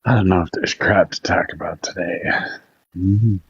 I don't know if there's crap to talk about today. Mhm.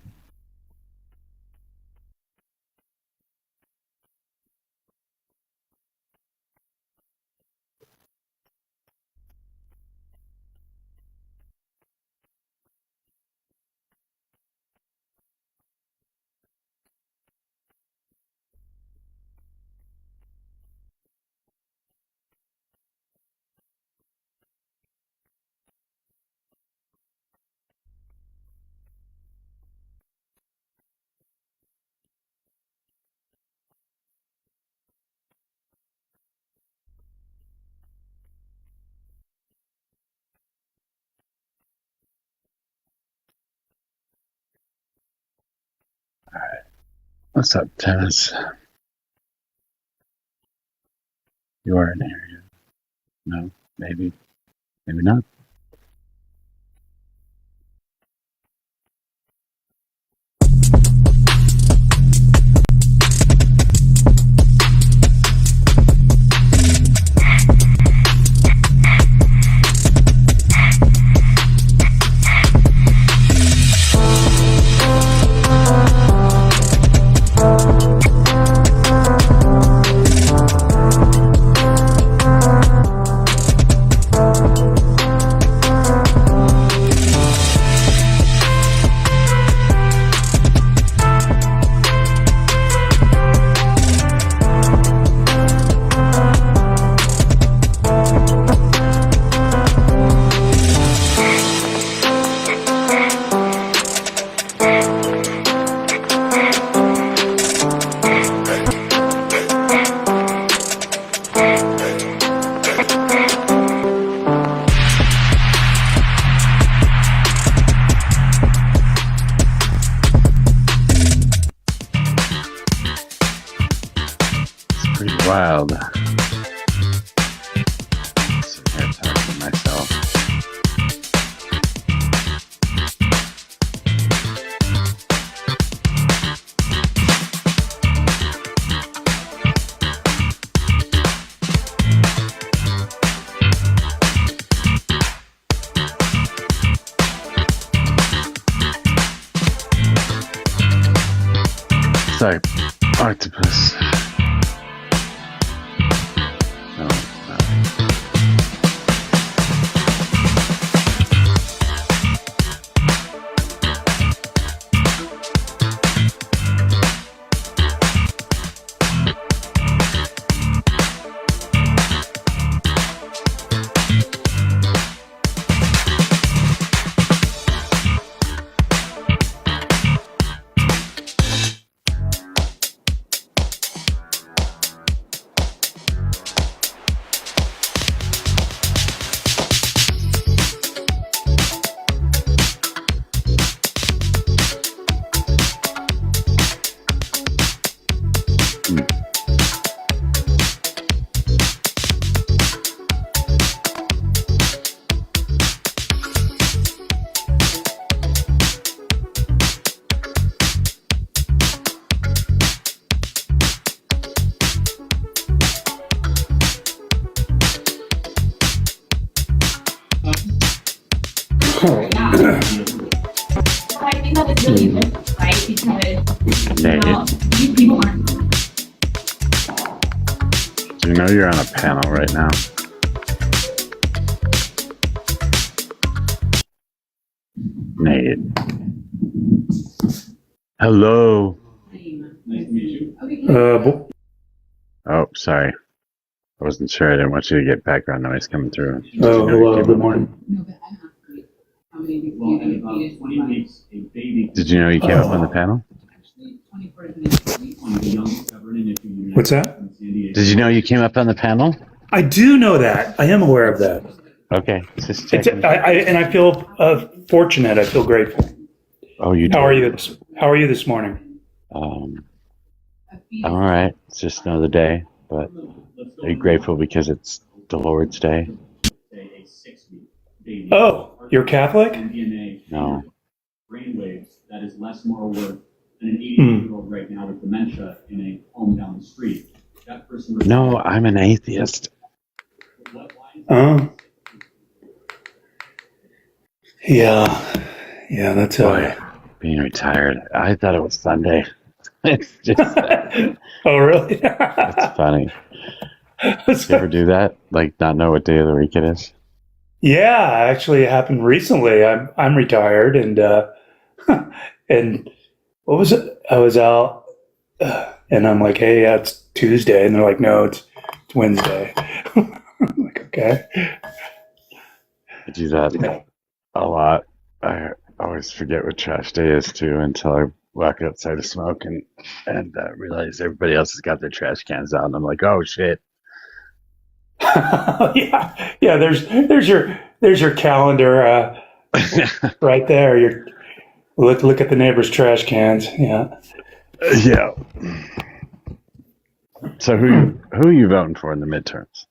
What's up, Tennis? You are in here. No, maybe, maybe not. It's pretty wild. Sitting here talking to myself. Sorry, octopus. No, no. Hmm. I think that it's really important, right? Because Nate, these people aren't. you know you're on a panel right now. Nate. Hello. Oh, sorry. I wasn't sure. I didn't want you to get background noise coming through. Did you know you Hello, came good up- morning. No, but I have to. How many fetus 20 weeks, a baby. Did you know you came up on the panel? Actually, 24 minutes. The youngest ever in history unit What's that? in San Diego. Did you know you came up on the panel? I do know that. I am aware of that. Okay, just It's, checking. and I feel fortunate. I feel grateful. Oh, you How do? are you? How are you this morning? I'm all right. It's just another day, but are you grateful because it's the Lord's Day? Say a 6-week baby. Oh, you're Catholic? DNA. No. Brainwaves, that is less moral worth than an 80-year-old right now with dementia in a home down the street. That person. No, I'm an atheist. What line? Oh, Yeah, yeah, that's Boy, being retired. I thought it was Sunday. It's just, Oh, really? it's funny. You ever do that? Like not know what day of the week it is? Yeah, actually, it happened recently. I'm retired, and and what was it? I was out, and I'm like, "Hey, yeah, it's Tuesday," and they're like, "No, it's Wednesday." I'm like, "Okay." I do that a lot. I always forget what trash day is too until I walk outside to smoke and realize everybody else has got their trash cans out, and I'm like, oh shit. Yeah, yeah. There's your calendar right there. Your look at the neighbor's trash cans. Yeah. Yeah. So who are you voting for in the midterms?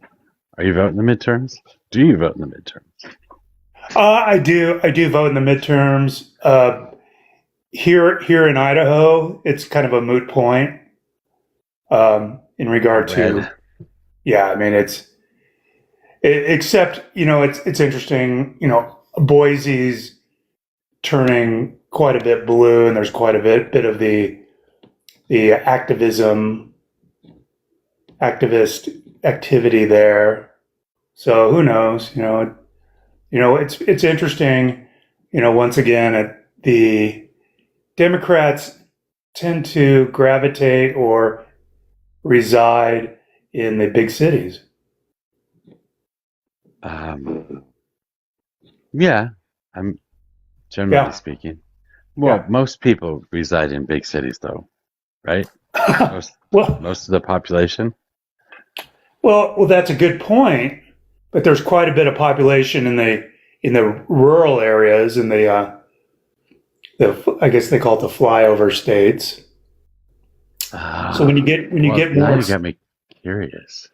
Are you voting in the midterms? Do you vote in the midterms? I do vote in the midterms. Here in Idaho, it's kind of a moot point in regard to. Red. Yeah, I mean except it's interesting. Boise's turning quite a bit blue, and there's quite a bit of the activist activity there. So who knows? It's interesting. Once again, the Democrats tend to gravitate or reside in the big cities. Yeah, I'm generally Yeah. speaking. Well, Yeah. most people reside in big cities, though, right? Most, Well, most of the population. well, that's a good point. But there's quite a bit of population in the rural areas, in the I guess they call it the flyover states. So when you get now more, you got me curious.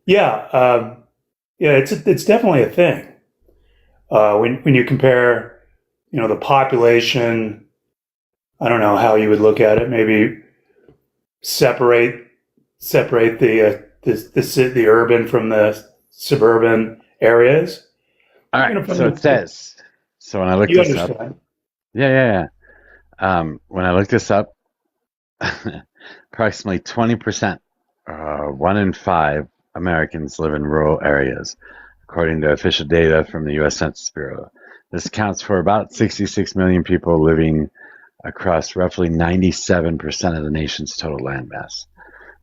yeah, yeah, it's definitely a thing. When you compare, the population, I don't know how you would look at it. Maybe separate the urban from the suburban areas. All right. So it says. So when I looked You this up, understand? yeah. When I looked this up, approximately 20%, 1 in 5 Americans live in rural areas, according to official data from the U.S. Census Bureau. This accounts for about 66 million people living across roughly 97% of the nation's total landmass.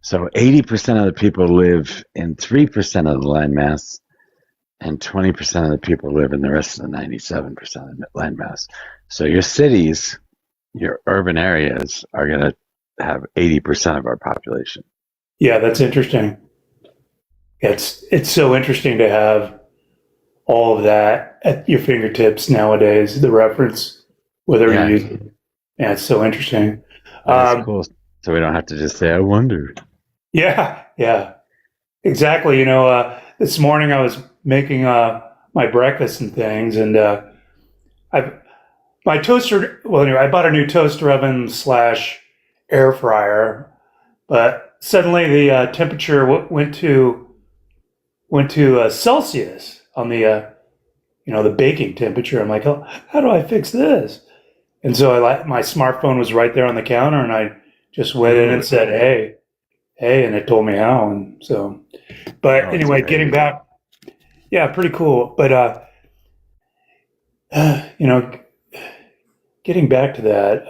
So 80% of the people live in 3% of the landmass, and 20% of the people live in the rest of the 97% of the landmass. So your cities, your urban areas are going to have 80% of our population. Yeah, that's interesting. It's so interesting to have all of that at your fingertips nowadays. The reference, whether Yeah. you use it, yeah, it's so interesting. That's cool. So we don't have to just say, I wonder. Yeah, exactly. This morning I was making my breakfast and things, and I my toaster. Well, anyway, I bought a new toaster oven / air fryer, but suddenly the temperature went to Celsius on the baking temperature. I'm like, oh, how do I fix this? And so my smartphone was right there on the counter, and I just went in and said, hey, and it told me how. And so, but Oh, anyway, it's getting great. back, yeah, pretty cool. But getting back to that,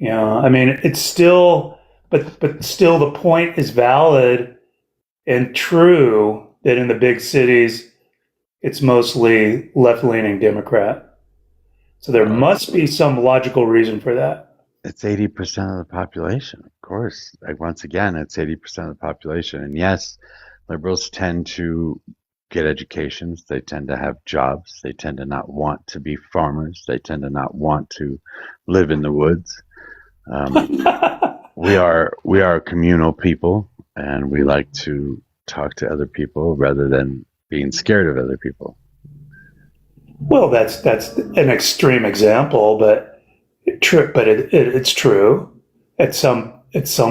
I mean, it's still, but still, the point is valid and true that in the big cities, it's mostly left-leaning Democrat. So there must be some logical reason for that. It's 80% of the population, of course. Like once again, it's 80% of the population. And yes, liberals tend to get educations. They tend to have jobs. They tend to not want to be farmers. They tend to not want to live in the woods. We are a communal people, and we like to talk to other people rather than being scared of other people. Well, that's an extreme example, but it's true at some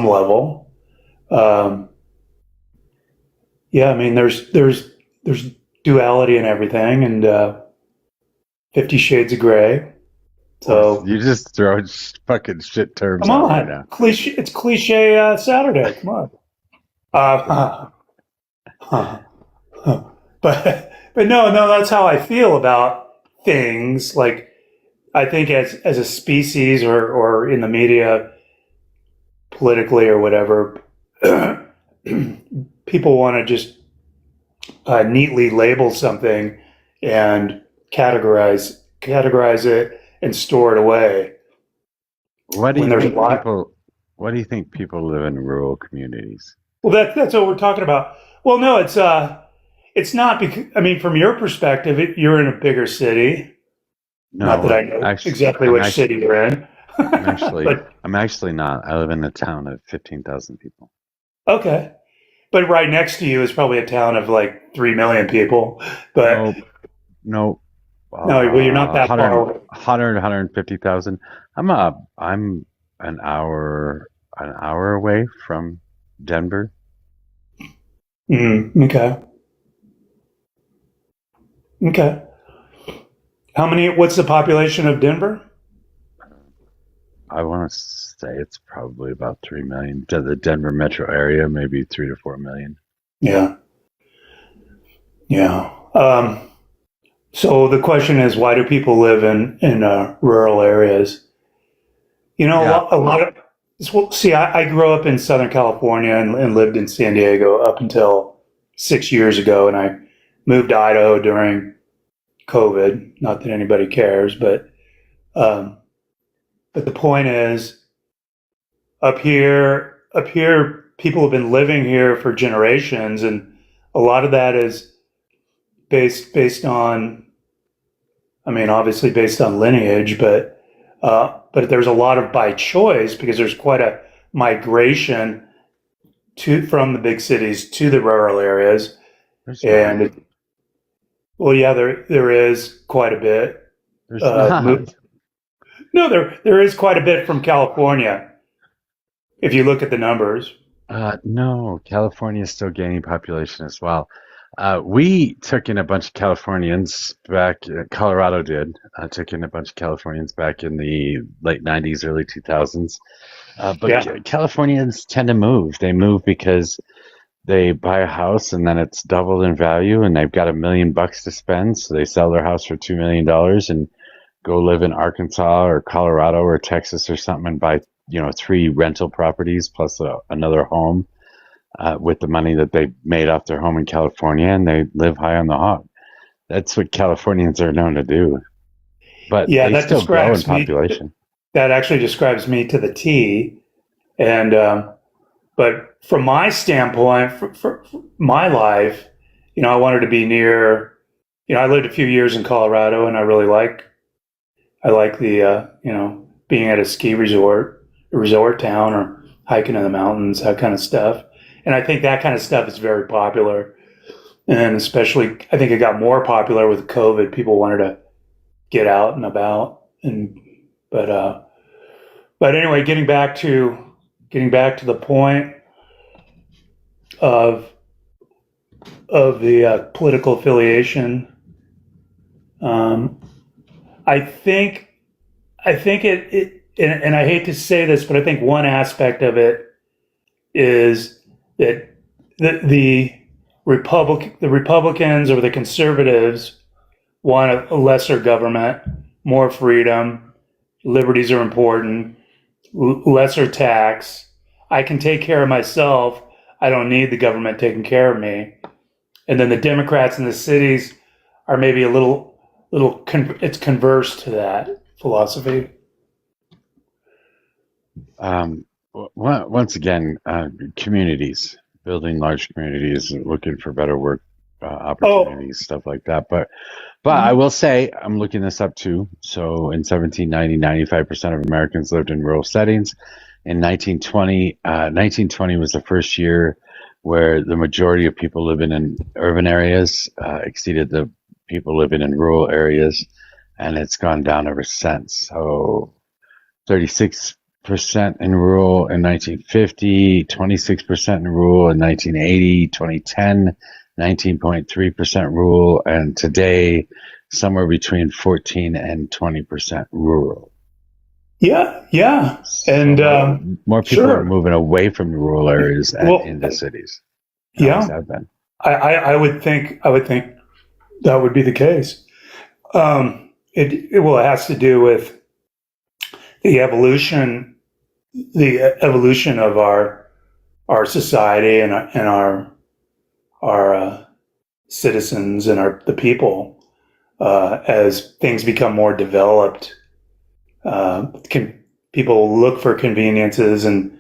level. Yeah, I mean, there's duality in everything, and 50 Shades of Grey. So you just throw fucking shit terms come out right on, now. cliche. It's cliche Saturday. Come on. But no, that's how I feel about things. Like I think as a species or in the media, politically or whatever, people want to just neatly label something and categorize it and store it away. What do When you there's a think lot. people? What do you think people live in rural communities? Well, that's what we're talking about. Well, no, it's not because I mean, from your perspective, you're in a bigger city. Not that No, I know actually, exactly I'm which actually, city you're in, I'm actually, but I'm actually not. I live in a town of 15,000 people. okay. But right next to you is probably a town of like 3 million people. But Nope, nope. no, well, you're not that far 100, away. 150,000. I'm an hour away from Denver. Okay. Okay. What's the population of Denver? I want to say it's probably about 3 million. To the Denver metro area, maybe 3 to 4 million. Yeah. Yeah. So the question is, why do people live in rural areas? You know, Yeah. a lot of, well, see, I grew up in Southern California and lived in San Diego up until 6 years ago. And I moved to Idaho during COVID. Not that anybody cares, um, but the point is, up here, people have been living here for generations, and a lot of that is based on, I mean, obviously based on lineage, but there's a lot of by choice because there's quite a migration from the big cities to the rural areas, There's not. and well, yeah, there is quite a bit. There's not. No, there is quite a bit from California if you look at the numbers. No, California is still gaining population as well. We took in a bunch of Californians back. Colorado did. Took in a bunch of Californians back in the late '90s, early 2000s. But Yeah, Californians tend to move. They move because they buy a house and then it's doubled in value, and they've got $1 million to spend, so they sell their house for $2 million and go live in Arkansas or Colorado or Texas or something and buy 3 rental properties plus another home with the money that they made off their home in California, and they live high on the hog. That's what Californians are known to do, but yeah, they that still grow in describes me. population. That actually describes me to the T. And but from my standpoint, for my life, I wanted to be near. I lived a few years in Colorado, and I like the being at a ski resort, a resort town, or hiking in the mountains, that kind of stuff. And I think that kind of stuff is very popular. And especially, I think it got more popular with COVID. People wanted to get out and about. And but anyway, getting back to the point of the political affiliation. Um, I think and I hate to say this, but I think one aspect of it is that the Republicans or the conservatives want a lesser government, more freedom, liberties are important, lesser tax. I can take care of myself. I don't need the government taking care of me. And then the Democrats in the cities are maybe a little it's converse to that philosophy. Once again, communities, building large communities, and looking for better work Oh, opportunities, stuff like that. But I will say, I'm looking this up too. So in 1790, 95% of Americans lived in rural settings. In 1920 was the first year where the majority of people living in urban areas exceeded the people living in rural areas, and it's gone down ever since. So 36% in rural in 1950, 26% in rural in 1980, 2010, 19.3% rural, and today somewhere between 14 and 20% rural. Yeah. So And more people are sure. moving away from the rural areas and Well, into cities. Always yeah, have been. I would think that would be the case. It has to do with the evolution, of our society and our citizens and the people as things become more developed. Can people look for conveniences and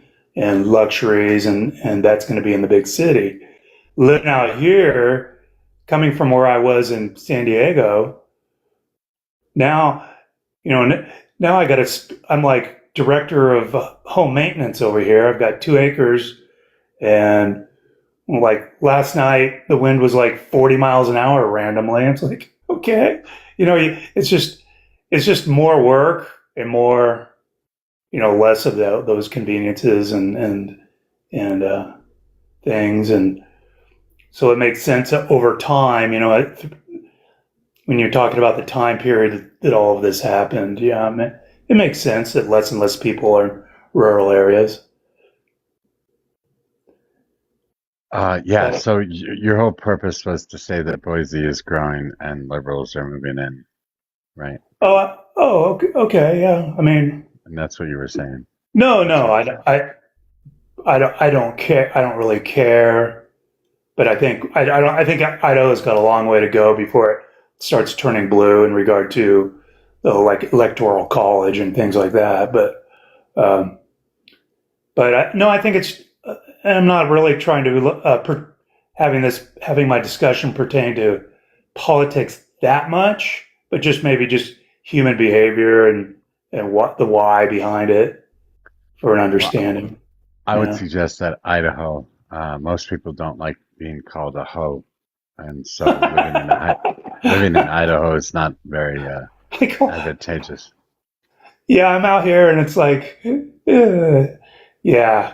luxuries, and that's going to be in the big city. Living out here, coming from where I was in San Diego, now now I'm like director of home maintenance over here. I've got 2 acres, and like last night the wind was like 40 miles an hour randomly. It's like, okay, it's just more work and more, less of those conveniences and things. And so it makes sense over time, when you're talking about the time period that all of this happened. Yeah, I mean, it makes sense that less and less people are in rural areas. Yeah, so your whole purpose was to say that Boise is growing and liberals are moving in, right? Okay, yeah. I mean, And that's what you were saying. That's no, what you said. I don't care. I don't really care. But I think Idaho's got a long way to go before it starts turning blue in regard to the like electoral college and things like that. Um, no, I think it's. I'm not really trying to having my discussion pertain to politics that much, but just human behavior and what the why behind it for an Well, understanding. I would Yeah. suggest that Idaho, most people don't like being called a hoe, and so living in Idaho is not very Like, advantageous. yeah, I'm out here and it's like, yeah,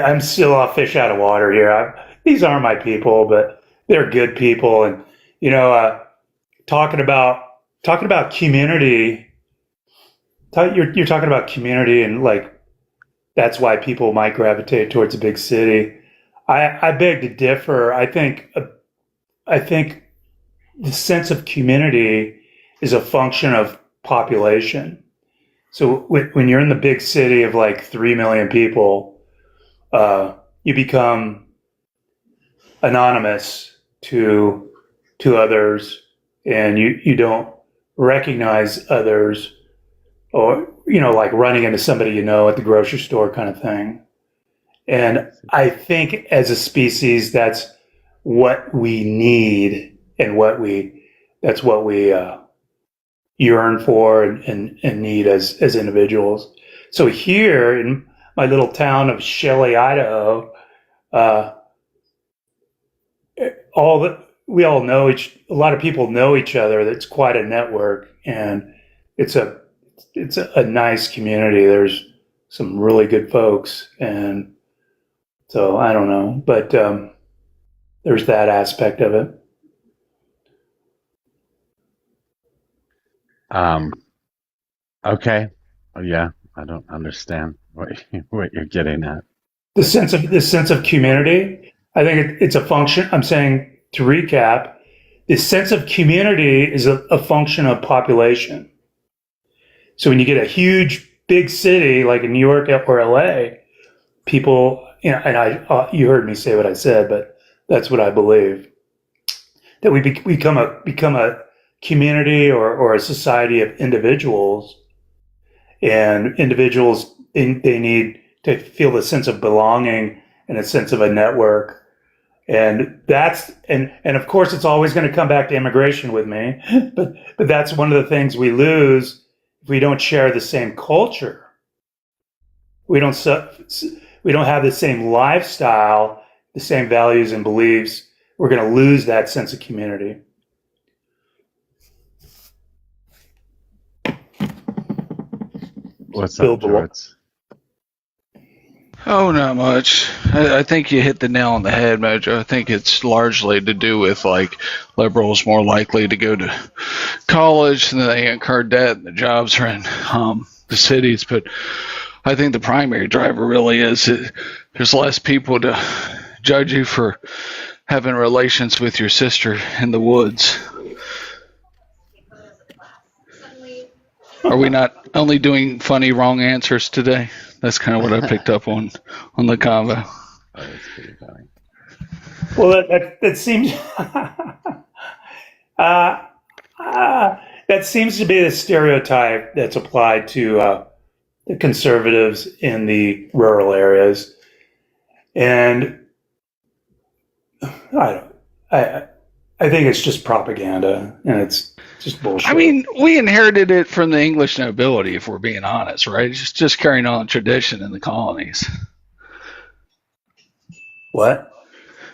I'm still a fish out of water here. These aren't my people, but they're good people. And, you know, uh, talking about community, you're talking about community and like, that's why people might gravitate towards a big city. I beg to differ. I think the sense of community is a function of population. So when you're in the big city of like 3 million people, you become anonymous to others, and you don't recognize others, or like running into somebody at the grocery store kind of thing. And I think as a species, that's what we need, and that's what we yearn for and need as individuals. So here in my little town of Shelley, Idaho, uh, we all know a lot of people know each other. That's quite a network, and it's a nice community. There's some really good folks, and so I don't know, but there's that aspect of it. Um, okay. Oh, yeah, I don't understand what you're getting at. The sense of community. I think it's a function. I'm saying, to recap, the sense of community is a function of population. So when you get a huge big city like in New York or LA, people, and you heard me say what I said, but that's what I believe, that we become a community or a society of individuals, and individuals, they need to feel the sense of belonging and a sense of a network. And of course it's always going to come back to immigration with me, but that's one of the things we lose if we don't share the same culture. We don't we don't have the same lifestyle, the same values and beliefs. We're going to lose that sense of community. What's Build up, the Jorts? Oh, not much. I think you hit the nail on the head, Mojo. I think it's largely to do with like liberals more likely to go to college and they incur debt and the jobs are in the cities. But I think the primary driver really is there's less people to judge you for having relations with your sister in the woods. Are we not only doing funny wrong answers today? That's kind of what I picked up on the convo. Oh, that's pretty funny. Well, that seems uh, that seems to be the stereotype that's applied to the conservatives in the rural areas, and I don't. I think it's just propaganda, and it's just bullshit. I mean, we inherited it from the English nobility, if we're being honest, right? It's just carrying on tradition in the colonies. What?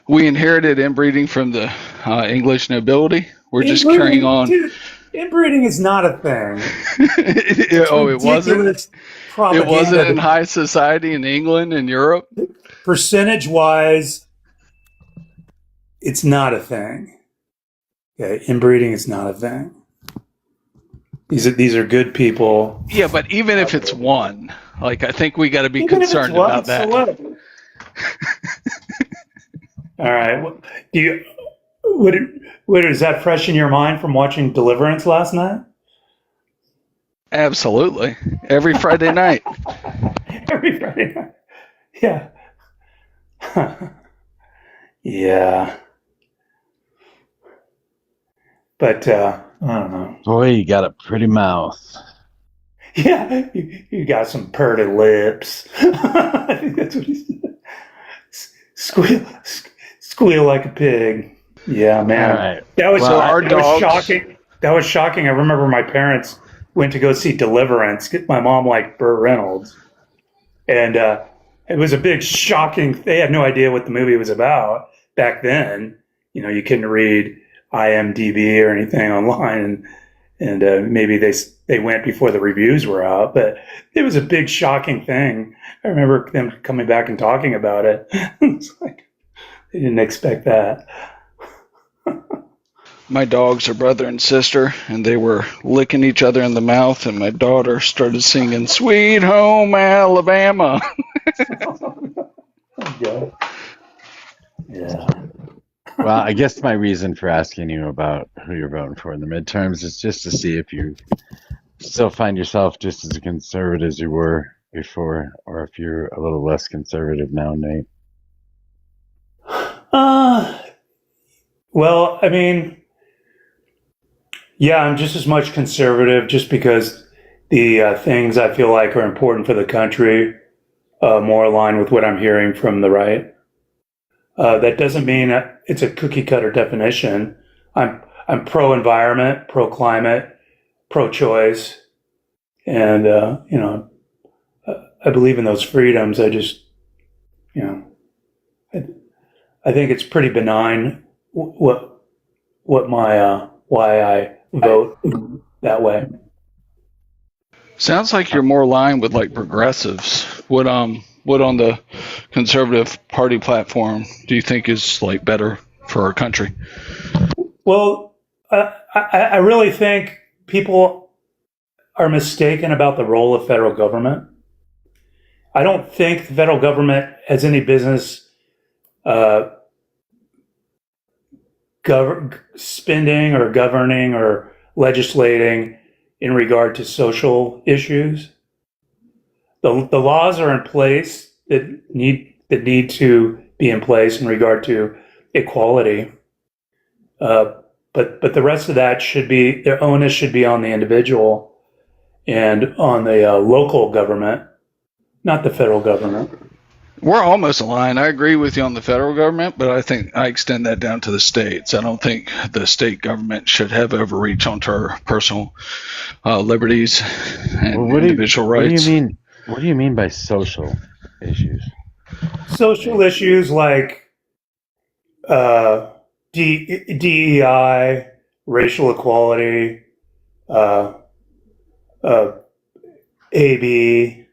We inherited inbreeding from the English nobility. We're just carrying on. Dude, inbreeding is not a thing. Oh, it wasn't. Ridiculous It propaganda. wasn't in high society in England and Europe. Percentage-wise, it's not a thing. Okay, inbreeding is not a thing. These are good people. Yeah, but even if it's one, like I think we got to be Even if it's concerned one, about that. so what? All right. Do you? What is that fresh in your mind from watching Deliverance last night? Absolutely, every Friday night. Every Friday night. Yeah. Yeah. But I don't know. Boy, you got a pretty mouth. Yeah, you got some purty lips. I think that's what he said. Squeal like a pig. Yeah, man. All right. That was, Well, that was shocking. That was shocking. I remember my parents went to go see Deliverance. My mom liked Burt Reynolds. And it was a big shocking. They had no idea what the movie was about back then. You know, you couldn't read IMDb or anything online, and maybe they went before the reviews were out. But it was a big shocking thing. I remember them coming back and talking about it. It's like they didn't expect that. My dogs are brother and sister, and they were licking each other in the mouth, and my daughter started singing "Sweet Home Alabama." Yeah. Well, I guess my reason for asking you about who you're voting for in the midterms is just to see if you still find yourself just as conservative as you were before, or if you're a little less conservative now, Nate. Well, I mean, yeah, I'm just as much conservative just because the things I feel like are important for the country more align with what I'm hearing from the right. That doesn't mean that it's a cookie cutter definition. I'm pro-environment, pro-climate, pro-choice, and I believe in those freedoms. I just, I think it's pretty benign what my why I vote that way. Sounds like you're more aligned with like progressives. What on the Conservative Party platform do you think is like better for our country? Well, I really think people are mistaken about the role of federal government. I don't think the federal government has any business spending or governing or legislating in regard to social issues. The laws are in place that need to be in place in regard to equality. But the rest of that should be, their onus should be on the individual and on the local government, not the federal government. We're almost aligned. I agree with you on the federal government, but I think I extend that down to the states. I don't think the state government should have overreach onto our personal liberties and individual rights. What do you mean by social issues? Social issues like DEI, racial equality, AB,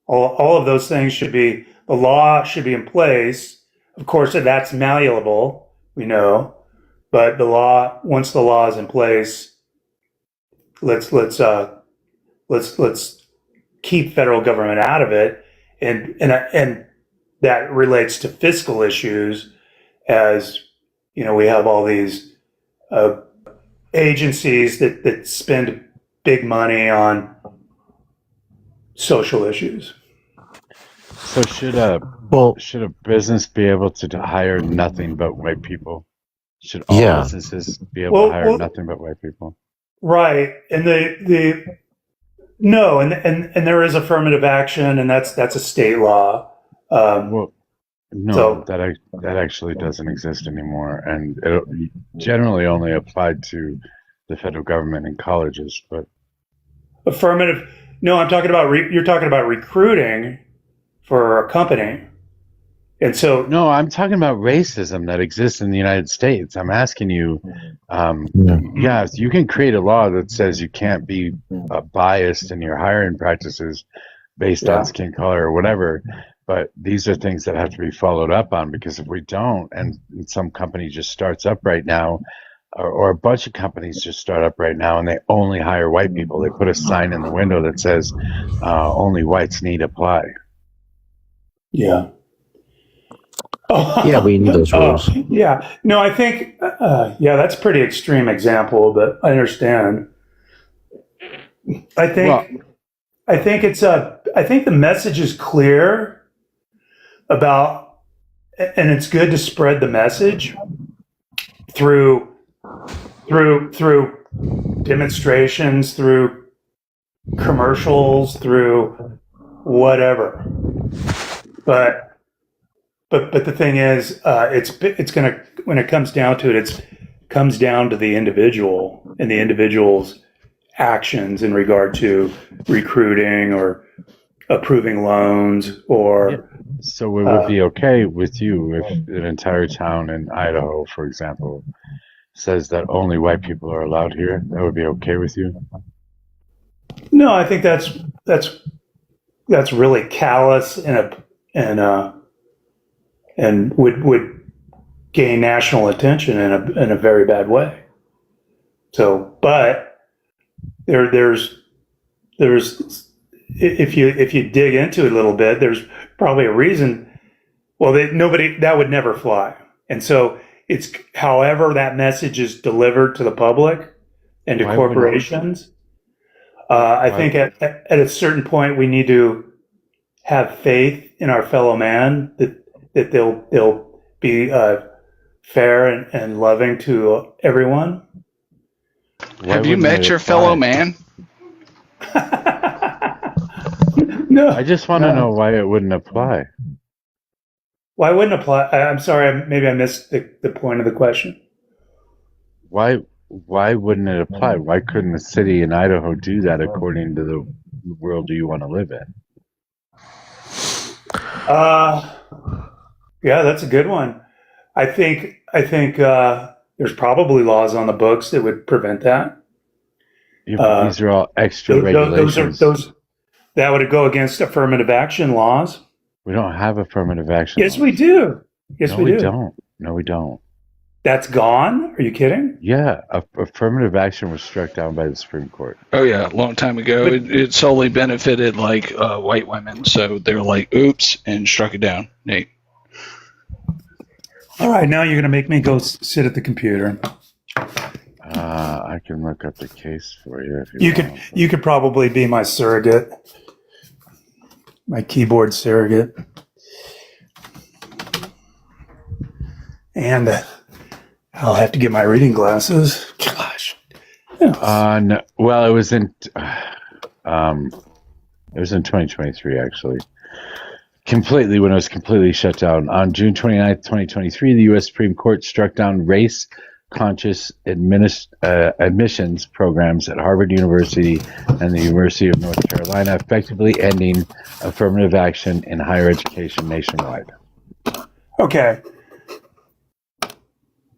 All of those things the law should be in place. Of course, that's malleable, we know, but once the law is in place, let's keep federal government out of it, and that relates to fiscal issues, as we have all these agencies that spend big money on social issues. So should a business be able to hire nothing but white people? Should all Yeah. businesses be able to hire nothing but white people? Right, and no, and there is affirmative action, and that's a state law. Well, no, So- that actually doesn't exist anymore, and it generally only applied to the federal government and colleges. But Affirmative. No, I'm talking about you're talking about recruiting for a company, and so no, I'm talking about racism that exists in the United States. I'm asking you, yes, you can create a law that says you can't be biased in your hiring practices based on skin color or whatever. But these are things that have to be followed up on, because if we don't, and some company just starts up right now, or a bunch of companies just start up right now, and they only hire white people, they put a sign in the window that says only whites need apply. yeah. Oh, Yeah, we need those rules. yeah. No, I think that's a pretty extreme example, but I understand. I think I think the message is clear about, and it's good to spread the message through demonstrations, through commercials, through whatever. But the thing is, it's gonna, when it comes down to it, comes down to the individual and the individual's actions in regard to recruiting or approving loans or. So it would be okay with you if an entire town in Idaho, for example, says that only white people are allowed here? That would be okay with you? No, I think that's really callous and would gain national attention in a very bad way. So, but there's if you dig into it a little bit, there's probably a reason. Well, that would never fly, and so it's however that message is delivered to the public and to corporations. I think at a certain point we need to have faith in our fellow man that they'll be fair and loving to everyone. Have you met your fellow man? No, I just want to know why it wouldn't apply. why wouldn't apply? I'm sorry, maybe I missed the point of the question. Why wouldn't it apply? Why couldn't a city in Idaho do that according to the world you want to live in? Yeah, that's a good one. I think there's probably laws on the books that would prevent that. Yeah, but these are all extra regulations. That would go against affirmative action laws. We don't have affirmative action. Yes, laws. we do. Yes, No, we do. don't. No, we don't. That's gone? Are you kidding? Yeah, affirmative action was struck down by the Supreme Court. Oh yeah, a long time ago. It solely benefited like white women, so they're like, "Oops," and struck it down. Nate. All right, now you're going to make me go sit at the computer. I can look up the case for you if you want. You could probably be my surrogate, my keyboard surrogate, and I'll have to get my reading glasses. Gosh. No, well, it was in 2023 actually. Completely, when it was completely shut down. On June 29th, 2023, the U.S. Supreme Court struck down race-conscious admissions programs at Harvard University and the University of North Carolina, effectively ending affirmative action in higher education nationwide. Okay.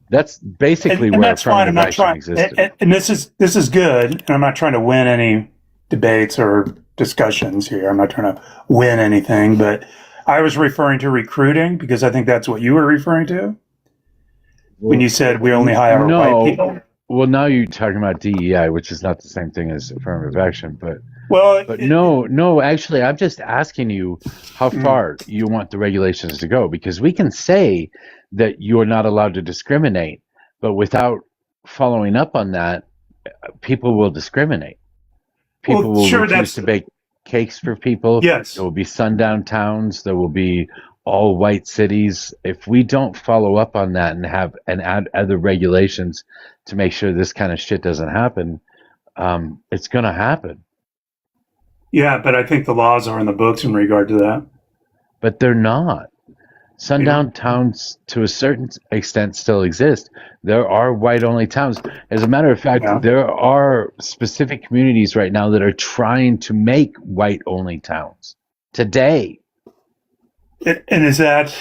That's basically And where that's fine. I'm affirmative not action trying, existed. and this is good, and I'm not trying to win any debates or discussions here. I'm not trying to win anything, but I was referring to recruiting because I think that's what you were referring to when you said we only hire white people. Well, now you're talking about DEI, which is not the same thing as affirmative action, but Well, no, actually, I'm just asking you how far you want the regulations to go, because we can say that you're not allowed to discriminate, but without following up on that, people will discriminate. People will refuse to bake cakes for people. Yes. There will be sundown towns. There will be all white cities. If we don't follow up on that and add other regulations to make sure this kind of shit doesn't happen, it's going to happen. Yeah, but I think the laws are in the books in regard to that. But they're not. Sundown towns, to a certain extent, still exist. There are white-only towns. As a matter of fact, there are specific communities right now that are trying to make white-only towns today. And is that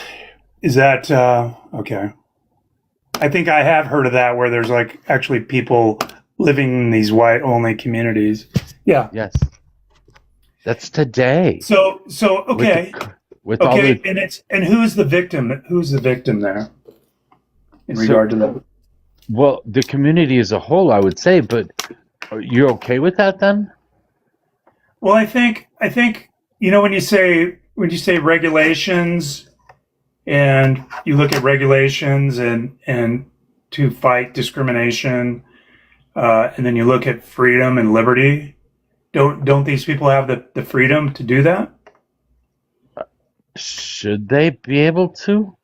okay? I think I have heard of that, where there's like actually people living in these white-only communities. Yeah. Yes. That's today. So okay. With all the, and who's the victim? Who's the victim there in regard to that? Well, the community as a whole, I would say, but you're okay with that then? Well, I think when you say regulations, and you look at regulations and to fight discrimination, and then you look at freedom and liberty, don't these people have the freedom to do that? Should they be able to?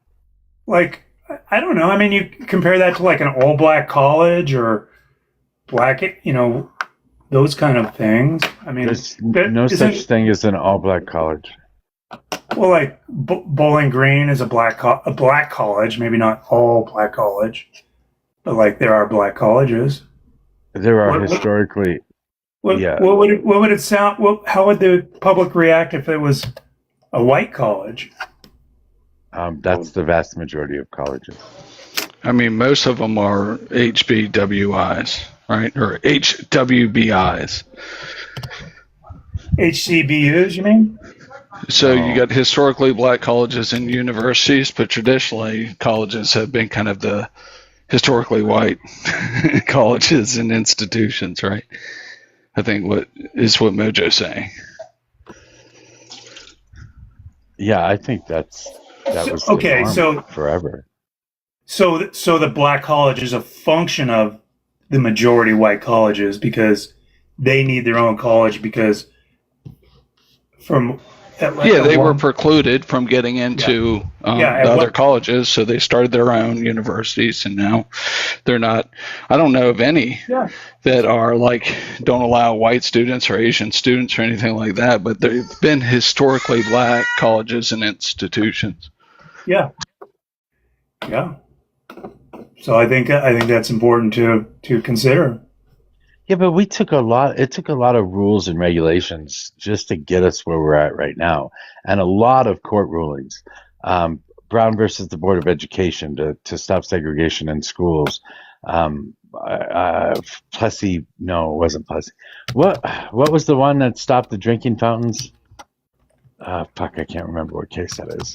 Like, I don't know. I mean, you compare that to like an all-black college or black, those kind of things. I mean, there's no such thing as an all-black college. Well, like Bowling Green is a black college, maybe not all black college, but like there are black colleges. There are historically. What would it sound? How would the public react if it was a white college? That's the vast majority of colleges. I mean, most of them are HBWIs, right? Or HWBIs. HCBUs, you mean? So you got historically black colleges and universities, but traditionally colleges have been kind of the historically white colleges and institutions, right? I think what Mojo's saying. Yeah, I think that was okay. So forever. So the black college is a function of the majority white colleges because they need their own college because they were precluded from getting into the other colleges, so they started their own universities, and now they're not. I don't know of any that are like don't allow white students or Asian students or anything like that, but they've been historically black colleges and institutions. Yeah. So I think that's important to consider. Yeah, but it took a lot of rules and regulations just to get us where we're at right now, and a lot of court rulings. Brown versus the Board of Education to stop segregation in schools. Plessy, no, it wasn't Plessy. What was the one that stopped the drinking fountains? I can't remember what case that is.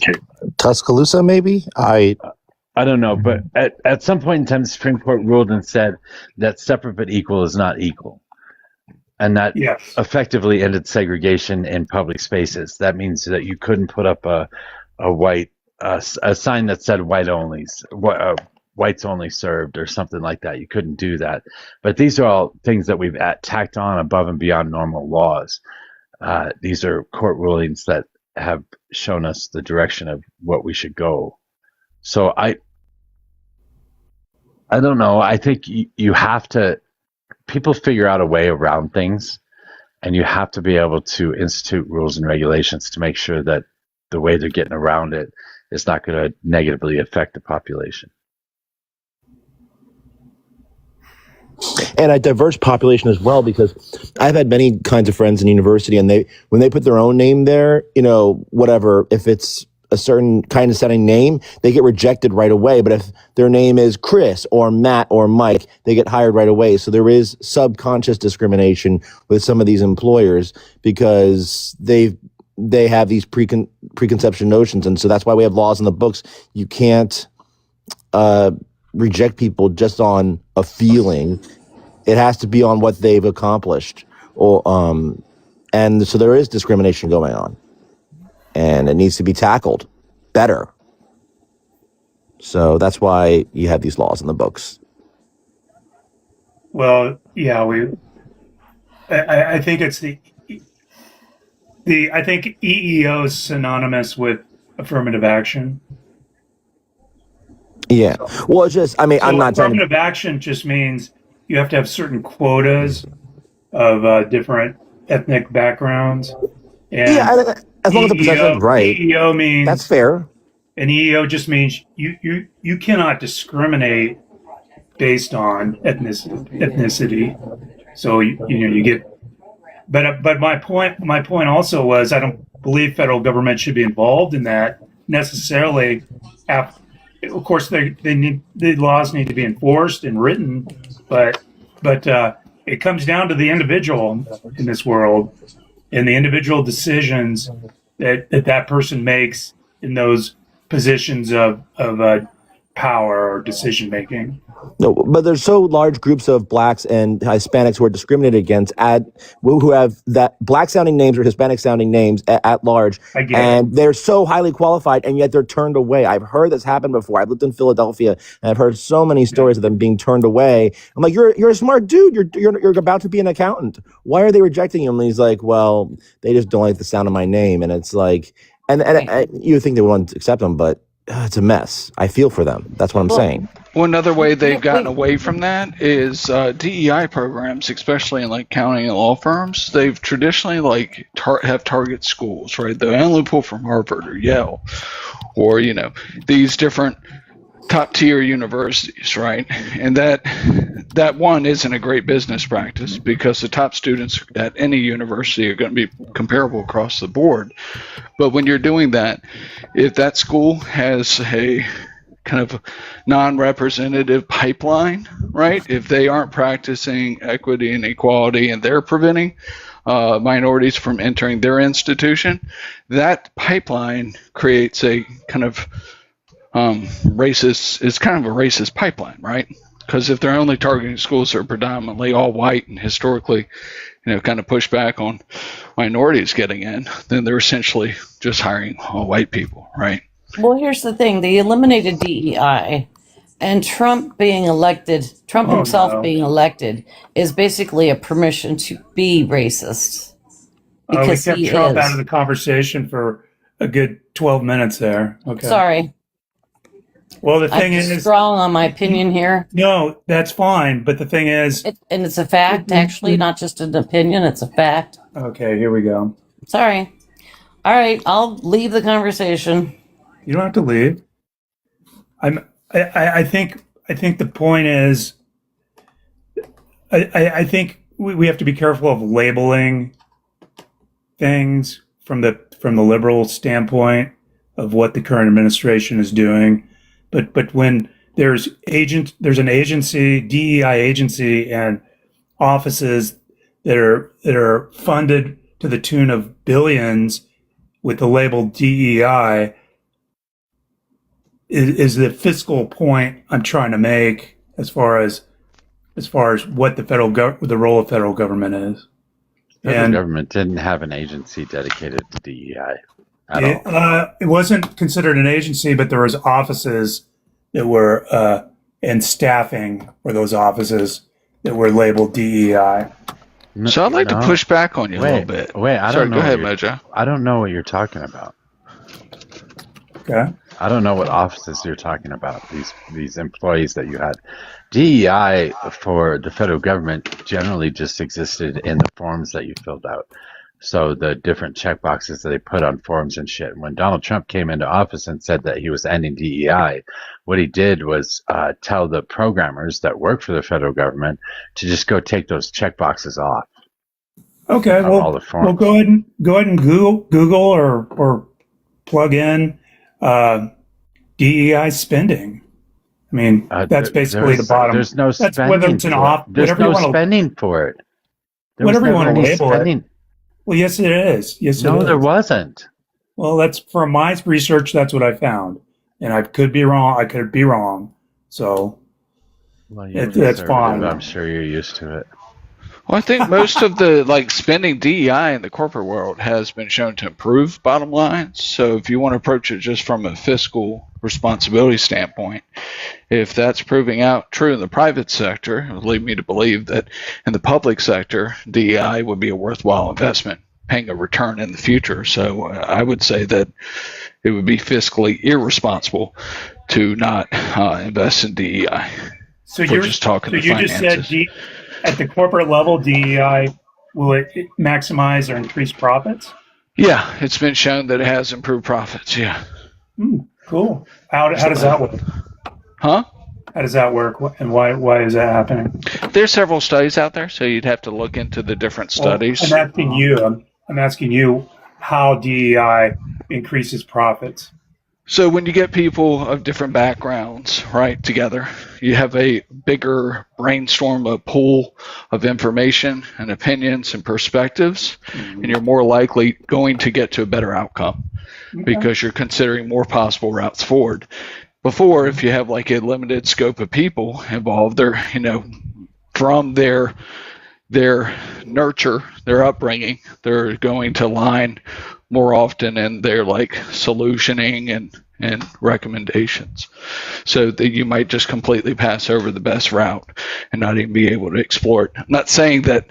Tuscaloosa, maybe? I don't know, but at some point in time, the Supreme Court ruled and said that separate but equal is not equal. And that effectively ended segregation in public spaces. That means that you couldn't put up a sign that said whites only served or something like that. You couldn't do that. But these are all things that we've tacked on above and beyond normal laws. These are court rulings that have shown us the direction of what we should go. So I don't know. I think you have to, people figure out a way around things, and you have to be able to institute rules and regulations to make sure that the way they're getting around it is not going to negatively affect the population. And a diverse population as well, because I've had many kinds of friends in university, and when they put their own name there, whatever, if it's a certain kind of sounding name, they get rejected right away. But if their name is Chris or Matt or Mike, they get hired right away. So there is subconscious discrimination with some of these employers because they have these preconception notions. And so that's why we have laws in the books. You can't reject people just on a feeling. It has to be on what they've accomplished. And so there is discrimination going on. And it needs to be tackled better. So that's why you have these laws in the books. Well, yeah, I think it's I think EEO is synonymous with affirmative action. Yeah. Well, it's just, I mean, I'm not trying to. Affirmative action just means you have to have certain quotas of different ethnic backgrounds. And Yeah, as long as the percentage is right. EEO means That's fair. And EEO just means you cannot discriminate based on ethnicity. So you get, but my point also was I don't believe federal government should be involved in that necessarily. Of course, the laws need to be enforced and written, but it comes down to the individual in this world and the individual decisions that person makes in those positions of power or decision making. No, but there's so large groups of blacks and Hispanics who are discriminated against who have that black sounding names or Hispanic sounding names at large. And they're so highly qualified and yet they're turned away. I've heard this happen before. I've lived in Philadelphia and I've heard so many stories of them being turned away. I'm like, you're a smart dude. You're about to be an accountant. Why are they rejecting you? And he's like, well, they just don't like the sound of my name. And it's like, and you think they wouldn't accept them, but it's a mess. I feel for them. That's what I'm saying. Well, another way they've gotten away from that is DEI programs, especially in like accounting and law firms. They've traditionally have target schools, right? They only pull from Harvard or Yale, or these different top tier universities, right? And that one isn't a great business practice because the top students at any university are going to be comparable across the board. But when you're doing that, if that school has a kind of non-representative pipeline, right? If they aren't practicing equity and equality and they're preventing minorities from entering their institution, that pipeline creates a kind of racist, it's kind of a racist pipeline, right? Because if they're only targeting schools that are predominantly all white and historically, kind of push back on minorities getting in, then they're essentially just hiring all white people, right? Well, here's the thing. They eliminated DEI, and Trump being elected, being elected, is basically a permission to be racist. Because we kept Trump out of the conversation for a good 12 minutes there. Okay. Sorry. Well, the thing is... strong on my opinion here. No, that's fine. But the thing is... and it's a fact, actually, not just an opinion. It's a fact. Okay, here we go. Sorry. All right, I'll leave the conversation. You don't have to leave. I think the point is, I think we have to be careful of labeling things from the liberal standpoint of what the current administration is doing. But when there's an agency, DEI agency, and offices that are funded to the tune of billions with the label DEI, is the fiscal point I'm trying to make as far as what the role of federal government is. The federal government didn't have an agency dedicated to DEI at all. It wasn't considered an agency, but there was offices that were and staffing for those offices that were labeled DEI. So I'd like to push back on you a little bit. Wait, I don't know. Go ahead, Mojo. I don't know what you're talking about. Okay. I don't know what offices you're talking about, these employees that you had. DEI for the federal government generally just existed in the forms that you filled out. So the different checkboxes that they put on forms and shit. When Donald Trump came into office and said that he was ending DEI, what he did was tell the programmers that work for the federal government to just go take those checkboxes off. Okay, well go ahead and Google or plug in DEI spending. I mean, that's basically the bottom. There's no That's spending whether it's an for it. off, There's whatever no you want to, spending for it. There was whatever you never want to any label spending. it. Well, yes, it is. Yes, No, it there is. wasn't. Well, that's from my research. That's what I found, and I could be wrong. I could be wrong. So Well, you're that's conservative. fine. I'm sure you're used to it. Well, I think most of the spending DEI in the corporate world has been shown to improve bottom lines. So if you want to approach it just from a fiscal responsibility standpoint, if that's proving out true in the private sector, it would lead me to believe that in the public sector, DEI would be a worthwhile investment, paying a return in the future. So I would say that it would be fiscally irresponsible to not invest in DEI. So We're just talking so the you just said finances. at the corporate level, DEI will it maximize or increase profits? Yeah, it's been shown that it has improved profits. Yeah. Cool. How does that work? Huh? How does that work, and why is that happening? There's several studies out there, so you'd have to look into the different studies. Well, I'm asking you how DEI increases profits. So when you get people of different backgrounds, right, together, you have a bigger brainstorm, a pool of information and opinions and perspectives, and you're more likely going to get to a better outcome because you're considering more possible routes forward. Before, if you have like a limited scope of people involved, they're, from their nurture, their upbringing, they're going to line more often in their solutioning and recommendations, so that you might just completely pass over the best route and not even be able to explore it. I'm not saying that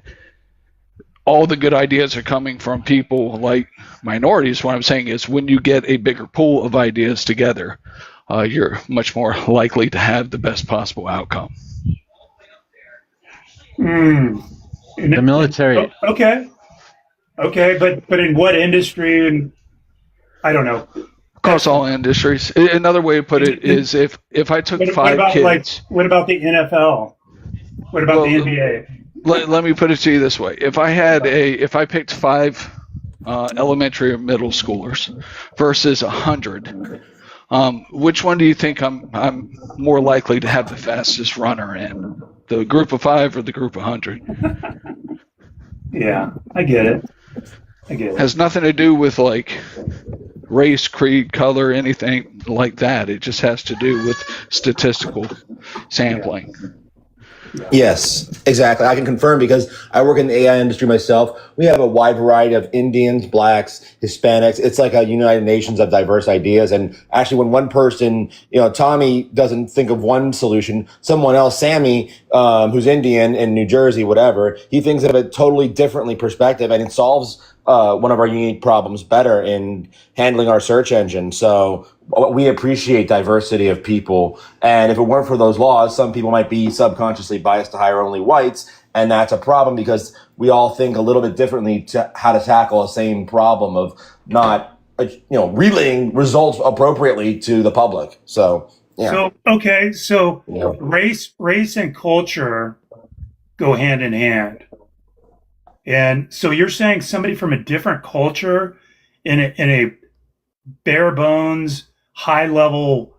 all the good ideas are coming from people like minorities. What I'm saying is when you get a bigger pool of ideas together, you're much more likely to have the best possible outcome. The military. Okay, but in what industry? And I don't know. Across all industries. Another way to put it is if I took five kids. What about the NFL? What about the NBA? Let me put it to you this way: if I picked 5 elementary or middle schoolers versus 100, which one do you think I'm more likely to have the fastest runner in? The group of 5 or the group of 100? Yeah, I get it. Has nothing to do with race, creed, color, anything like that. It just has to do with statistical sampling. Yes, exactly. I can confirm because I work in the AI industry myself. We have a wide variety of Indians, Blacks, Hispanics. It's like a United Nations of diverse ideas. And actually, when one person, Tommy doesn't think of one solution, someone else, Sammy, who's Indian in New Jersey, whatever, he thinks of it totally differently perspective, and it solves one of our unique problems better in handling our search engine. So we appreciate diversity of people. And if it weren't for those laws, some people might be subconsciously biased to hire only whites. And that's a problem because we all think a little bit differently to how to tackle the same problem of not, relaying results appropriately to the public. So, yeah. So race and culture go hand in hand. And so you're saying somebody from a different culture in a bare bones, high level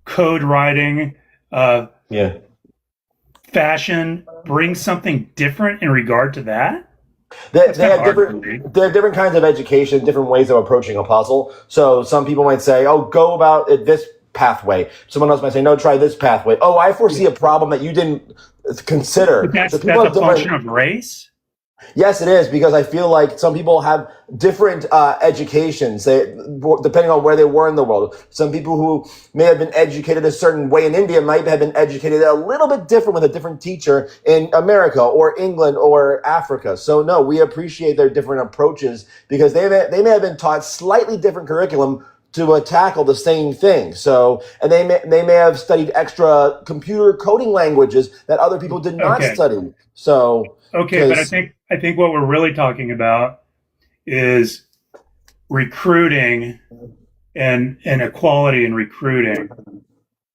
code writing fashion brings something different in regard to that? They have different kinds of education, different ways of approaching a puzzle. So some people might say, oh, go about it this pathway. Someone else might say, no, try this pathway. Oh, I foresee a problem that you didn't consider. But that's a function of race? Yes, it is, because I feel like some people have different educations, depending on where they were in the world. Some people who may have been educated a certain way in India might have been educated a little bit different with a different teacher in America or England or Africa. So no, we appreciate their different approaches because they may have been taught slightly different curriculum to tackle the same thing. So, and they may have studied extra computer coding languages that other people did not study. So, but I think what we're really talking about is recruiting and equality in recruiting,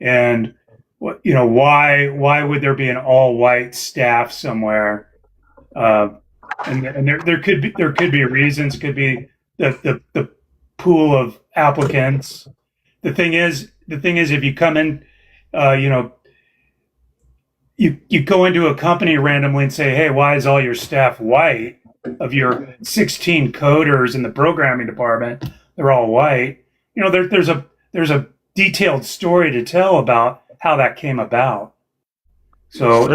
and why would there be an all white staff somewhere? And there could be reasons. Could be the pool of applicants. The thing is, if you come in, you go into a company randomly and say, hey, why is all your staff white? Of your 16 coders in the programming department, they're all white. There's a detailed story to tell about how that came about. So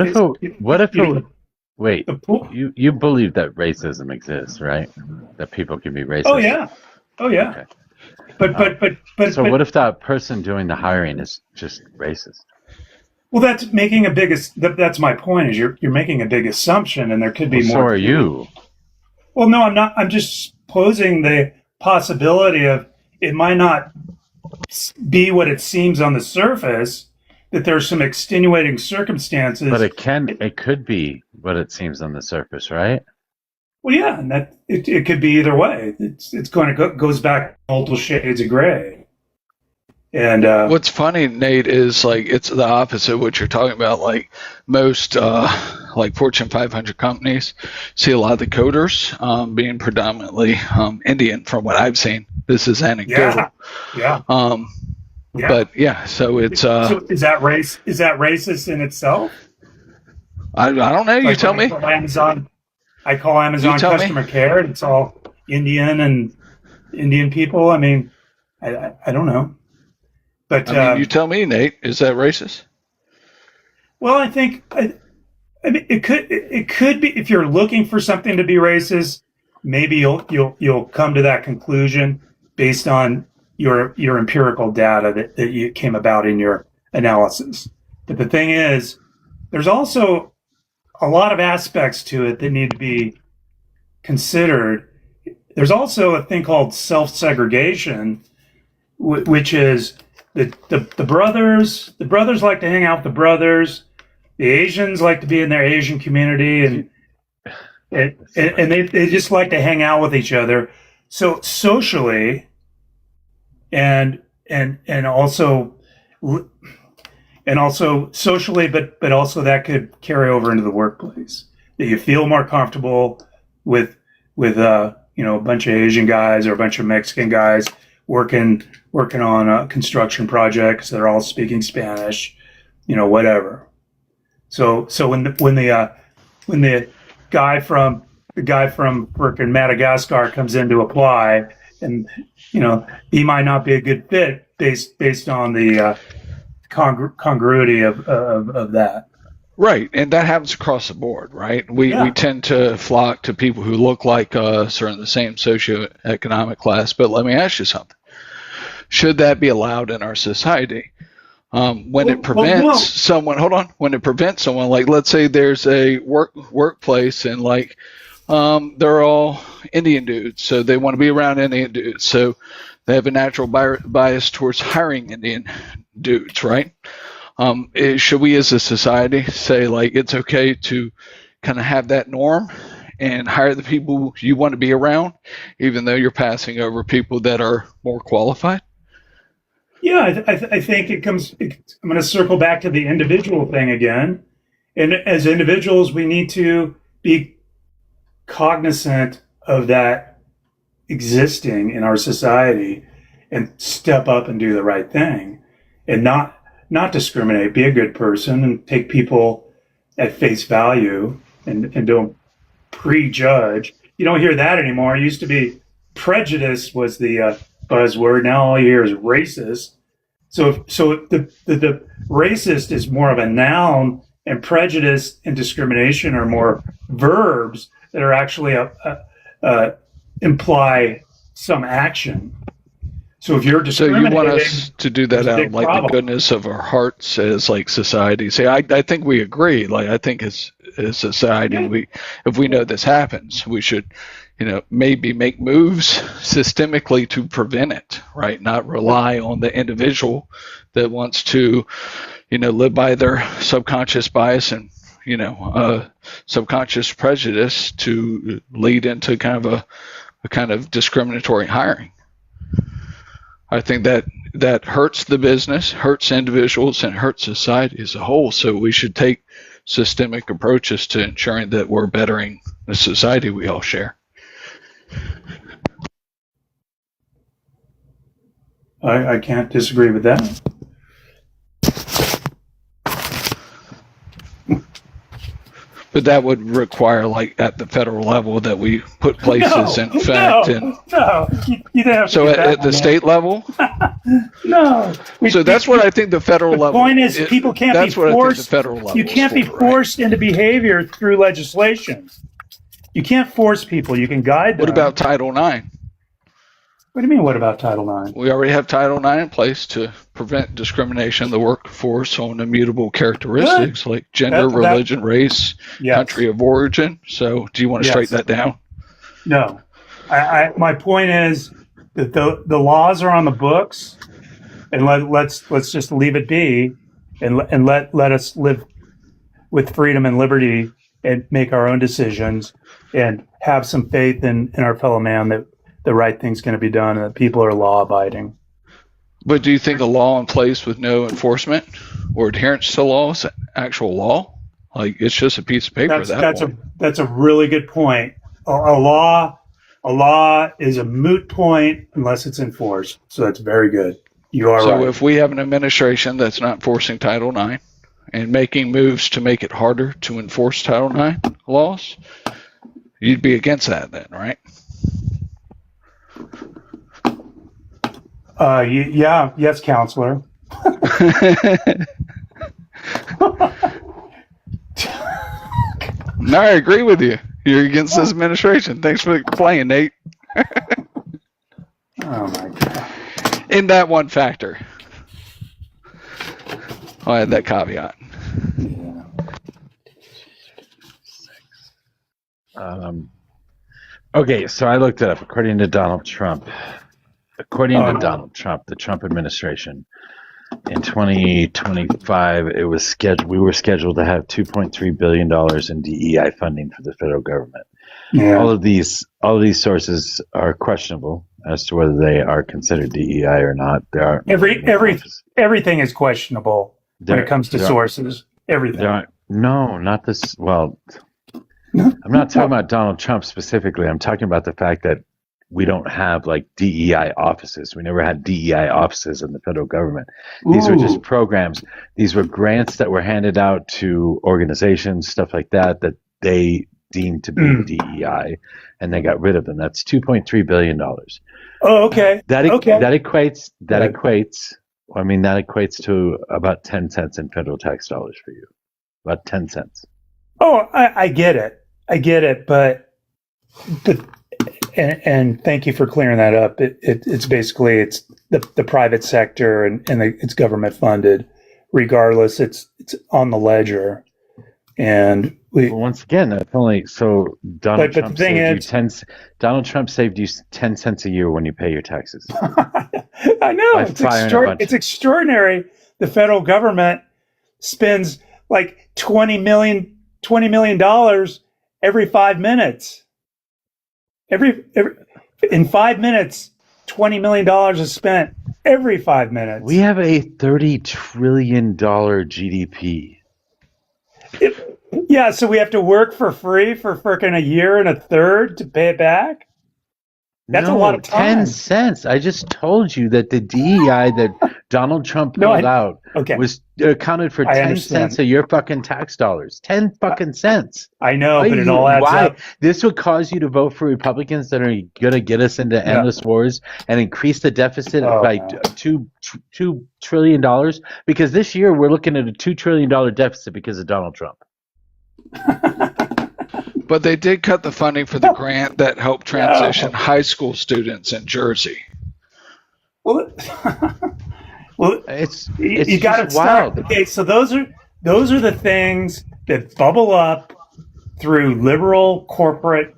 wait, you believe that racism exists, right? That people can be racist? Oh yeah. Okay. But so what if that person doing the hiring is just racist? Well, that's making that's my point. Is you're making a big assumption, and there could be more. So are you? Well, no, I'm not. I'm just posing the possibility of it might not be what it seems on the surface. That there's some extenuating circumstances. But it could be what it seems on the surface, right? Well, yeah, and that it could be either way. It's going to goes back multiple shades of gray. And what's funny, Nate, is like it's the opposite of what you're talking about. Like most like Fortune 500 companies see a lot of the coders being predominantly Indian, from what I've seen. This is anecdotal. Yeah. But yeah, so it's so is that racist in itself? I don't know. You tell me. I call Amazon customer care, and it's all Indian and Indian people. I mean, I don't know. But I mean, you tell me, Nate. Is that racist? Well, I think I mean it could be. If you're looking for something to be racist, maybe you'll come to that conclusion based on your empirical data that you came about in your analysis. But the thing is, there's also a lot of aspects to it that need to be considered. There's also a thing called self-segregation, which is the brothers like to hang out with the brothers. The Asians like to be in their Asian community, and they just like to hang out with each other. So socially, and also socially, but also that could carry over into the workplace. That you feel more comfortable with a bunch of Asian guys or a bunch of Mexican guys working on construction projects that are all speaking Spanish, whatever. So when the guy from frickin' Madagascar comes in to apply, and he might not be a good fit based on the congruity of that. Right, and that happens across the board, right? We tend to flock to people who look like us or in the same socioeconomic class. But let me ask you something. Should that be allowed in our society? When it prevents someone, like, let's say there's a workplace and like they're all Indian dudes, so they want to be around Indian dudes, so they have a natural bias towards hiring Indian dudes, right? Should we as a society say like it's okay to kind of have that norm and hire the people you want to be around, even though you're passing over people that are more qualified? Yeah, I think I'm going to circle back to the individual thing again. And as individuals, we need to be cognizant of that existing in our society and step up and do the right thing and not discriminate, be a good person and take people at face value and don't prejudge. You don't hear that anymore. It used to be prejudice was the buzzword. Now all you hear is racist. So the racist is more of a noun, and prejudice and discrimination are more verbs that are actually imply some action. So if you're discriminating, so you want us to do that out of like the goodness of our hearts as like society. See, I think we agree. Like I think as society, if we know this happens, we should, maybe make moves systemically to prevent it, right? Not rely on the individual that wants to, live by their subconscious bias and, subconscious prejudice to lead into kind of a kind of discriminatory hiring. I think that hurts the business, hurts individuals, and hurts society as a whole. So we should take systemic approaches to ensuring that we're bettering the society we all share. I can't disagree with that. But that would require, like, at the federal level, that we put places in effect. And No. You don't have to so get that at the one, state level. no. So that's what I think the federal The level. point is, people can't be That's what I think the forced. federal level. You can't be is for, right? forced into behavior through legislation. You can't force people. You can guide them. What about Title IX? What do you mean? What about Title IX? We already have Title IX in place to prevent discrimination in the workforce on immutable characteristics like gender, That- religion, race, Yes. country of origin. So, do you want to Yes. straighten that down? No. My point is that the laws are on the books, and let's just leave it be, and let us live with freedom and liberty and make our own decisions and have some faith in our fellow man that the right thing's going to be done and that people are law abiding. But do you think a law in place with no enforcement or adherence to law is actual law? Like, it's just a piece of paper at that point. That's a really good point. A law is a moot point unless it's enforced. So that's very good. You are So right. if we have an administration that's not enforcing Title IX and making moves to make it harder to enforce Title IX laws, you'd be against that then, right? Yes, counselor. No, I agree with you. You're against this administration. Thanks for playing, Nate. Oh my God. In that one factor. I'll add that caveat. Okay, so I looked it up. According to Donald Trump, the Trump administration, in 2025, we were scheduled to have $2.3 billion in DEI funding for the federal government. Yeah. All of these sources are questionable as to whether they are considered DEI or not. There are Everything is questionable when it comes to sources. Everything. No, not this. Well, I'm not talking about Donald Trump specifically. I'm talking about the fact that we don't have like DEI offices. We never had DEI offices in the federal government. These were just programs. These were grants that were handed out to organizations, stuff like that they deemed to be DEI, and they got rid of them. That's $2.3 billion. Oh, okay. That equates Right. to about 10 cents in federal tax dollars for you. About 10 cents. Oh, I get it, but and thank you for clearing that up. It's basically the private sector and it's government funded. Regardless, it's on the ledger, and Well, once again, that's only so Donald But Trump the thing saved is- you 10. Donald Trump saved you 10 cents a year when you pay your taxes. I know By it's firing a bunch. it's extraordinary. The federal government spends like $20 million every 5 minutes. Every in 5 minutes, $20 million is spent every 5 minutes. We have a $30 trillion GDP. Yeah, so we have to work for free for frickin' a year and a third to pay it back? That's a lot of time. 10 cents. I just told you that the DEI that Donald Trump No, pulled out Okay, was accounted for I 10 understand. cents of your fucking tax dollars. 10 fucking cents. I know, but it all adds up. This would cause you to vote for Republicans that are going to get us into endless wars and increase the deficit by no. $2 trillion. Because this year we're looking at a $2 trillion deficit because of Donald Trump. But they did cut the funding for the grant that helped transition high school students in Jersey. Well, well, It's you got to just wild. Okay, so those are the things that bubble up through liberal corporate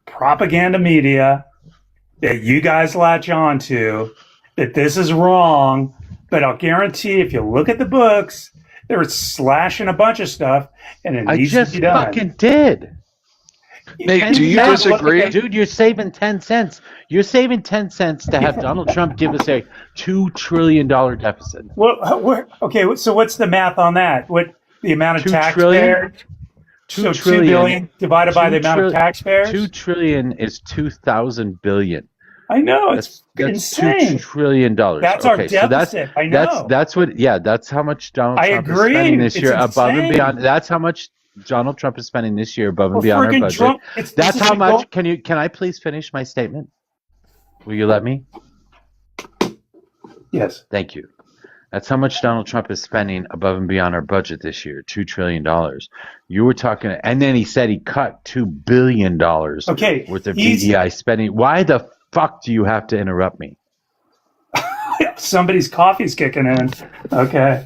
propaganda media that you guys latch on to, that this is wrong. But I'll guarantee if you look at the books, they were slashing a bunch of stuff, and it I needs just to be done. fucking did. Nate, 10 do you cents. disagree? Dude, you're saving 10 cents. You're saving 10 cents to have Donald Trump give us a $2 trillion deficit. Well, okay, so what's the math on that? What the amount of 2 taxpayers? So 2 trillion. billion divided by the 2 amount of taxpayers? 2 trillion is 2,000 billion. I know it's That's insane. $2 trillion. That's our deficit. I know. That's what. Yeah, that's how much Donald I Trump is agree. spending this It's year above and insane. beyond. That's how much Donald Trump is spending this year above and Well, beyond our friggin' budget. Trump- That's this how is much. Can I please finish my statement? Will you let me? Yes. Thank you. That's how much Donald Trump is spending above and beyond our budget this year, $2 trillion. You were talking, and then he said he cut $2 billion worth of DEI spending. Why the fuck do you have to interrupt me? Somebody's coffee's kicking in. Okay.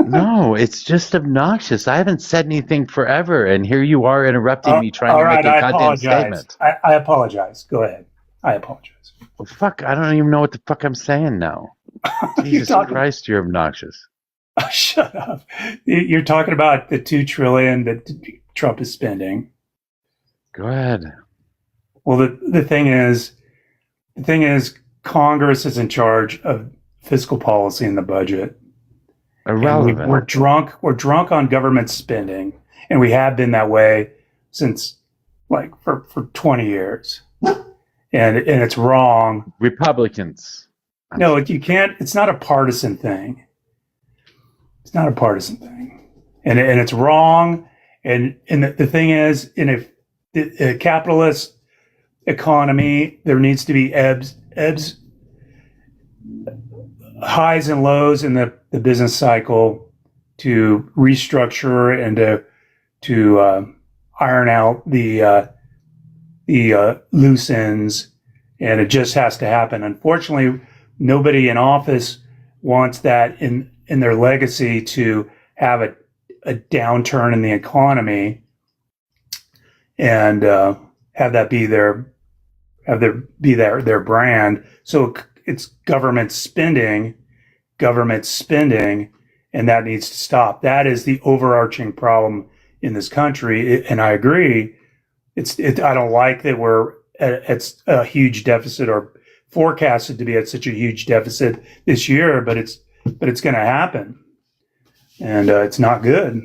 No, it's just obnoxious. I haven't said anything forever, and here you are interrupting me trying to make a goddamn statement. I apologize. Go ahead. I apologize. Well, fuck, I don't even know what the fuck I'm saying now. Jesus Christ, you're obnoxious. Oh, shut up. You're talking about the $2 trillion that Trump is spending. Go ahead. Well, the thing is, Congress is in charge of fiscal policy and the budget. Irrelevant. We're drunk on government spending, and we have been that way since for 20 years. And it's wrong. Republicans. No, you can't. It's not a partisan thing. It's not a partisan thing, and it's wrong. And the thing is, in a capitalist economy, there needs to be ebbs, highs and lows in the business cycle to restructure and to iron out the loose ends, and it just has to happen. Unfortunately, nobody in office wants that in their legacy to have a downturn in the economy and have that be their brand. So it's government spending, and that needs to stop. That is the overarching problem in this country. And I agree. I don't like that we're at a huge deficit or forecasted to be at such a huge deficit this year, but it's going to happen, and it's not good,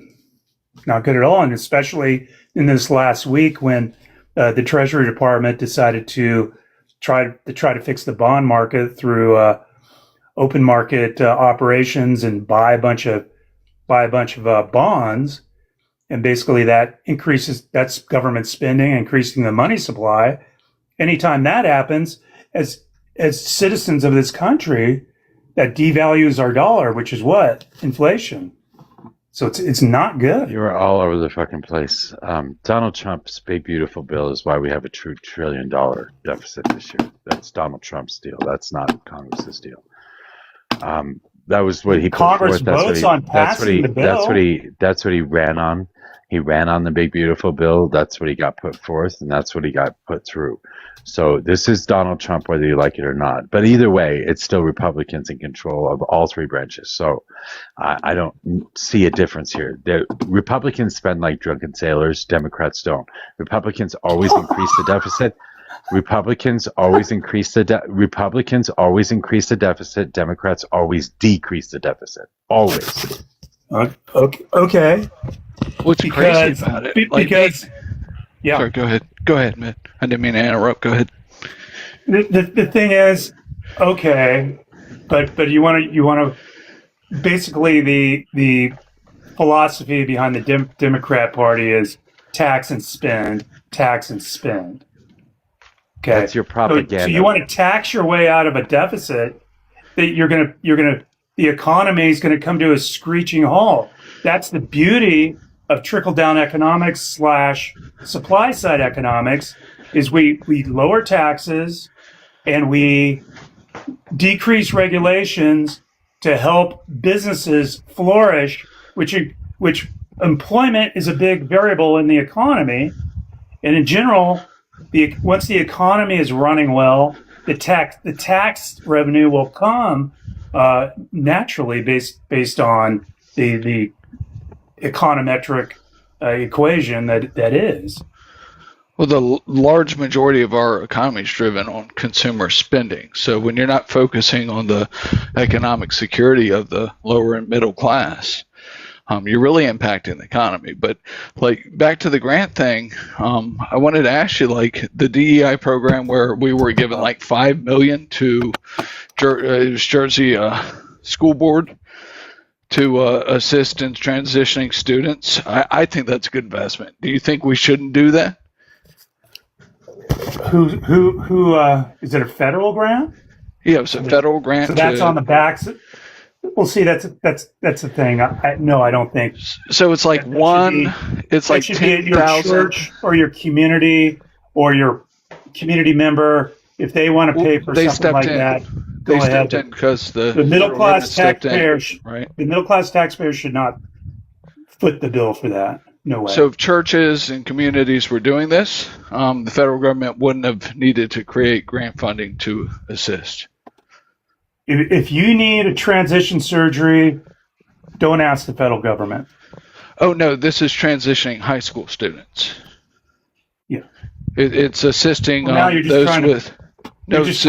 not good at all. And especially in this last week when the Treasury Department decided to try to fix the bond market through open market operations and buy a bunch of bonds, and basically that's government spending, increasing the money supply. Anytime that happens, as citizens of this country, that devalues our dollar, which is what? Inflation. So it's not good. You are all over the fucking place. Donald Trump's big beautiful bill is why we have a $2 trillion deficit this year. That's Donald Trump's deal. That's not Congress's deal. That was what he put Congress forth. votes on passing the bill. That's what he ran on. He ran on the big beautiful bill. That's what he got put forth, and that's what he got put through. So this is Donald Trump, whether you like it or not. But either way, it's still Republicans in control of all three branches. So I don't see a difference here. The Republicans spend like drunken sailors. Democrats don't. Republicans always increase the deficit. Republicans always increase the deficit. Democrats always decrease the deficit. Always. Okay. What's crazy about it? Yeah. Sorry, go ahead, man. I didn't mean to interrupt. Go ahead. The thing is, okay, but you want to basically the philosophy behind the Democrat Party is tax and spend. Okay, that's your propaganda. So you want to tax your way out of a deficit that the economy is going to come to a screeching halt. That's the beauty of trickle-down economics / supply-side economics, is we lower taxes and we decrease regulations to help businesses flourish, which employment is a big variable in the economy. And in general, once the economy is running well, the tax revenue will come naturally based on the econometric equation that is. Well, the large majority of our economy is driven on consumer spending. So when you're not focusing on the economic security of the lower and middle class, you're really impacting the economy. But like back to the grant thing, I wanted to ask you, like the DEI program where we were given like $5 million to Jersey school board to assist in transitioning students. I think that's a good investment. Do you think we shouldn't do that? Who is it a federal grant? Yeah, it's a federal grant. So that's on the backs. Well, see, that's the thing. No, I don't think. So it's like it's like should be at your 10,000. church or your community member. If they want to pay for something like that, go They ahead. stepped in because the middle class stepped in, taxpayers, right? The middle class taxpayers should not foot the bill for that. No way. So if churches and communities were doing this, the federal government wouldn't have needed to create grant funding to assist. If you need a transition surgery, don't ask the federal government. Oh no, this is transitioning high school students. Yeah, it's assisting now you're just those trying with. You're just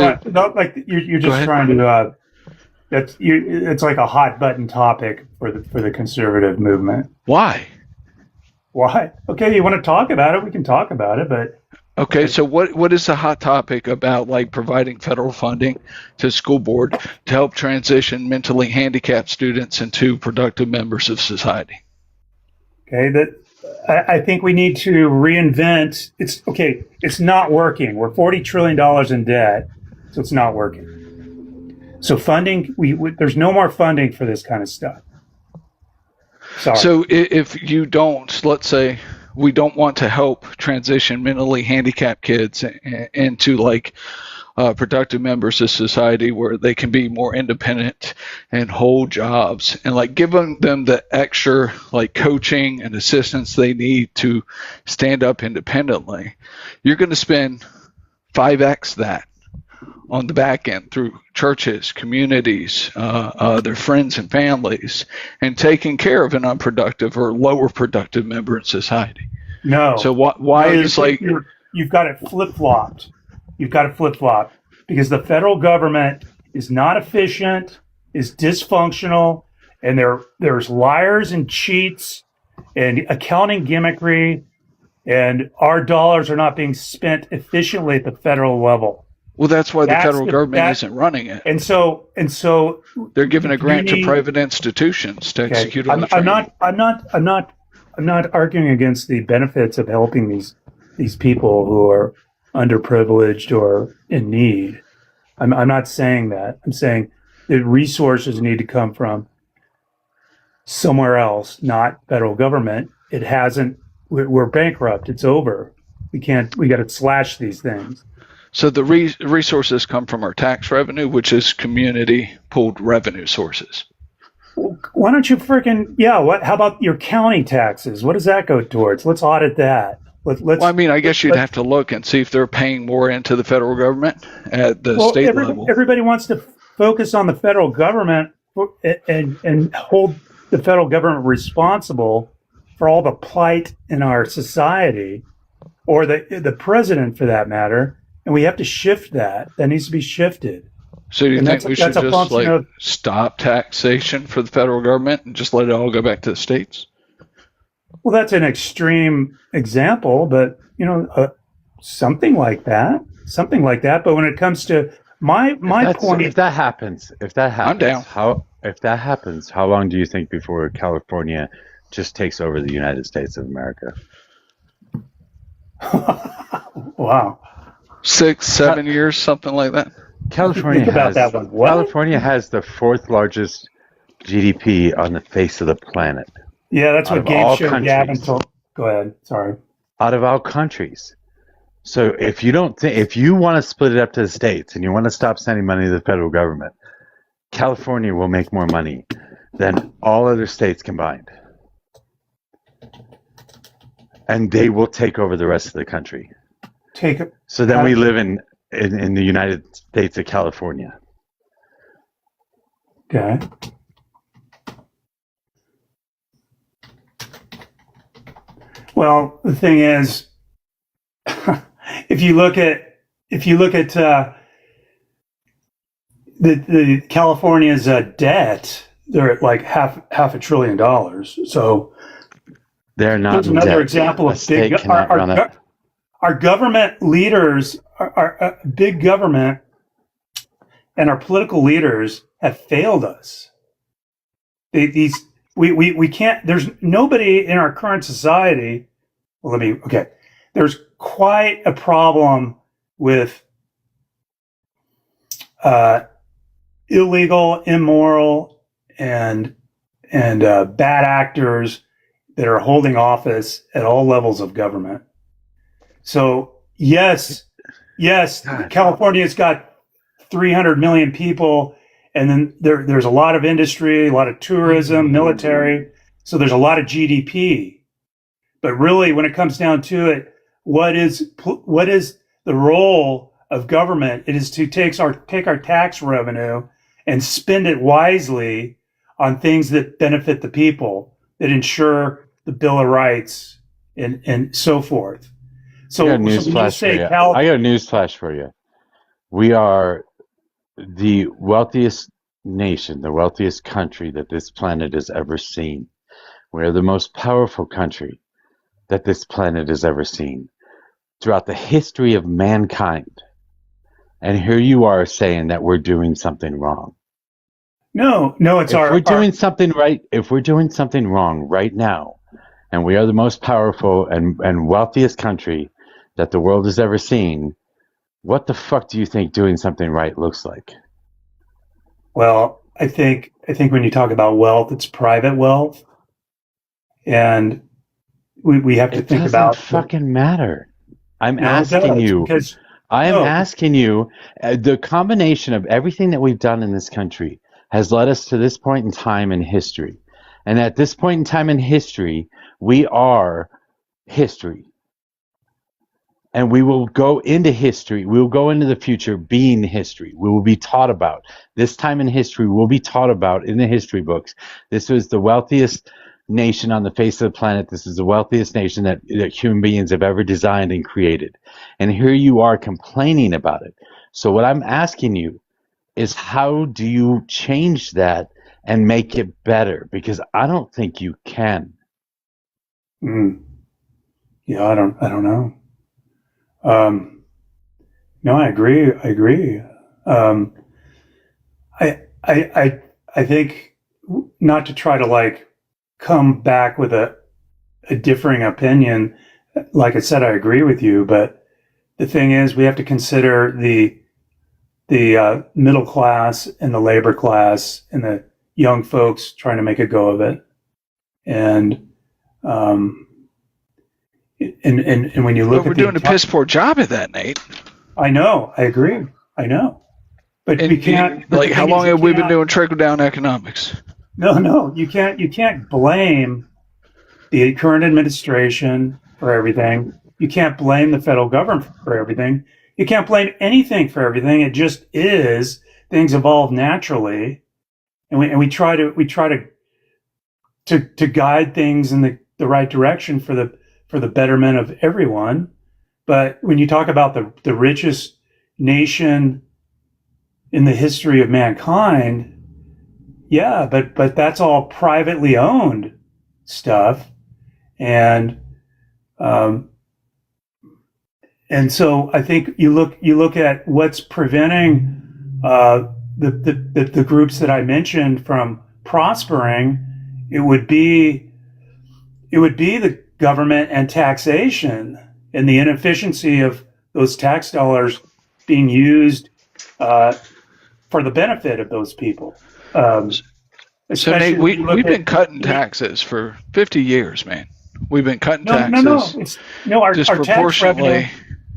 trying to. It's like a hot button topic for the conservative movement. Why? Why? Okay, you want to talk about it? We can talk about it, but. Okay, so what is the hot topic about, like providing federal funding to school board to help transition mentally handicapped students into productive members of society? Okay, I think we need to reinvent. It's not working. We're $40 trillion in debt, so it's not working. So funding, there's no more funding for this kind of stuff. Sorry. So if you don't, let's say, we don't want to help transition mentally handicapped kids into like productive members of society where they can be more independent and hold jobs and like giving them the extra like coaching and assistance they need to stand up independently. You're going to spend 5x that on the back end through churches, communities, their friends and families, and taking care of an unproductive or lower productive member in society. No. So why is like you've got it flip flopped? You've got it flip flopped because the federal government is not efficient, is dysfunctional, and there's liars and cheats and accounting gimmickry, and our dollars are not being spent efficiently at the federal level. Well, that's why the federal government isn't running it. And so they're giving a grant to private institutions to execute on the training. I'm not arguing against the benefits of helping these people who are underprivileged or in need. I'm not saying that. I'm saying the resources need to come from somewhere else, not federal government. It hasn't. We're bankrupt. It's over. We got to slash these things. So the resources come from our tax revenue, which is community pooled revenue sources. Why don't you how about your county taxes? What does that go towards? Let's audit that. I mean, I guess you'd have to look and see if they're paying more into the federal government at the state level. Everybody wants to focus on the federal government and hold the federal government responsible for all the plight in our society, or the president for that matter. And we have to shift that. That needs to be shifted. So do you think we should just stop taxation for the federal government and just let it all go back to the states? Well, that's an extreme example, but something like that. But when it comes to my point, if that happens, I'm down. How long do you think before California just takes over the United States of America? Wow. 6-7 years, something like that. California has the fourth largest GDP on the face of the planet. Yeah, that's what Game Show Gavin told. Go ahead. Sorry. Out of all countries. So if you want to split it up to the states and you want to stop sending money to the federal government, California will make more money than all other states combined. And they will take over the rest of the country. So then we live in the United States of California. Okay. Well, the thing is, if you look at the California's debt, they're at like half $1 trillion. So They're not there's in another debt. example A of state big. cannot run it. Our government leaders, our big government, and our political leaders have failed us. We can't. There's nobody in our current society. Well, there's quite a problem with illegal, immoral, and bad actors that are holding office at all levels of government. So yes, California's got 300 million people, and then there's a lot of industry, a lot of tourism, military. So there's a lot of GDP. But really, when it comes down to it, what is the role of government? It is to take our tax revenue and spend it wisely on things that benefit the people, that ensure the Bill of Rights and so forth. So, I got a newsflash for you. We are the wealthiest nation, the wealthiest country that this planet has ever seen. We are the most powerful country that this planet has ever seen throughout the history of mankind. And here you are saying that we're doing something wrong. No, it's if we're doing something right, if we're doing something wrong right now, and we are the most powerful and wealthiest country that the world has ever seen, what the fuck do you think doing something right looks like? Well, I think when you talk about wealth, it's private wealth, and we have to think about. It doesn't fucking matter. I'm asking you. The combination of everything that we've done in this country has led us to this point in time in history, and at this point in time in history, we are history. And we will go into history. We will go into the future being history. We will be taught about. This time in history, we'll be taught about in the history books. This was the wealthiest nation on the face of the planet. This is the wealthiest nation that human beings have ever designed and created. And here you are complaining about it. So what I'm asking you is, how do you change that and make it better? Because I don't think you can. Yeah, I don't know. No, I agree. I think, not to try to like come back with a differing opinion. Like I said, I agree with you, but the thing is, we have to consider the middle class and the labor class and the young folks trying to make a go of it. And when you look but we're doing a piss poor job at that, Nate. I know. I agree. I know. But we can't. Like, how long have we been doing trickle down economics? No. You can't blame the current administration for everything. You can't blame the federal government for everything. You can't blame anything for everything. It just is. Things evolve naturally, and we try to guide things in the right direction for the betterment of everyone. But when you talk about the richest nation in the history of mankind, yeah, but that's all privately owned stuff, and so I think you look at what's preventing the groups that I mentioned from prospering. It would be the government and taxation, and the inefficiency of those tax dollars being used for the benefit of those people. So Nate, we've been cutting taxes for 50 years, man. We've been cutting taxes. Our disproportionately. tax revenue.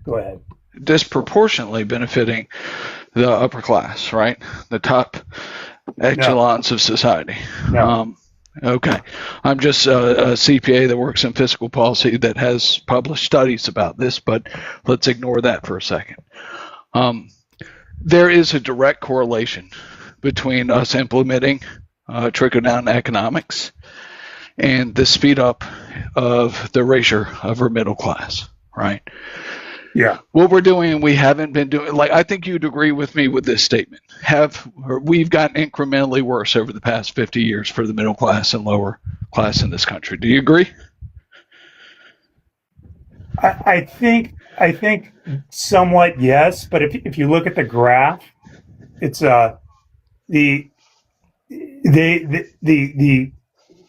Go ahead. Disproportionately benefiting the upper class, right? The top echelons of society. No. Okay. I'm just a CPA that works in fiscal policy that has published studies about this, but let's ignore that for a second. There is a direct correlation between us implementing trickle-down economics and the speed up of the erasure of our middle class, right? Yeah. What we're doing, we haven't been doing. Like, I think you'd agree with me with this statement. We've gotten incrementally worse over the past 50 years for the middle class and lower class in this country. Do you agree? I think somewhat yes, but if you look at the graph, it's the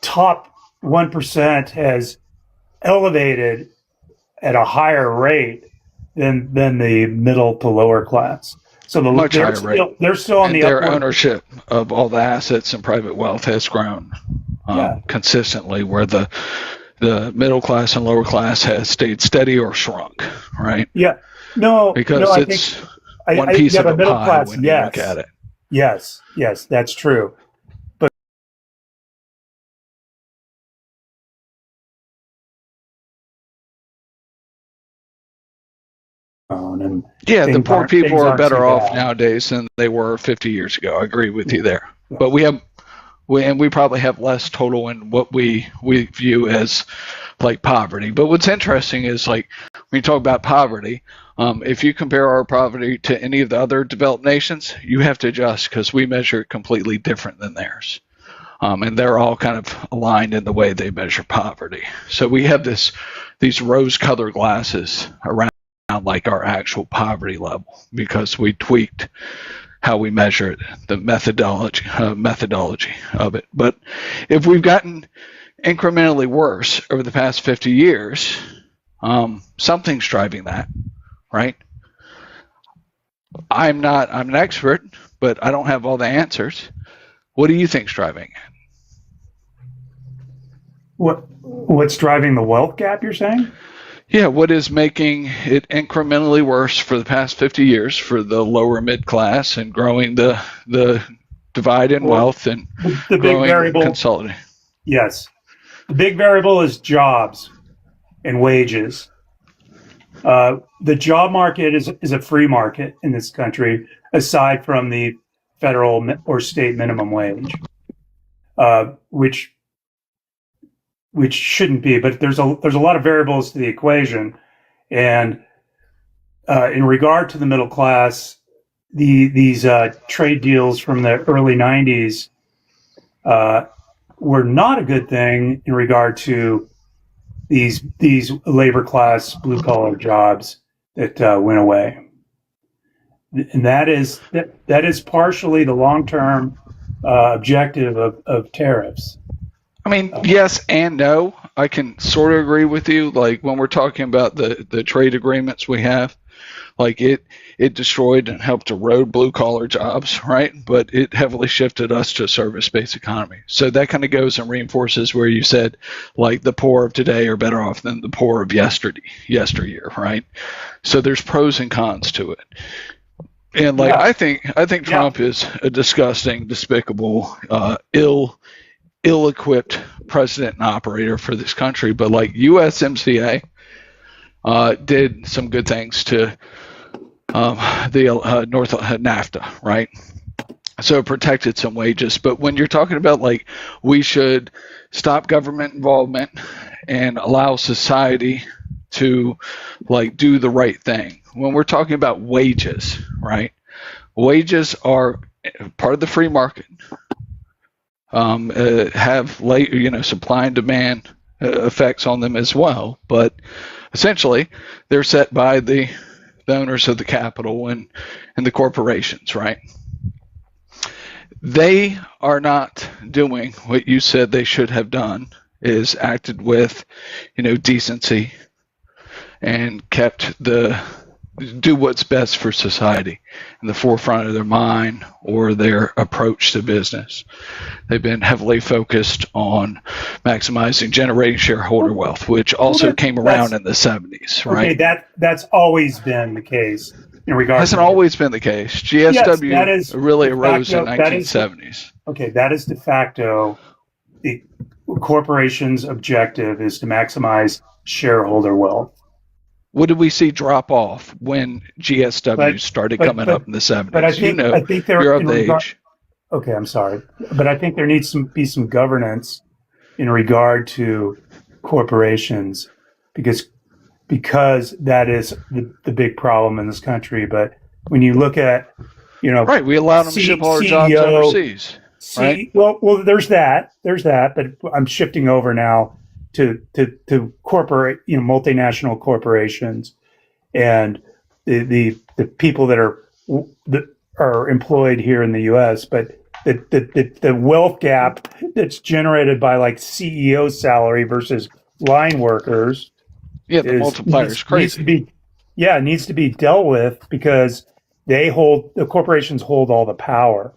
top 1% has elevated at a higher rate than the middle to lower class. So Much higher rate. They're still on the their upward. Ownership of all the assets and private wealth has grown consistently, where the middle class and lower class has stayed steady or shrunk, right? Yeah. No, because no, it's one piece of a middle pie class, when yes. you look at it. Yes, that's true. But the poor people are better off bad nowadays than they were 50 years ago. I agree with you there. Yeah. But we probably have less total in what we view as like poverty. But what's interesting is, like, when you talk about poverty, if you compare our poverty to any of the other developed nations, you have to adjust because we measure it completely different than theirs. And they're all kind of aligned in the way they measure poverty. So we have these rose-colored glasses around like our actual poverty level because we tweaked how we measure it, the methodology of it. But if we've gotten incrementally worse over the past 50 years, something's driving that, right? I'm an expert, but I don't have all the answers. What do you think's driving it? What's driving the wealth gap, you're saying? Yeah, what is making it incrementally worse for the past 50 years for the lower mid class and growing the divide in wealth and the big variable consolidating? Yes. The big variable is jobs and wages. The job market is a free market in this country, aside from the federal or state minimum wage, which shouldn't be. But there's a lot of variables to the equation, and in regard to the middle class, these trade deals from the early '90s were not a good thing in regard to these labor class blue collar jobs that went away, and that is partially the long term objective of tariffs. I mean, yes and no. I can sort of agree with you. Like, when we're talking about the trade agreements we have, like it destroyed and helped erode blue collar jobs, right? But it heavily shifted us to a service-based economy. So that kind of goes and reinforces where you said, like, the poor of today are better off than the poor of yesteryear, right? So there's pros and cons to it. And like, I think Trump is a disgusting, despicable, ill-equipped president and operator for this country. But like, USMCA did some good things to the North NAFTA, right? So it protected some wages. But when you're talking about, like, we should stop government involvement and allow society to, like, do the right thing. When we're talking about wages, right? Wages are part of the free market. Have supply and demand effects on them as well, but essentially they're set by the owners of the capital and the corporations, right? They are not doing what you said they should have done, is acted with, decency and do what's best for society in the forefront of their mind or their approach to business. They've been heavily focused on maximizing generating shareholder wealth, which also came around in the 70s, right? Okay, that's always been the case in regards. Hasn't always been the case. GSW really arose in the 1970s. That is de facto. The corporation's objective is to maximize shareholder wealth. What did we see drop off when GSW started coming up in the 70s? But I think you're of the age. Okay, I'm sorry. But I think there needs to be some governance in regard to corporations, because because that is the big problem in this country. But when you look at, right, we allowed them to ship all our jobs overseas. Right. Well, there's that, but I'm shifting over now to corporate, multinational corporations, and the people that are employed here in the U.S. But the wealth gap that's generated by like CEO salary versus line workers, the multiplier is crazy. Needs to be dealt with, because the corporations hold all the power,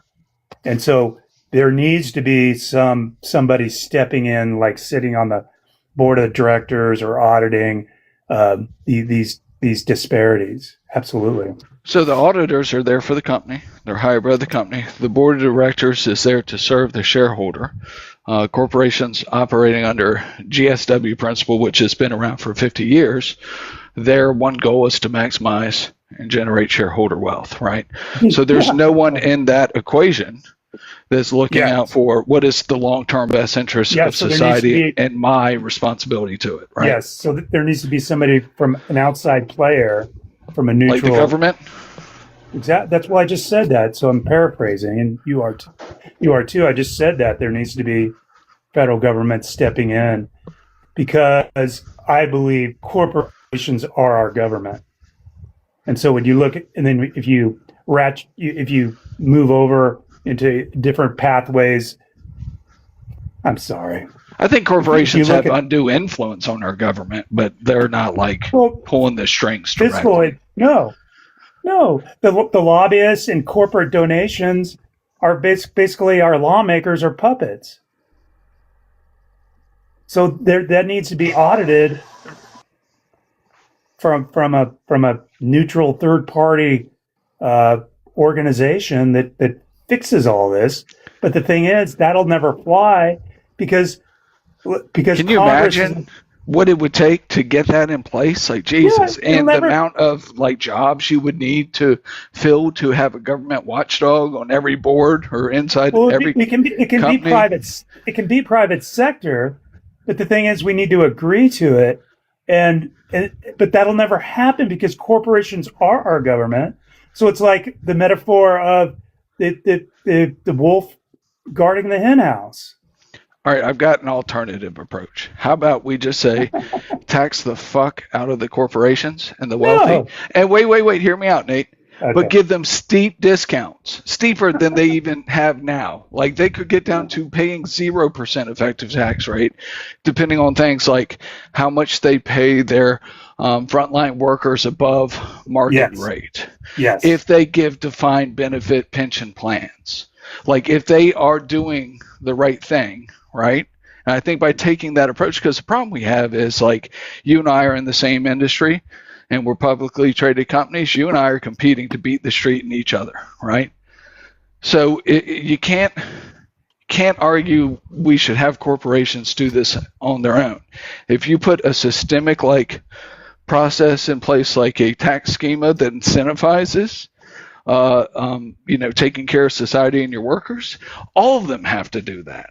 and so there needs to be somebody stepping in, like sitting on the board of directors or auditing these disparities. Absolutely. So the auditors are there for the company. They're hired by the company. The board of directors is there to serve the shareholder. Corporations operating under GSW principle, which has been around for 50 years, their one goal is to maximize and generate shareholder wealth, right? So there's no one in that equation that's looking out for what is the long-term best interest of society and my responsibility to it, right? Yes, so there needs to be somebody from an outside player, from a neutral... Like the government? Exactly. That's why I just said that, so I'm paraphrasing, and you are too. I just said that there needs to be federal government stepping in, because I believe corporations are our government. And so when you look at, and then if you move over into different pathways, I'm sorry. I think corporations have undue influence on our government, but they're not pulling the strings directly. No. The lobbyists and corporate donations are basically our lawmakers are puppets. So that needs to be audited from a neutral third party organization that fixes all this. But the thing is, that'll never fly because can you Congress imagine what it would take to get that in place? Like, Jesus, and the amount of jobs you would need to fill to have a government watchdog on every board or inside every company. It can be private sector, but the thing is, we need to agree to it, but that'll never happen because corporations are our government. So it's like the metaphor of the wolf guarding the hen house. All right, I've got an alternative approach. How about we just say tax the fuck out of the corporations and the wealthy? No. And wait, hear me out, Nate. Okay. But give them steep discounts, steeper than they even have now. Like, they could get down to paying 0% effective tax rate, depending on things like how much they pay their frontline workers above market rate. Yes. If they give defined benefit pension plans. Like, if they are doing the right thing, right? And I think by taking that approach, because the problem we have is, like, you and I are in the same industry and we're publicly traded companies. You and I are competing to beat the street and each other, right? So you can't argue we should have corporations do this on their own. If you put a systemic process in place, like a tax schema that incentivizes taking care of society and your workers, all of them have to do that.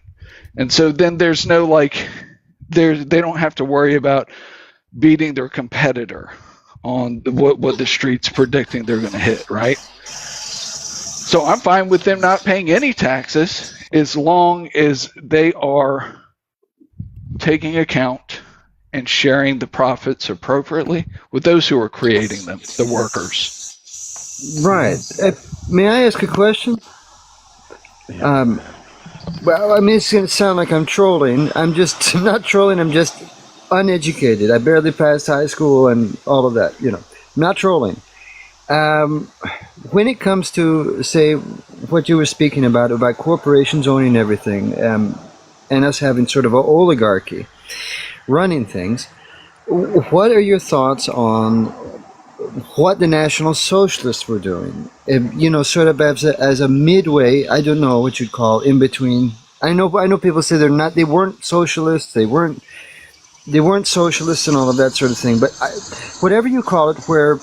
And so then there's no they don't have to worry about beating their competitor on what the street's predicting they're going to hit, right? So I'm fine with them not paying any taxes as long as they are taking account and sharing the profits appropriately with those who are creating them, the workers. Right. May I ask a question? Well, I mean, it's going to sound like I'm trolling. I'm not trolling. I'm just uneducated. I barely passed high school and all of that, not trolling. When it comes to, say, what you were speaking about corporations owning everything, and us having sort of an oligarchy running things, what are your thoughts on what the National Socialists were doing? Sort of as a midway, I don't know what you'd call in between. I know people say they weren't socialists, they weren't socialists and all of that sort of thing, but whatever you call it, where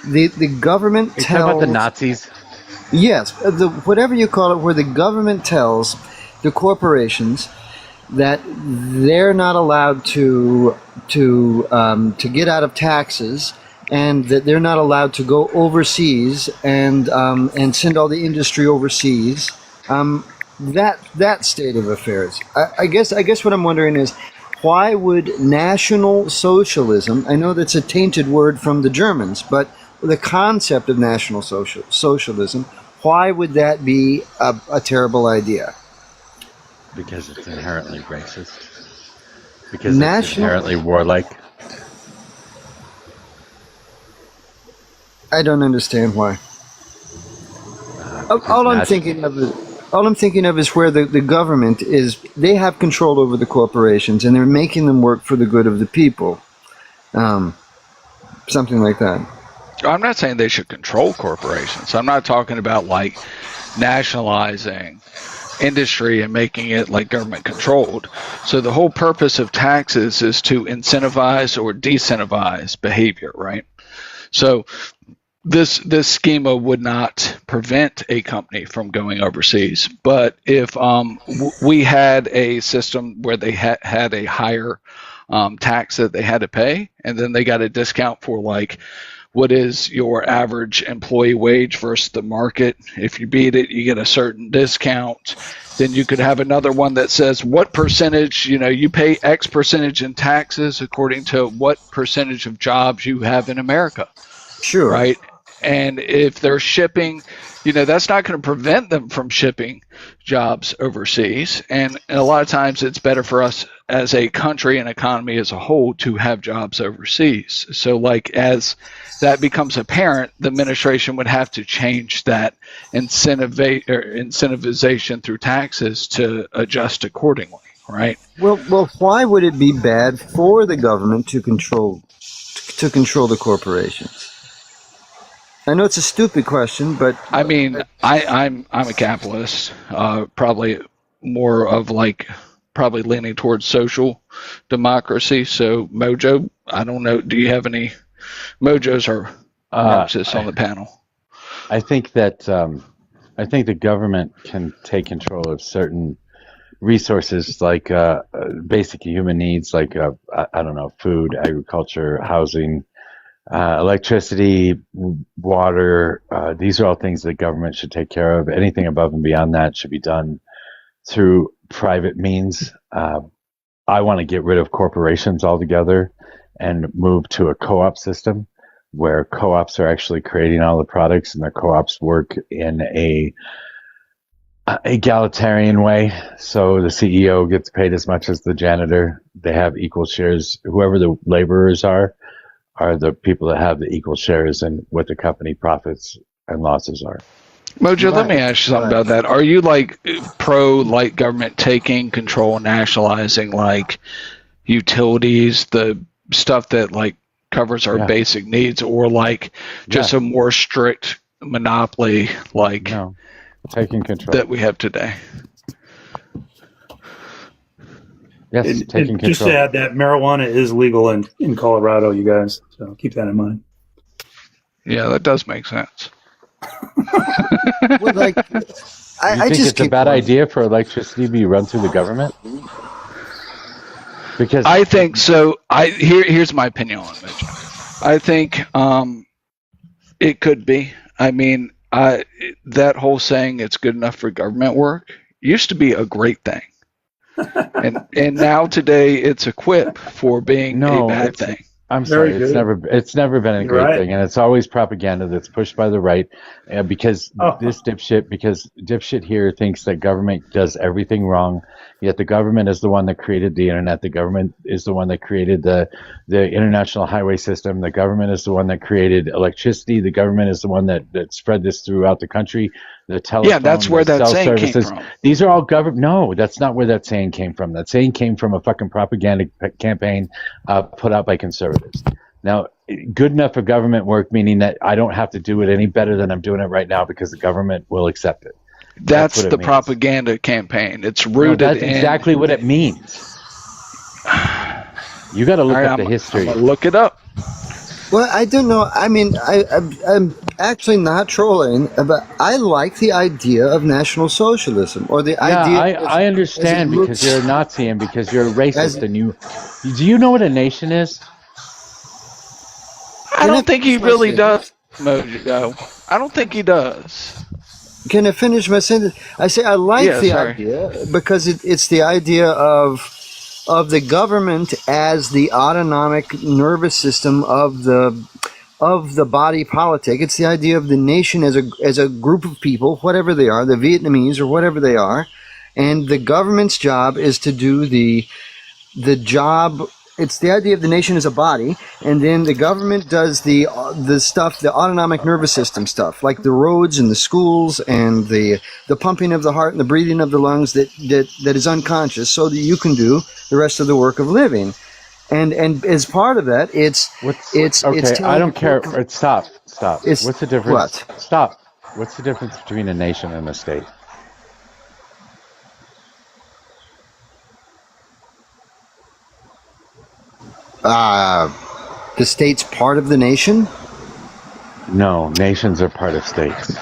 the government tells... Are you talking about the Nazis? Yes, whatever you call it, where the government tells the corporations, that they're not allowed to get out of taxes, and that they're not allowed to go overseas and send all the industry overseas. That state of affairs. I guess what I'm wondering is, why would National Socialism, I know that's a tainted word from the Germans, but the concept of National Socialism, why would that be a terrible idea? Because it's inherently racist. Because it's inherently warlike. I don't understand why. All I'm thinking of is where the government is. They have control over the corporations, and they're making them work for the good of the people. Something like that. I'm not saying they should control corporations. I'm not talking about like nationalizing industry and making it like government controlled. So the whole purpose of taxes is to incentivize or disincentivize behavior, right? So this schema would not prevent a company from going overseas. But if we had a system where they had a higher tax that they had to pay, and then they got a discount for like what is your average employee wage versus the market. If you beat it, you get a certain discount. Then you could have another one that says what percentage, you pay X percentage in taxes according to what percentage of jobs you have in America. Sure. Right. And if they're shipping, that's not going to prevent them from shipping jobs overseas. And a lot of times it's better for us as a country and economy as a whole to have jobs overseas. So like as that becomes apparent, the administration would have to change that incentivization through taxes to adjust accordingly, right? Well, why would it be bad for the government to control the corporations? I know it's a stupid question, but I mean, I'm a capitalist, probably more of probably leaning towards social democracy. So Mojo, I don't know. Do you have any Mojos or Marxists on the panel? I think that the government can take control of certain resources like basic human needs, like I don't know, food, agriculture, housing, electricity, water. These are all things the government should take care of. Anything above and beyond that should be done through private means. I want to get rid of corporations altogether and move to a co-op system where co-ops are actually creating all the products, and the co-ops work in a egalitarian way. So the CEO gets paid as much as the janitor. They have equal shares. Whoever the laborers are the people that have the equal shares in what the company profits and losses are. Mojo, let me ask you something about that. Are you pro government taking control and nationalizing utilities, the stuff that covers our basic needs, or just a more strict monopoly no, taking control that we have today? Yes, taking control. Just to add that marijuana is legal in Colorado, you guys. So keep that in mind. Yeah, that does make sense. Well, I think it's a bad idea for electricity to be run through the government? Because I think so. Here's my opinion on it, Mitch. I think it could be. I mean, that whole saying "it's good enough for government work" used to be a great thing, and now today it's a quip for being a bad thing. I'm sorry, it's never been a great thing, and it's always propaganda that's pushed by the right, because dipshit here thinks that government does everything wrong, yet the government is the one that created the internet, the government is the one that created the international highway system, the government is the one that created electricity, the government is the one that spread this throughout the country, the telephone, yeah, that's where that saying services. Came from. These are all government. No, that's not where that saying came from. That saying came from a fucking propaganda campaign put out by conservatives. Now, good enough for government work, meaning that I don't have to do it any better than I'm doing it right now because the government will accept it. That's the propaganda campaign. It's rooted that's exactly what it means. You got to look up the history. I'm gonna look it up. Well, I don't know. I mean, I'm actually not trolling, but I like the idea of National Socialism, or the idea. I understand as it because you're a Nazi and because you're a racist as and do you know what a nation is? I don't think he really does, Mojo. I don't think he does. Can I finish my sentence? I say I like Yeah, the sorry. idea because it's the idea of the government as the autonomic nervous system of the body politic. It's the idea of the nation as a group of people, whatever they are, the Vietnamese or whatever they are, and the government's job is to do the job. It's the idea of the nation as a body, and then the government does the stuff, the autonomic nervous system stuff, like the roads and the schools and the pumping of the heart and the breathing of the lungs that is unconscious, so that you can do the rest of the work of living. And as part of that, it's I don't care. Stop. It's, What's the difference? what? Stop. What's the difference between a nation and a state? The state's part of the nation? No, nations are part of states.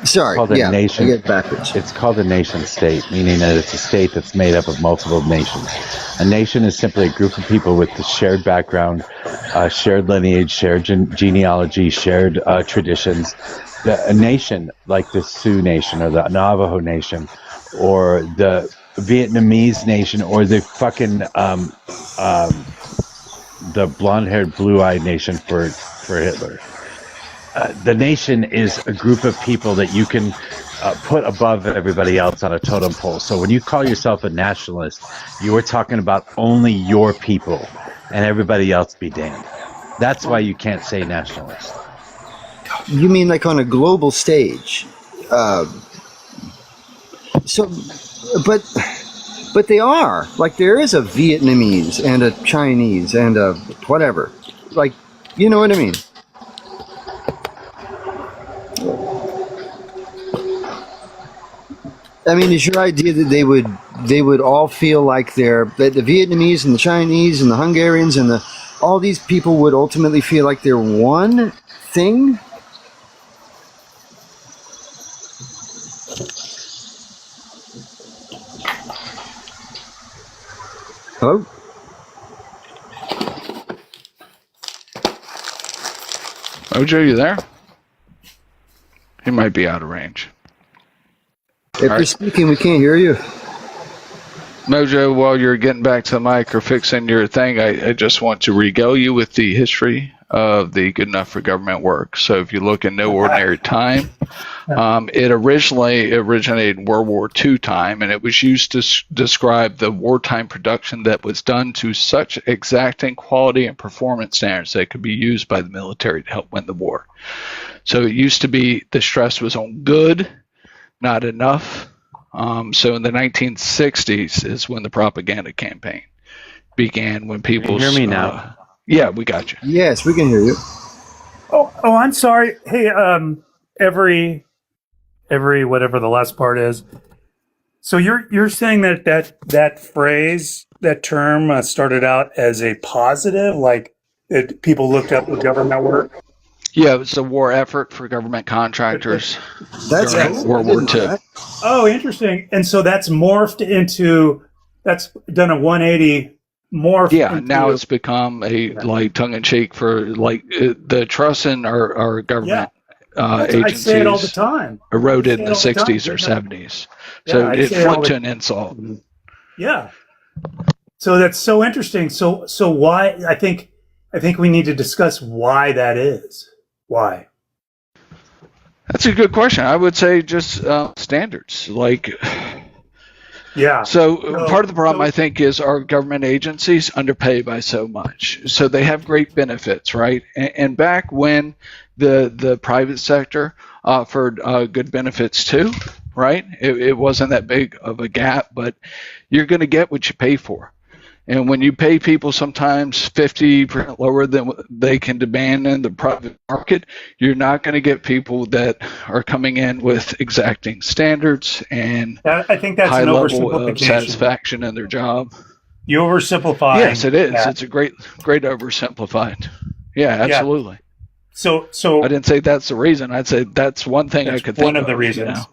Sorry, Called a yeah, nation. I get it backwards. It's called a nation state, meaning that it's a state that's made up of multiple nations. A nation is simply a group of people with the shared background, shared lineage, shared genealogy, shared traditions. A nation like the Sioux Nation or the Navajo Nation or the Vietnamese nation or the fucking the blonde-haired, blue-eyed nation for Hitler. The nation is a group of people that you can put above everybody else on a totem pole. So when you call yourself a nationalist, you are talking about only your people and everybody else be damned. That's why you can't say nationalist. You mean like on a global stage? But they are. Like, there is a Vietnamese and a Chinese and a whatever. Like, you know what I mean? I mean, is your idea that they would all feel like that the Vietnamese and the Chinese and the Hungarians and all these people would ultimately feel like they're one thing? Hello? Mojo, you there? He might be out of range. If you're speaking, we can't hear you. Mojo, while you're getting back to the mic or fixing your thing, I just want to regale you with the history of the Good Enough for Government work. So if you look in No Ordinary Time, it originally originated in World War II time, and it was used to describe the wartime production that was done to such exacting quality and performance standards that could be used by the military to help win the war. So it used to be the stress was on good, not enough. So in the 1960s is when the propaganda campaign began, when people Can you hear me now? Yeah, we got you. Yes, we can hear you. Oh, I'm sorry. Hey, every whatever the last part is. So you're saying that phrase, that term started out as a positive, like people looked up the government work? Yeah, it was a war effort for government contractors That's during World War II. Oh, interesting. And so that's morphed into, that's done a 180 morph. Yeah, into, now it's become a like tongue-in-cheek for like the trust in our government I agencies say it all the time. eroded in the I say it all the 60s or time. 70s. Yeah, So I it say it all flipped the- to an insult. Yeah. So that's so interesting. So why, I think we need to discuss why that is. Why? That's a good question. I would say just standards. Like, Yeah. so No, part of the problem, so- I think, is our government agencies underpay by so much. So they have great benefits, right? And back when the private sector offered good benefits too, right? It wasn't that big of a gap, but you're going to get what you pay for. And when you pay people sometimes 50% lower than what they can demand in the private market, you're not going to get people that are coming in with exacting standards and I think that's high an level of oversimplification. satisfaction in their job. You oversimplify. Yes, it is. that. It's a great oversimplified. Yeah, absolutely. So I didn't say that's the reason. I'd say that's one thing I that's could think one of the you reasons. know.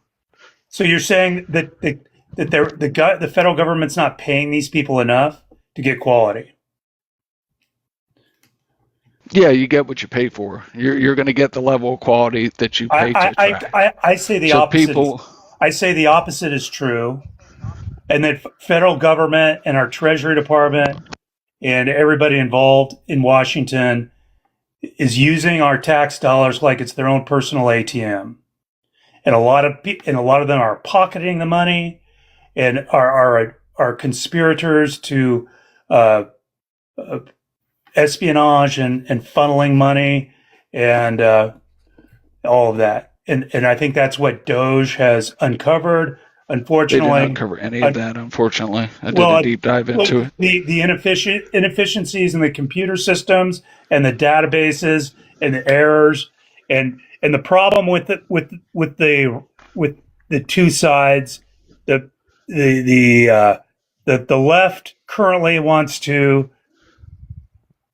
So you're saying that the federal government's not paying these people enough to get quality. Yeah, you get what you pay for. You're going to get the level of quality that you pay to attract. I say the So opposite. people, I say the opposite is true, and that federal government and our Treasury Department and everybody involved in Washington is using our tax dollars like it's their own personal ATM, and a lot of them are pocketing the money, and are conspirators to espionage and funneling money and all of that. And I think that's what Doge has uncovered. they Unfortunately, didn't uncover any of that, unfortunately. I did a deep dive into it. The inefficiencies in the computer systems and the databases and the errors and the problem with the two sides, the left currently wants to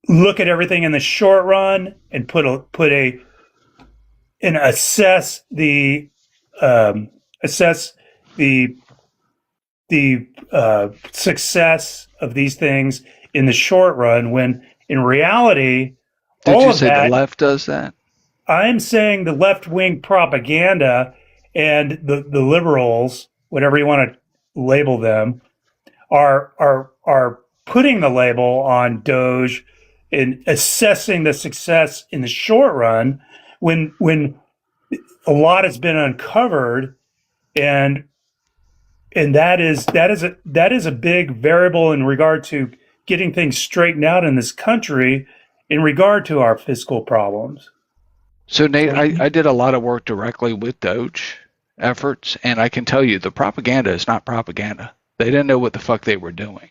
look at everything in the short run and assess the success of these things in the short run, when in reality, Did all you of say that, the left does that? I'm saying the left-wing propaganda and the liberals, whatever you want to label them, are putting the label on Doge and assessing the success in the short run when a lot has been uncovered, and that is a big variable in regard to getting things straightened out in this country in regard to our fiscal problems. So, Nate, I did a lot of work directly with Doge efforts, and I can tell you the propaganda is not propaganda. They didn't know what the fuck they were doing.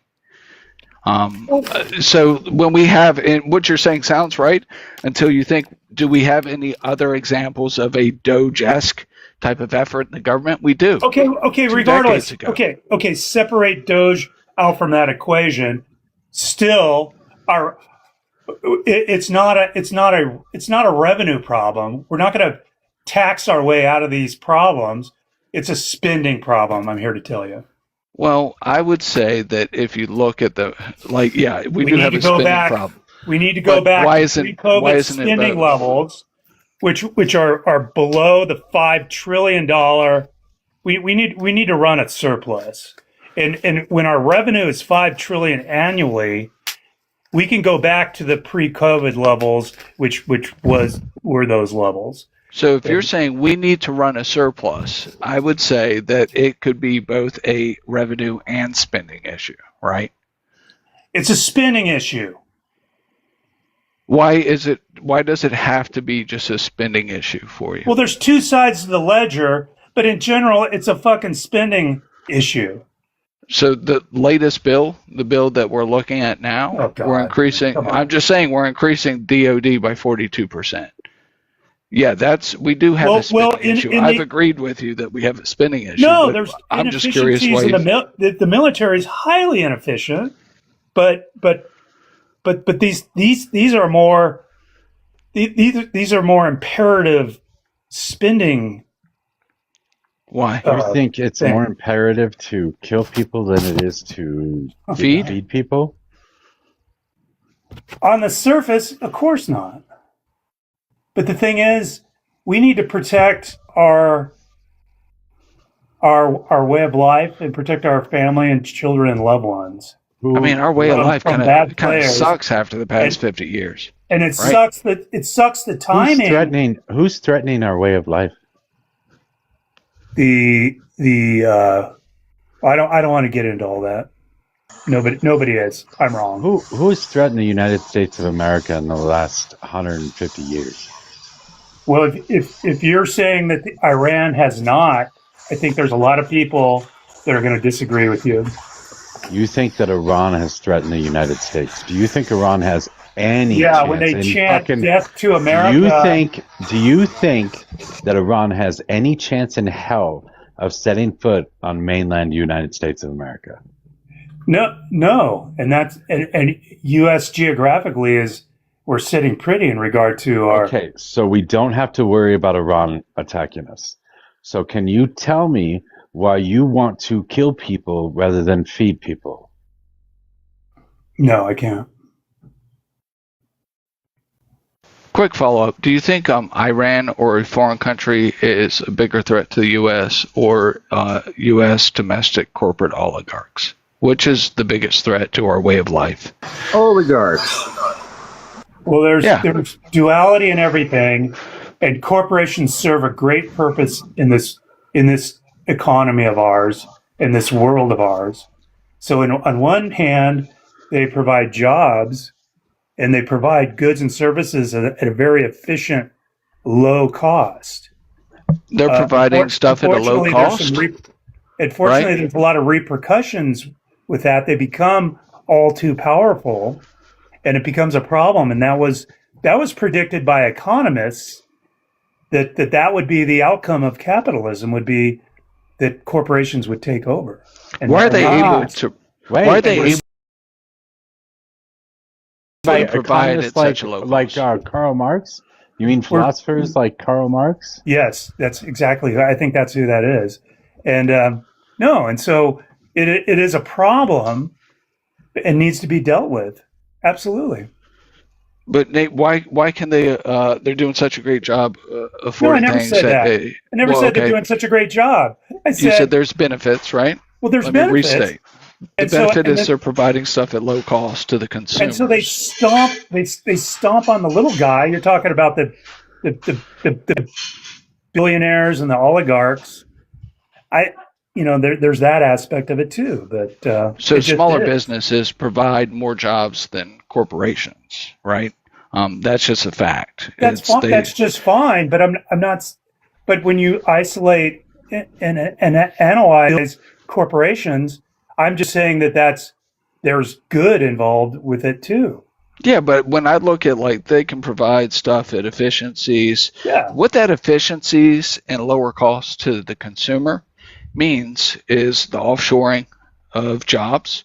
So when we have, and what you're saying sounds right until you think, do we have any other examples of a Doge-esque type of effort in the government? We do. Okay. 2 Regardless. decades ago. Okay. Separate Doge out from that equation. Still, it's not a revenue problem. We're not going to tax our way out of these problems. It's a spending problem. I'm here to tell you. Well, I would say that if you look at we do have a spending problem. We need to go But back why to isn't pre-COVID it spending both? levels, which are below the $5 trillion. We need to run at surplus, and when our revenue is $5 trillion annually, we can go back to the pre-COVID levels, which were those levels. So if you're saying we need to run a surplus, I would say that it could be both a revenue and spending issue, right? It's a spending issue. Why does it have to be just a spending issue for you? Well, there's two sides to the ledger, but in general, it's a fucking spending issue. So the latest bill, the bill that we're looking at now, we're increasing. I'm just saying we're increasing DOD by 42%. Yeah, we do have a spending issue. I've agreed with you that we have a spending issue. No, there's I'm just curious why the military is highly inefficient, but these are more imperative spending. Why? You think it's more imperative to kill people than it is to feed people? On the surface, of course not. But the thing is, we need to protect our way of life and protect our family and children and loved ones. Our way of life kind of sucks after the past 50 years. And it sucks the timing. Who's threatening our way of life? I don't want to get into all that. Nobody is. I'm wrong. Who's threatened the United States of America in the last 150 years? Well, if you're saying that Iran has not, I think there's a lot of people that are going to disagree with you. You think that Iran has threatened the United States? Do you think Iran has any chance? Yeah, when they chant death to America. Do you think that Iran has any chance in hell of setting foot on mainland United States of America? No, and U.S. geographically is we're sitting pretty in regard to our. Okay, so we don't have to worry about Iran attacking us. So can you tell me why you want to kill people rather than feed people? No, I can't. Quick follow-up. Do you think Iran or a foreign country is a bigger threat to the U.S. or U.S. domestic corporate oligarchs? Which is the biggest threat to our way of life? Oligarchs. Well, there's duality in everything, and corporations serve a great purpose in this economy of ours, in this world of ours. So on one hand, they provide jobs, and they provide goods and services at a very efficient, low cost. They're providing stuff at a low cost? Unfortunately, there's a lot of repercussions with that. They become all too powerful, and it becomes a problem. And that was predicted by economists that would be the outcome of capitalism, would be that corporations would take over. And why are they able to? Why are they able By provide at economists such a low cost? like Karl Marx? You mean philosophers like Karl Marx? Yes, that's exactly. I think that's who that is. And no, and so it is a problem and needs to be dealt with. Absolutely. But Nate, why can they? They're doing such a great job affording No, I never things said that. they. I never said they're doing such a great job. You said there's benefits, right? Well, there's Let me benefits. restate. The benefit is they're providing stuff at low cost to the consumer. And so they stomp on the little guy. You're talking about the billionaires and the oligarchs. There's that aspect of it too. But so smaller businesses provide more jobs than corporations, right? That's just a fact. That's fine. That's just fine. But I'm not. But when you isolate and analyze corporations, I'm just saying there's good involved with it too. Yeah, but when I look at they can provide stuff at efficiencies, what that efficiencies and lower costs to the consumer means is the offshoring of jobs.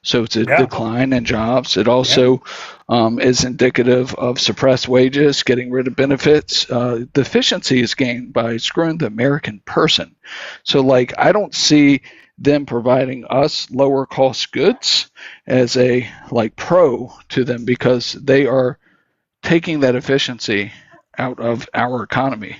So it's a decline in jobs. It also is indicative of suppressed wages, getting rid of benefits. The efficiency is gained by screwing the American person. So I don't see them providing us lower cost goods as a pro to them, because they are taking that efficiency out of our economy,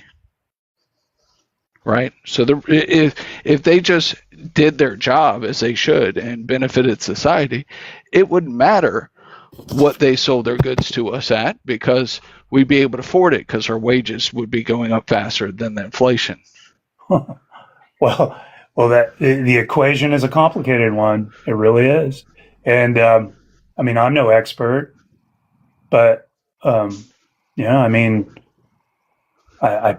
right? So if they just did their job as they should and benefited society, it wouldn't matter what they sold their goods to us at, because we'd be able to afford it, because our wages would be going up faster than the inflation. Well, that the equation is a complicated one. It really is. And I mean, I'm no expert, but I mean, I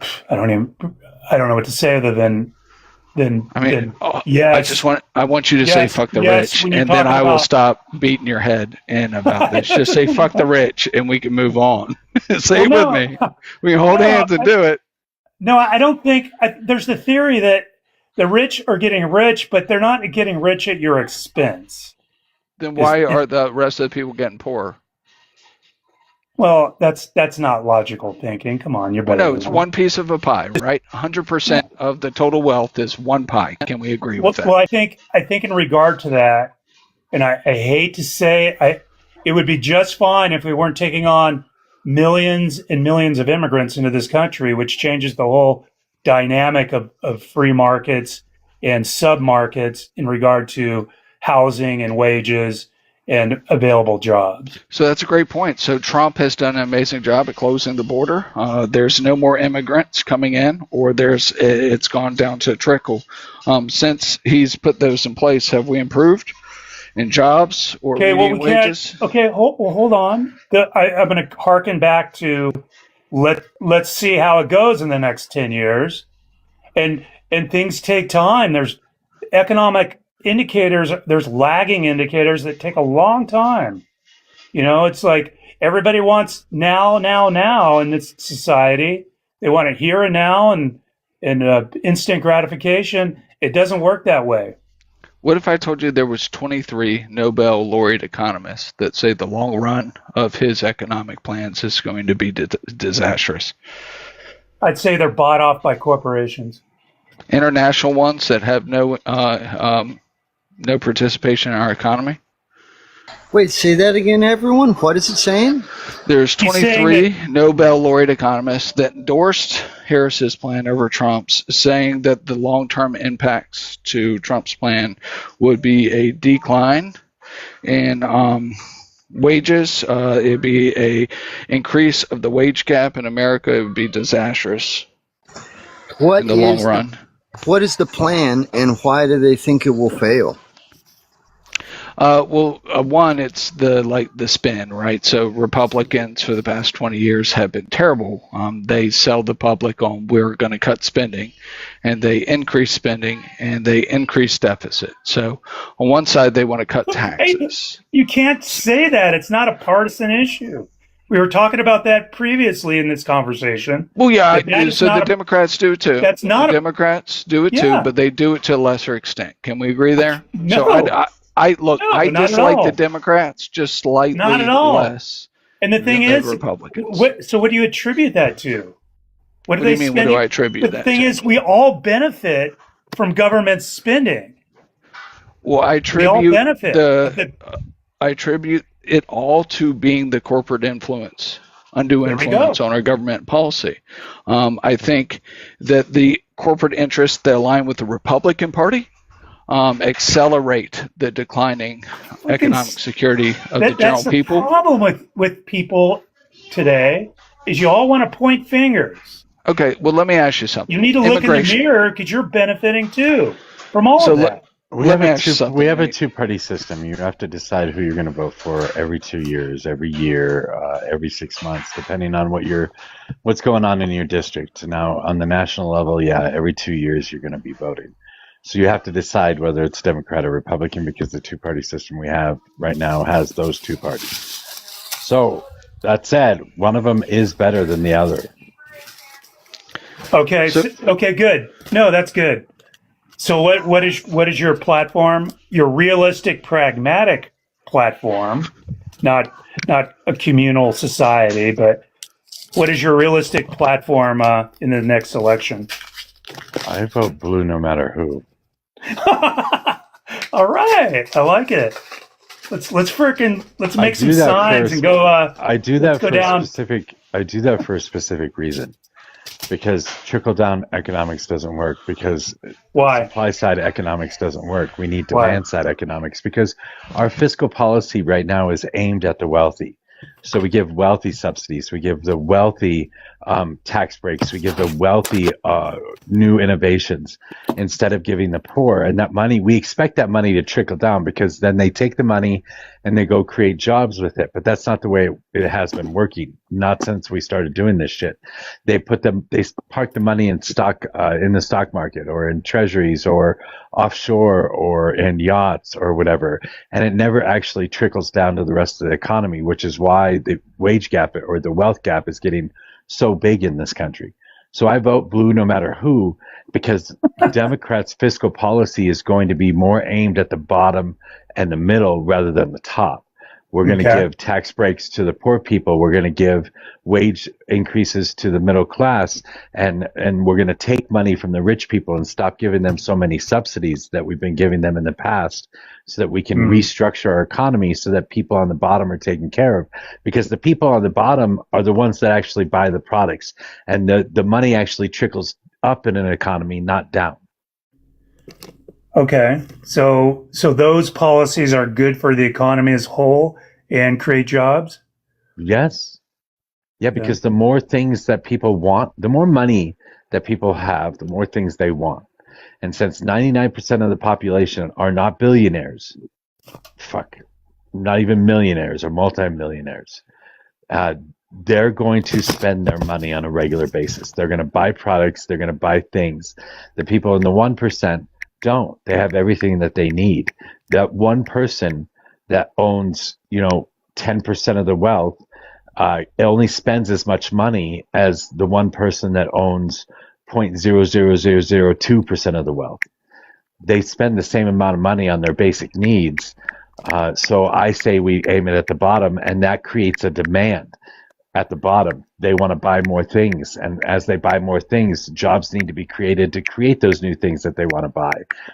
don't know what to say other than yes. I want you to say fuck the rich, and then I will stop beating your head in about this. Just say fuck the rich, and we can move on. Say it with me. We hold hands and do it. No, I don't think there's the theory that the rich are getting rich, but they're not getting rich at your expense. Then why are the rest of the people getting poorer? Well, that's not logical thinking. Come on, you're better. No, it's one piece of a pie, right? 100% of the total wealth is one pie. Can we agree with that? Well, I think in regard to that, and I hate to say it would be just fine if we weren't taking on millions and millions of immigrants into this country, which changes the whole dynamic of free markets and sub-markets in regard to housing and wages and available jobs. So that's a great point. So Trump has done an amazing job at closing the border. There's no more immigrants coming in, or it's gone down to a trickle. Since he's put those in place, have we improved in jobs or wages? Hold on. I'm going to hearken back to let's see how it goes in the next 10 years. And things take time. There's economic indicators, there's lagging indicators that take a long time. It's like everybody wants now in this society. They want it here and now and instant gratification. It doesn't work that way. What if I told you there was 23 Nobel laureate economists that say the long run of his economic plans is going to be disastrous? I'd say they're bought off by corporations. International ones that have no participation in our economy. Wait, say that again, everyone. What is it saying? There's 23 Nobel laureate economists that endorsed Harris's plan over Trump's, saying that the long-term impacts to Trump's plan would be a decline in wages. It'd be a increase of the wage gap in America. It would be disastrous in the long run. What is the plan, and why do they think it will fail? One, it's the spin, right? So Republicans for the past 20 years have been terrible. They sell the public on we're going to cut spending, and they increase spending, and they increase deficit. So on one side, they want to cut taxes. You can't say that. It's not a partisan issue. We were talking about that previously in this conversation. Well, yeah, so the Democrats do it too. That's not the Democrats do it too, but they do it to a lesser extent. Can we agree there? No. So I dislike the Democrats just slightly not at all. less. And the thing is, Republicans. So what do you attribute that to? What do you mean? What do I attribute that to? The thing is, we all benefit from government spending. Well, I attribute we all benefit. I attribute it all to being the corporate influence, undue influence on our government policy. I think that the corporate interests that align with the Republican Party accelerate the declining economic security of the general people. The problem with people today is you all want to point fingers. Okay, well, let me ask you something. You need to look in the mirror because you're benefiting too from all of that. We have a two-party system. You have to decide who you're going to vote for every 2 years, every year, every 6 months, depending on what's going on in your district. Now, on the national level, every 2 years you're going to be voting. So you have to decide whether it's Democrat or Republican because the two-party system we have right now has those two parties. So that said, one of them is better than the other. Okay. Okay. Good. No, that's good. So what is your platform? Your realistic, pragmatic platform, not a communal society, but what is your realistic platform in the next election? I vote blue no matter who. All right, I like it. Let's make some signs and go. I do that for a specific reason. Because trickle-down economics doesn't work. Because supply-side economics doesn't work. We need demand-side economics. Because our fiscal policy right now is aimed at the wealthy. So we give wealthy subsidies. We give the wealthy tax breaks. We give the wealthy new innovations instead of giving the poor. And that money, we expect that money to trickle down because then they take the money and they go create jobs with it. But that's not the way it has been working. Not since we started doing this shit. They park the money in stock in the stock market or in treasuries or offshore or in yachts or whatever. And it never actually trickles down to the rest of the economy, which is why the wage gap or the wealth gap is getting so big in this country. So I vote blue no matter who, because Democrats' fiscal policy is going to be more aimed at the bottom and the middle rather than the top. We're going to give tax breaks to the poor people. We're going to give wage increases to the middle class, and we're going to take money from the rich people and stop giving them so many subsidies that we've been giving them in the past so that we can restructure our economy so that people on the bottom are taken care of. Because the people on the bottom are the ones that actually buy the products, and the money actually trickles up in an economy, not down. Okay, so those policies are good for the economy as a whole and create jobs? Yes. Yeah, because the more things that people want, the more money that people have, the more things they want. And since 99% of the population are not billionaires, not even millionaires or multimillionaires, they're going to spend their money on a regular basis. They're going to buy products. They're going to buy things. The people in the 1% don't. They have everything that they need. That one person that owns, 10% of the wealth, only spends as much money as the one person that owns 0.00002% of the wealth. they spend the same amount of money on their basic needs. So I say we aim it at the bottom, and that creates a demand at the bottom. They want to buy more things, and as they buy more things, jobs need to be created to create those new things that they want to buy,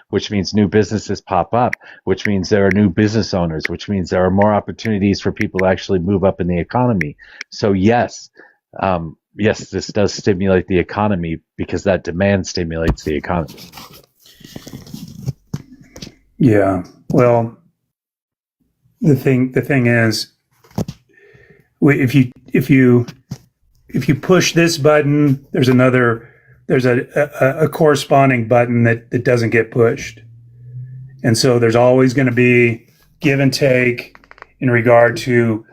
which means new businesses pop up, which means there are new business owners, which means there are more opportunities for people to actually move up in the economy. So yes, this does stimulate the economy because that demand stimulates the economy. Yeah. Well, the thing is, if you push this button, there's a corresponding button that doesn't get pushed, and so there's always going to be give and take in regard to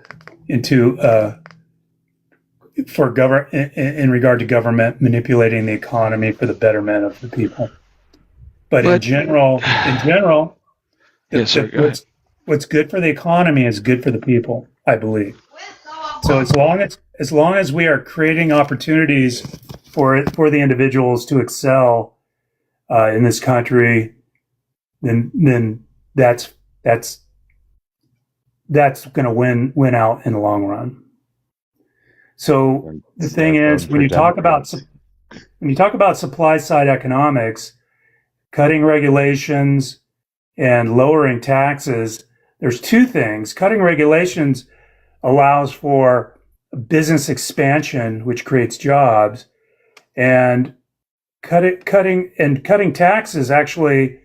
government manipulating the economy for the betterment of the people. But in general, yes, sir, what's good for the economy is good for the people, I believe. So as long as we are creating opportunities for the individuals to excel in this country, then that's going to win out in the long run. So the thing is, when you talk about supply side economics, cutting regulations and lowering taxes, there's two things. Cutting regulations allows for business expansion, which creates jobs, and cutting taxes actually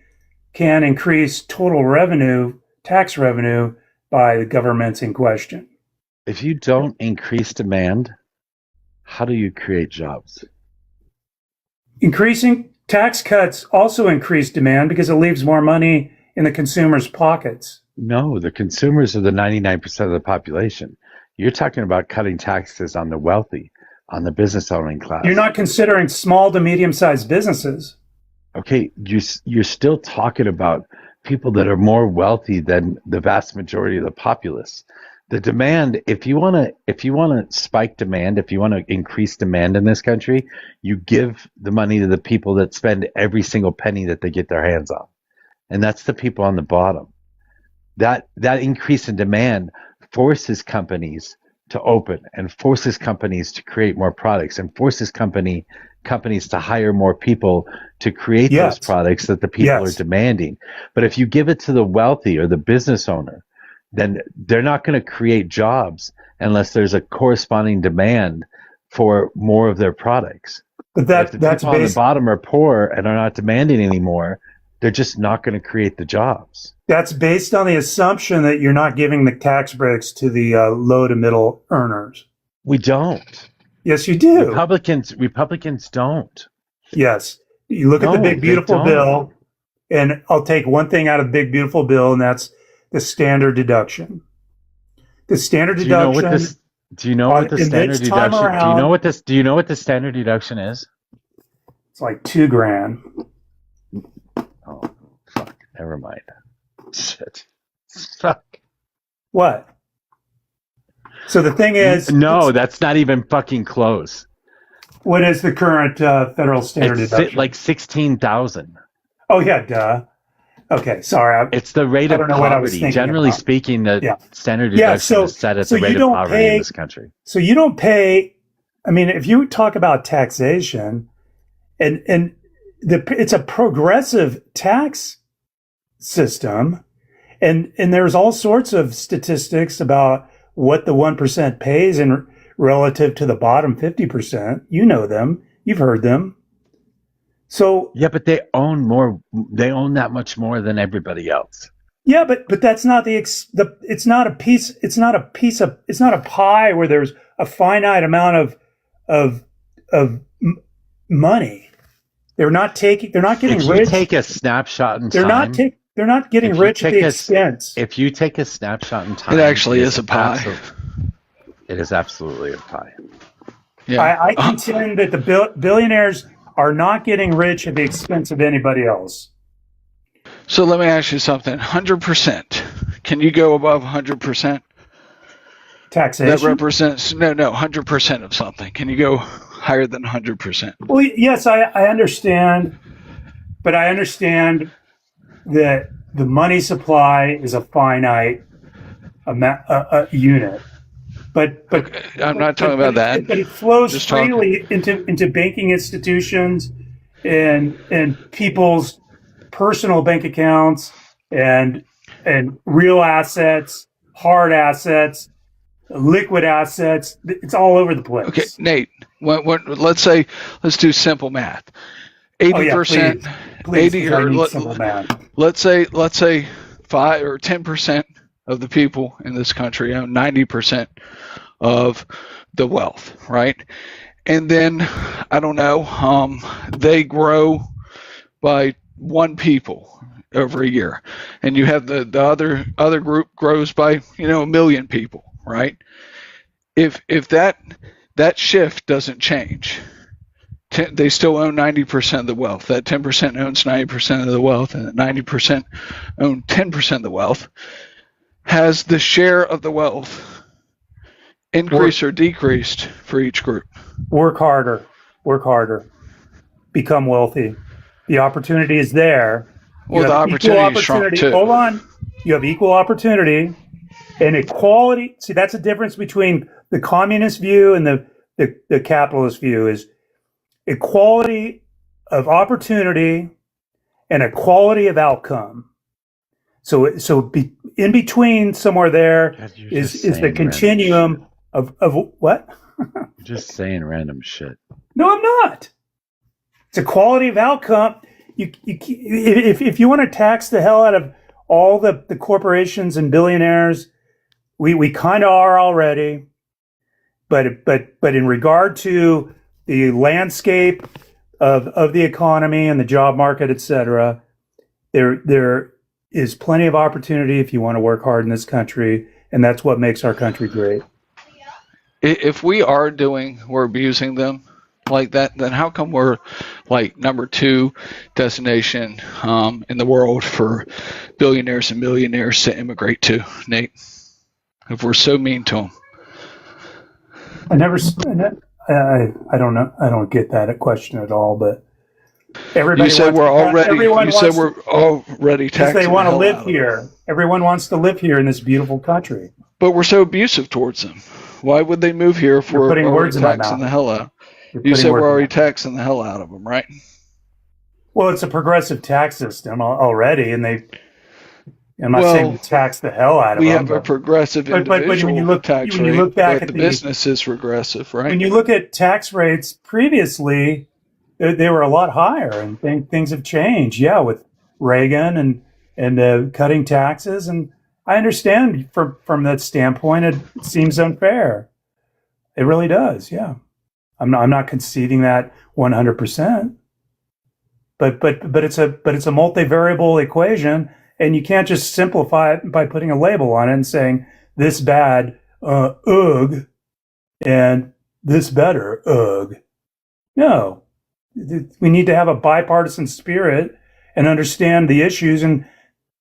can increase total revenue, tax revenue, by the governments in question. If you don't increase demand, how do you create jobs? Increasing tax cuts also increase demand because it leaves more money in the consumer's pockets. No, the consumers are the 99% of the population. You're talking about cutting taxes on the wealthy, on the business owning class. You're not considering small to medium-sized businesses. Okay, you're still talking about people that are more wealthy than the vast majority of the populace. The demand, if you want to spike demand, if you want to increase demand in this country, you give the money to the people that spend every single penny that they get their hands on. And that's the people on the bottom. That increase in demand forces companies to open and forces companies to create more products and forces companies to hire more people to create those products that the people are demanding. But if you give it to the wealthy or the business owner, then they're not going to create jobs unless there's a corresponding demand for more of their products. But if the people on the bottom are poor and are not demanding anymore, they're just not going to create the jobs. That's based on the assumption that you're not giving the tax breaks to the low to middle earners. We don't. Yes, you do. Republicans don't. Yes. You look at the Big Beautiful Bill, and I'll take one thing out of the Big Beautiful Bill, and that's the standard deduction. The standard deduction. Do you know what the standard deduction? Do you know what the standard deduction is? It's like $2,000. Oh, fuck. Never mind. Shit. Fuck. What? So the thing is... No, that's not even fucking close. What is the current federal standard deduction? Like 16,000. Oh, yeah, duh. Okay, sorry. It's the rate of poverty. Generally speaking, the standard deduction is set at the rate of poverty in this country. So you don't pay... I mean, if you talk about taxation, and it's a progressive tax system, and there's all sorts of statistics about what the 1% pays in relative to the bottom 50%. You know them. You've heard them. So yeah, but they own more. They own that much more than everybody else. Yeah, but that's not it's not a piece. It's not a pie where there's a finite amount of money. They're not getting rich. If you take a snapshot in time, they're not getting rich at the expense. If you take a snapshot in time, it actually is a pie. It is absolutely a pie. Yeah, I contend that the billionaires are not getting rich at the expense of anybody else. So let me ask you something. 100%. Can you go above 100%? Taxation? That represents, no, 100% of something. Can you go higher than 100%? Well, yes, I understand. But I understand that the money supply is a finite unit, but I'm not talking about that. But it flows Just freely into banking institutions and people's personal bank accounts and real assets, hard assets, liquid assets. It's all over the place. Okay, Nate. Let's do simple math. 80%, please, 80 I or need simple math. let's say 5 or 10% of the people in this country own 90% of the wealth, right? And then I don't know, they grow by one people over a year, and you have the other group grows by 1 million people, right? If that shift doesn't change, they still own 90% of the wealth. That 10% owns 90% of the wealth, and that 90% own 10% of the wealth. Has the share of the wealth increased or decreased for each group? Work harder. Become wealthy. The opportunity is there. Well, the opportunity shrunk too. Hold on. You have equal opportunity and equality. See, that's the difference between the communist view and the capitalist view is equality of opportunity and equality of outcome. So in between somewhere there is the continuum of what? You're just saying random shit. No, I'm not. It's equality of outcome. If you want to tax the hell out of all the corporations and billionaires, we kind of are already. But in regard to the landscape of the economy and the job market, et cetera, there is plenty of opportunity if you want to work hard in this country, and that's what makes our country great. If we're abusing them like that, then how come we're like number 2 destination in the world for billionaires and millionaires to immigrate to, Nate? If we're so mean to them. I don't know. I don't get that question at all, but everybody. You said we're already taxing. They want to live here. Everyone wants to live here in this beautiful country. But we're so abusive towards them. Why would they move here if we're already taxing the hell out? You said we're already taxing the hell out of them, right? Well, it's a progressive tax system already, and I'm not saying we tax the hell out of them. We have a progressive individual tax rate, but the business is regressive, right? When you look at tax rates previously, they were a lot higher, and things have changed. Yeah, with Reagan and cutting taxes, and I understand from that standpoint, it seems unfair. It really does. Yeah, I'm not conceding that 100%. But it's a multivariable equation. And you can't just simplify it by putting a label on it and saying this bad, ugh, and this better, ugh. No, we need to have a bipartisan spirit and understand the issues and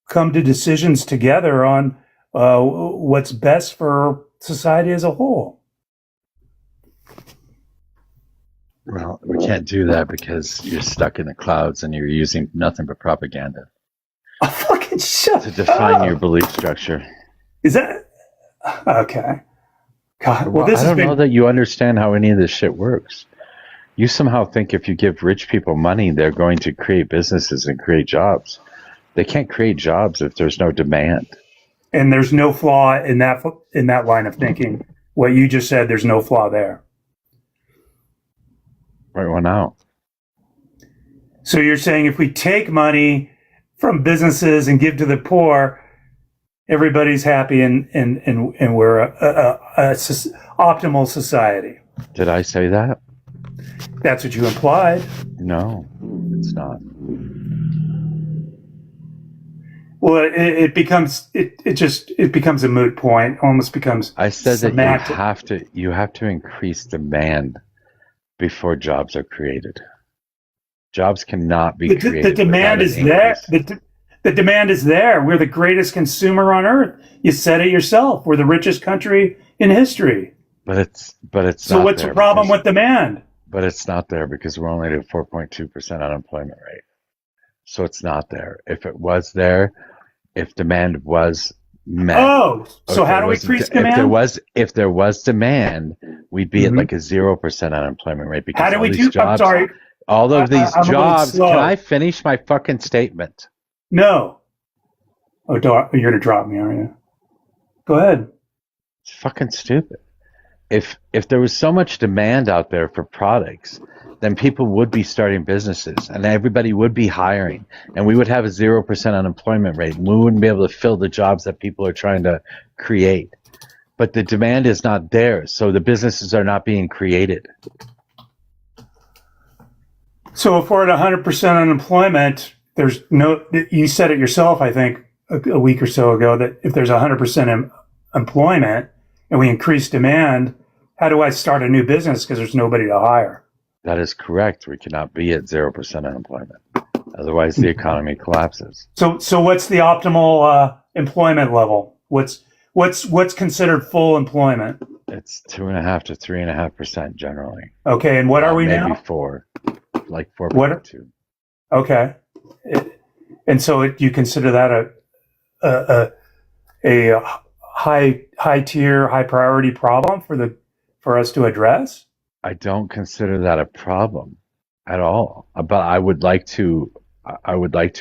come to decisions together on what's best for society as a whole. Well, we can't do that because you're stuck in the clouds and you're using nothing but propaganda. Oh, fucking shut to define your belief structure. Is that okay? God, well, I don't know that you understand how any of this shit works. You somehow think if you give rich people money, they're going to create businesses and create jobs. They can't create jobs if there's no demand. And there's no flaw in that line of thinking. What you just said, there's no flaw there. Right one out. So you're saying if we take money from businesses and give to the poor, everybody's happy and we're a optimal society. Did I say that? That's what you implied. No, it's not. Well, it becomes a moot point. Almost becomes. I said that you have to increase demand before jobs are created. Jobs cannot be created. The demand is there. The demand is there. We're the greatest consumer on earth. You said it yourself. We're the richest country in history. But it's so what's the problem with demand? But it's not there because we're only at a 4.2% unemployment rate. so it's not there. If it was there, if demand was met, Oh, so how do we increase demand? if there was demand, we'd be at like a 0% unemployment rate because How do all we these do? I'm jobs, sorry. all of these I'm a little jobs. slow. Can I finish my fucking statement? No. Oh, you're going to drop me, aren't you? Go ahead. It's fucking stupid. If there was so much demand out there for products, then people would be starting businesses and everybody would be hiring and we would have a 0% unemployment rate and we wouldn't be able to fill the jobs that people are trying to create. But the demand is not there, so the businesses are not being created. So if we're at 100% unemployment, there's no, you said it yourself, I think, a week or so ago, that if there's 100% employment and we increase demand, how do I start a new business because there's nobody to hire? That is correct. We cannot be at 0% unemployment. Otherwise, the economy collapses. So what's the optimal employment level? What's considered full employment? It's 2.5 to 3.5% generally. Okay, and what are we maybe now? Maybe 4, like 4.2. What? Okay, and so you consider that a high tier, high priority problem for us to address? I don't consider that a problem at all. But I would like to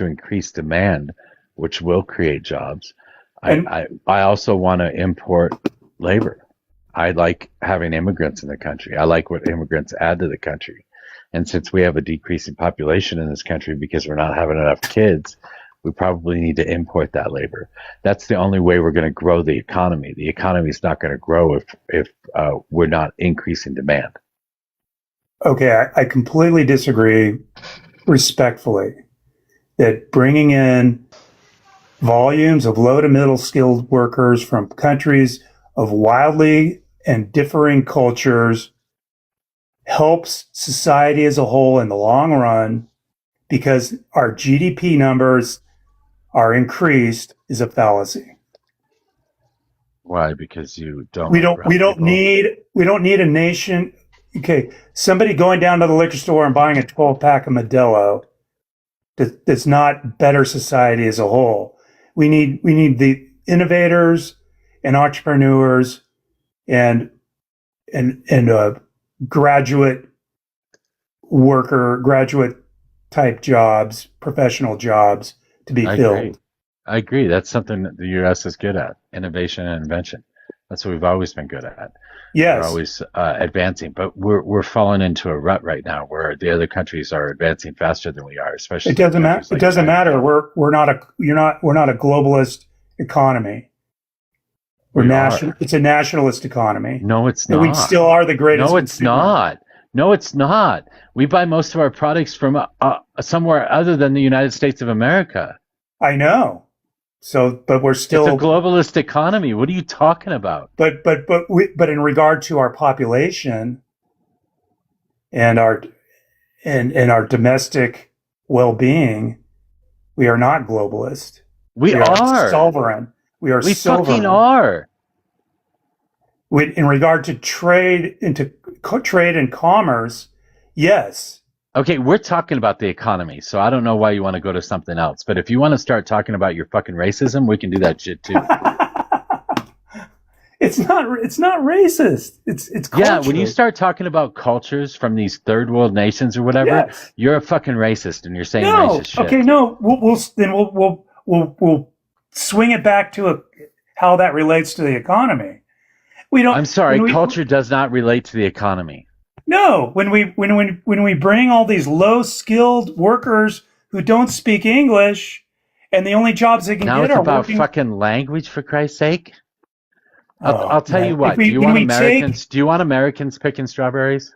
increase demand, which will create jobs. I also want to import labor. I like having immigrants in the country. I like what immigrants add to the country. And since we have a decreasing population in this country because we're not having enough kids, we probably need to import that labor. That's the only way we're going to grow the economy. The economy is not going to grow if we're not increasing demand. Okay, I completely disagree respectfully that bringing in volumes of low to middle skilled workers from countries of wildly and differing cultures helps society as a whole in the long run because our GDP numbers are increased is a fallacy. Why? Because you don't. We don't need a nation. Okay, somebody going down to the liquor store and buying a 12-pack of Modelo does not better society as a whole. We need the innovators and entrepreneurs and graduate type jobs, professional jobs to be filled. I agree. That's something that the U.S. is good at: innovation and invention. That's what we've always been good at. Yes, we're always advancing, but we're falling into a rut right now where the other countries are advancing faster than we are. Especially it doesn't matter. It doesn't matter. We're not a globalist economy. It's a nationalist economy. No, it's not. And we still are the greatest. No, it's not. No, it's not. We buy most of our products from somewhere other than the United States of America. I know. So, but we're still it's a globalist economy. What are you talking about? But in regard to our population and our domestic well-being, we are not globalist. We are sovereign. We sovereign. Fucking are. In regard to trade and commerce, yes. Okay, we're talking about the economy, so I don't know why you want to go to something else. But if you want to start talking about your fucking racism, we can do that shit too. It's not racist. It's cultural. Yeah, when you start talking about cultures from these third world nations or whatever, yes. You're a fucking racist and you're saying racist shit. Okay, no, we'll swing it back to how that relates to the economy. I'm sorry, culture does not relate to the economy. No, when we bring all these low-skilled workers who don't speak English, and the only jobs they can get are working. Now it's about fucking language, for Christ's sake. I'll tell you what. Do you want Americans picking strawberries?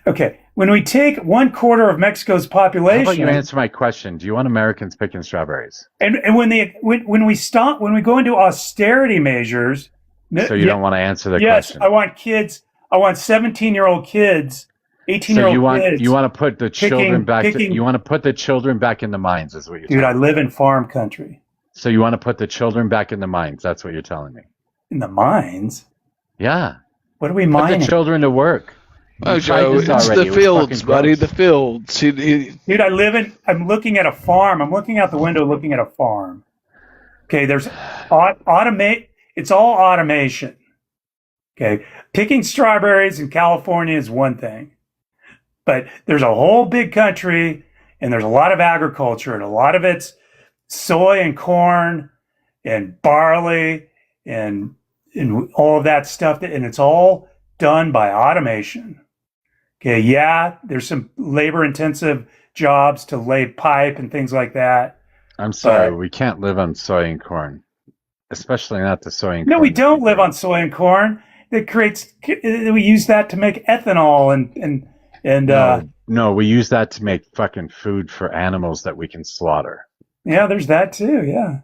Okay. When we take 1/4 of Mexico's population, how about you answer my question? Do you want Americans picking strawberries? And when we go into austerity measures, so you don't want to answer the question. Yes, I want kids. I want 17-year-old kids, 18-year-old kids. You want to put the children back. You want to put the children back in the mines, is what you're. Dude, I live in farm country. So you want to put the children back in the mines? That's what you're telling me. In the mines? Yeah. What are we mining? Put the children to work. Oh, tried Joe, this it's already. the It was fields, fucking buddy. gross. The fields. Dude, I'm looking at a farm. I'm looking out the window looking at a farm. Okay, there's automate. It's all automation. Okay, picking strawberries in California is one thing, but there's a whole big country and there's a lot of agriculture and a lot of it's soy and corn and barley and all of that stuff, and it's all done by automation. Okay, yeah, there's some labor intensive jobs to lay pipe and things like that. I'm sorry, But we can't live on soy and corn, especially not the soy and no, corn. we that don't live grow. on soy and corn. We use that to make ethanol and No, we use that to make fucking food for animals that we can slaughter. yeah, there's that too. Yeah.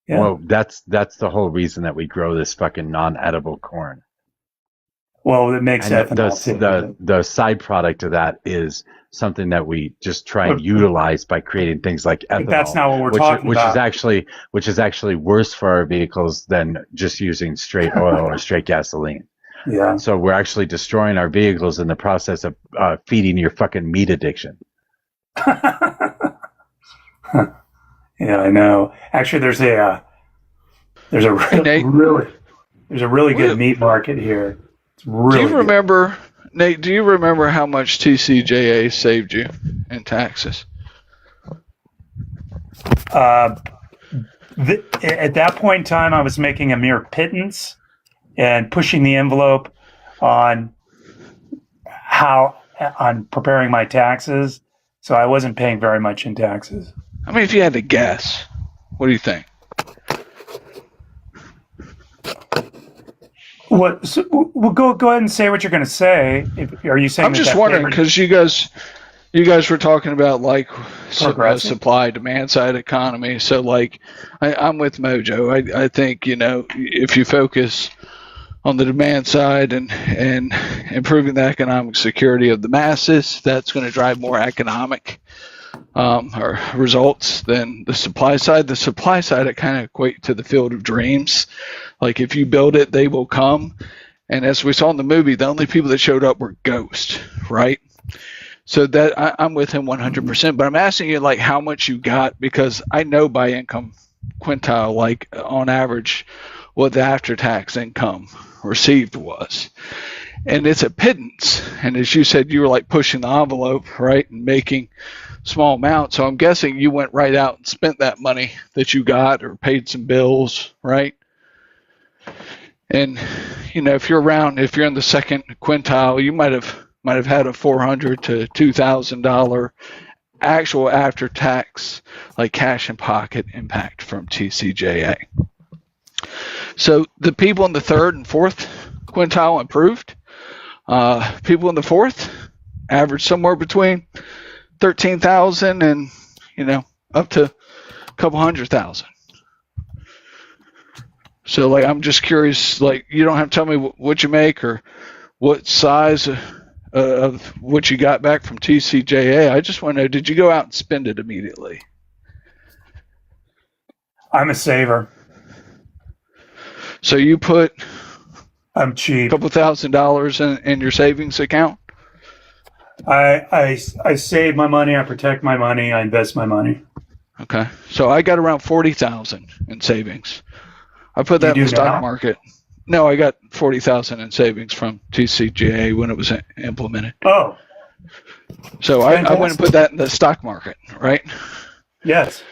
Yeah. Well, that's the whole reason that we grow this fucking non-edible corn. Well, it makes And ethanol too. the side product of that is something that we just try and utilize by creating things like ethanol. But that's not what we're which, talking which about. is actually worse for our vehicles than just using straight oil or straight gasoline. Yeah. So we're actually destroying our vehicles in the process of feeding your fucking meat addiction. Yeah, I know. Actually, there's a Nate. really good meat market here. It's really Do you good. remember, Nate? Do you remember how much TCJA saved you in taxes? At that point in time, I was making a mere pittance and pushing the envelope on preparing my taxes. So I wasn't paying very much in taxes. I mean, if you had to guess, what do you think? What? So, well, go ahead and say what you're going to say. Are you saying? I'm just wondering because you guys were talking about like supply demand side economy. So like, I'm with Mojo. I think if you focus on the demand side and improving the economic security of the masses, that's going to drive more economic or results than the supply side. The supply side, I kind of equate to the field of dreams. Like if you build it, they will come. And as we saw in the movie, the only people that showed up were ghosts, right? So that I'm with him 100%. But I'm asking you like how much you got, because I know by income quintile, like on average, what the after-tax income received was. And it's a pittance. And as you said, you were like pushing the envelope, right, and making small amounts. So I'm guessing you went right out and spent that money that you got or paid some bills, right? And if you're in the second quintile, you might have had a $400 to $2,000 actual after-tax, like cash in pocket impact from TCJA. So the people in the third and fourth quintile improved. People in the fourth averaged somewhere between 13,000 and up to a couple 100,000. So like I'm just curious, like you don't have to tell me what you make or what size of what you got back from TCJA. I just want to know, did you go out and spend it immediately? I'm a saver. So you put I'm cheap. a couple $1,000s in your savings account? I save my money. I protect my money. I invest my money. Okay. So I got around 40,000 in savings. I put that in the stock market. No, I got 40,000 in savings from TCJA when it was implemented. Oh. So I went and put that in the stock market, right? Yes.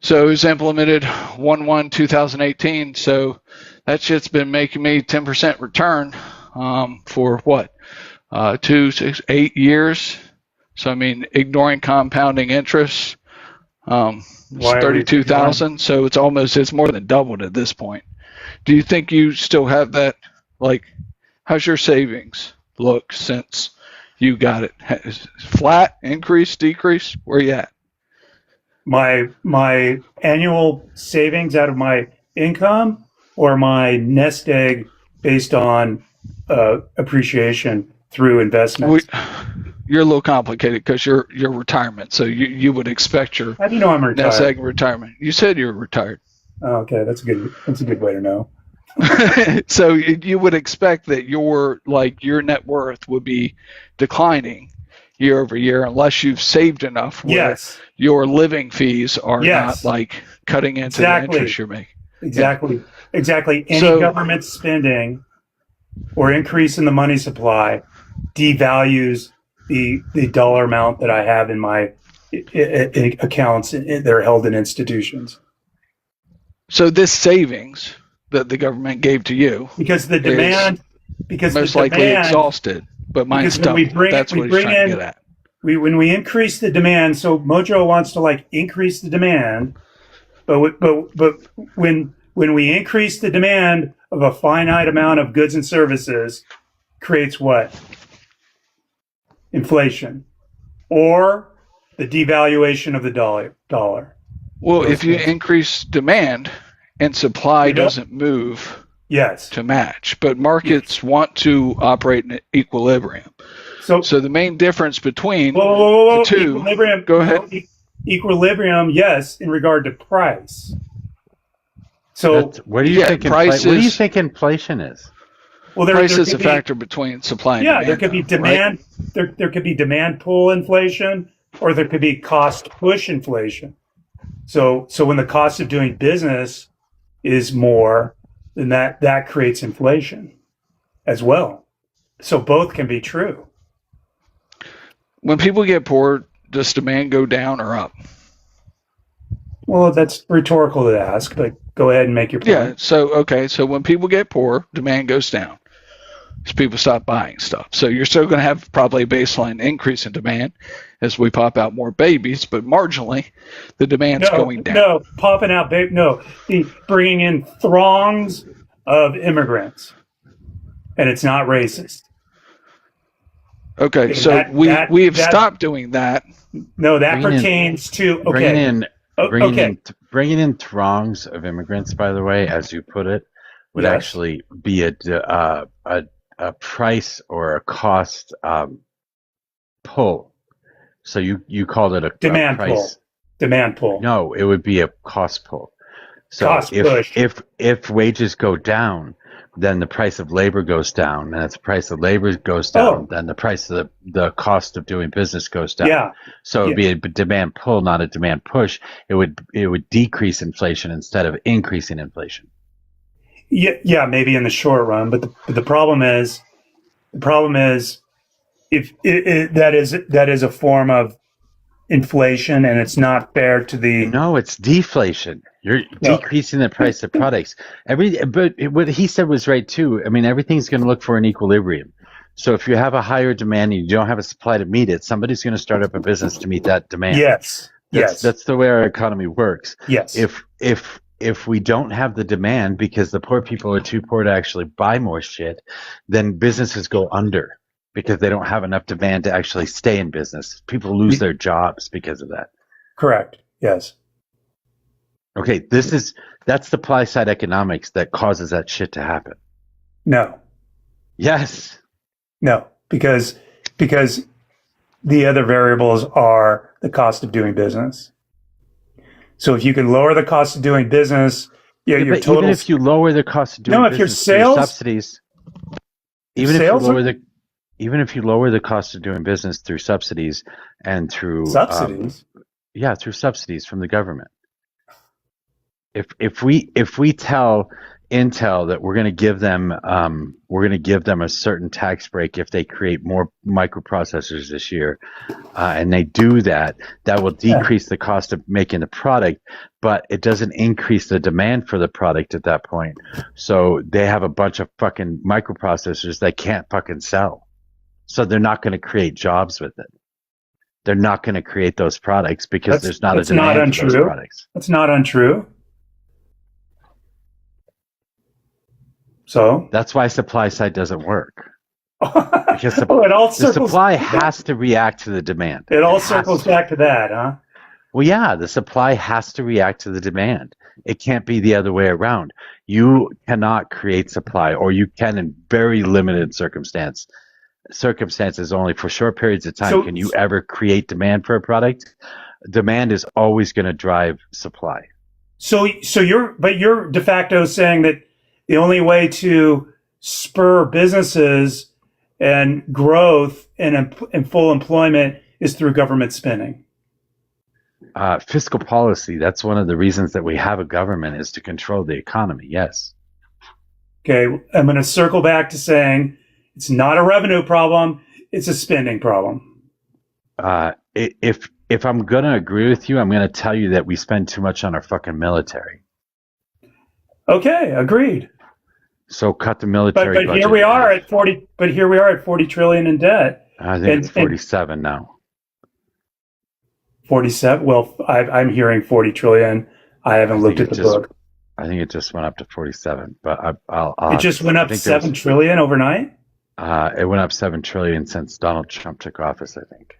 So it was implemented 1/1/2018. So that shit's been making me 10% return for what? 2, 6, 8 years. So I mean, ignoring compounding interest, it's 32,000. So it's more than doubled at this point. Do you think you still have that? Like, how's your savings look since you got it? Flat, increase, decrease? Where you at? My annual savings out of my income or my nest egg based on appreciation through investments? You're a little complicated because you're retirement, so you would expect your How do you know I'm retired? nest egg retirement. You said you were retired. Oh, okay, that's a good way to know. So you would expect that your net worth would be declining year over year unless you've saved enough where Yes. your living fees are Yes. not like cutting into Exactly. the interest you're making. Exactly. Exactly. Any So- government spending or increase in the money supply devalues the dollar amount that I have in my accounts that are held in institutions. So this savings that the government gave to you Because the demand, because most the likely demand, exhausted, but mine's because when we double. bring- That's we what he's bring trying to in- get at. when we increase the demand, so Mojo wants to like increase the demand, but when we increase the demand of a finite amount of goods and services, creates what? Inflation, or the devaluation of the dollar. Well, Those if you things. increase demand and supply You know- doesn't move Yes. to match, but markets want to operate in equilibrium. So So the main difference between whoa. the two. Equilibrium. Go ahead. Equilibrium, yes, in regard to price. So What do you Yeah, think? prices- What do you think inflation is? well, price is could a be- factor between supply and Yeah, demand. there could be though, right? demand. There could be demand pull inflation, or there could be cost push inflation. So when the cost of doing business is more, then that creates inflation as well. So both can be true. When people get poor, does demand go down or up? Well, that's rhetorical to ask, but go ahead and make your point. Yeah. So when people get poor, demand goes down. So people stop buying stuff. So you're still going to have probably a baseline increase in demand as we pop out more babies, but marginally, the demand's going down. No, popping out, bringing in throngs of immigrants, and it's not racist. Okay, so That- we have that- stopped doing that. No, that Bringing in- pertains to Bringing okay. in O- bringing okay. in bringing in throngs of immigrants, by the way, as you put it, would Yes. actually be a price or a cost pull. So you called it a Demand price. pull. Demand pull. No, it would be a cost pull. So Cost push. if wages go down, then the price of labor goes down, and if the price of labor goes down, Oh. then the price of the cost of doing business goes down. Yeah. So it'd be a demand pull, not a demand push. It would decrease inflation instead of increasing inflation. Yeah, maybe in the short run, but the problem is if that is a form of inflation, and it's not fair to the No, it's deflation. You're No. decreasing the price of products. But what he said was right too. I mean, everything's going to look for an equilibrium. So if you have a higher demand and you don't have a supply to meet it, somebody's going to start up a business to meet that demand. yes. That's the way our economy works. Yes. If we don't have the demand because the poor people are too poor to actually buy more shit, then businesses go under because they don't have enough demand to actually stay in business. People lose their jobs because of that. Correct. Yes. Okay, that's supply side economics that causes that shit to happen. No. Yes. No. Because the other variables are the cost of doing business. So if you can lower the cost of doing business, your But total. even if you lower the cost of doing No, if your business through sales- subsidies, even if you lower the cost of doing business through subsidies and through subsidies. through subsidies from the government. If we tell Intel that we're going to give them a certain tax break if they create more microprocessors this year, and they do that, that will decrease the cost of making the product, but it doesn't increase the demand for the product at that point. So they have a bunch of fucking microprocessors they can't fucking sell. So they're not going to create jobs with it. They're not going to create those products because there's not a that's not demand for those untrue. products. That's not untrue. So That's why supply side doesn't work. Because it all the circles. supply has to react to the demand. It all has circles to. back to that, huh? Well, yeah, the supply has to react to the demand. It can't be the other way around. You cannot create supply, or you can in very limited circumstances, only for short periods of time, So- can you ever create demand for a product. Demand is always going to drive supply. So you're de facto saying that the only way to spur businesses and growth and full employment is through government spending. Fiscal policy, that's one of the reasons that we have a government, is to control the economy. Yes. Okay, I'm going to circle back to saying it's not a revenue problem, it's a spending problem. If I'm going to agree with you, I'm going to tell you that we spend too much on our fucking military. Okay, agreed. So cut the military But budget. here we are at 40. But here we are at 40 trillion in debt. I think it's 47 now. 47. Well, I'm hearing 40 trillion. I haven't looked at the book. I think it just went up to 47. But it just went up 7 trillion overnight. It went up 7 trillion since Donald Trump took office, I think.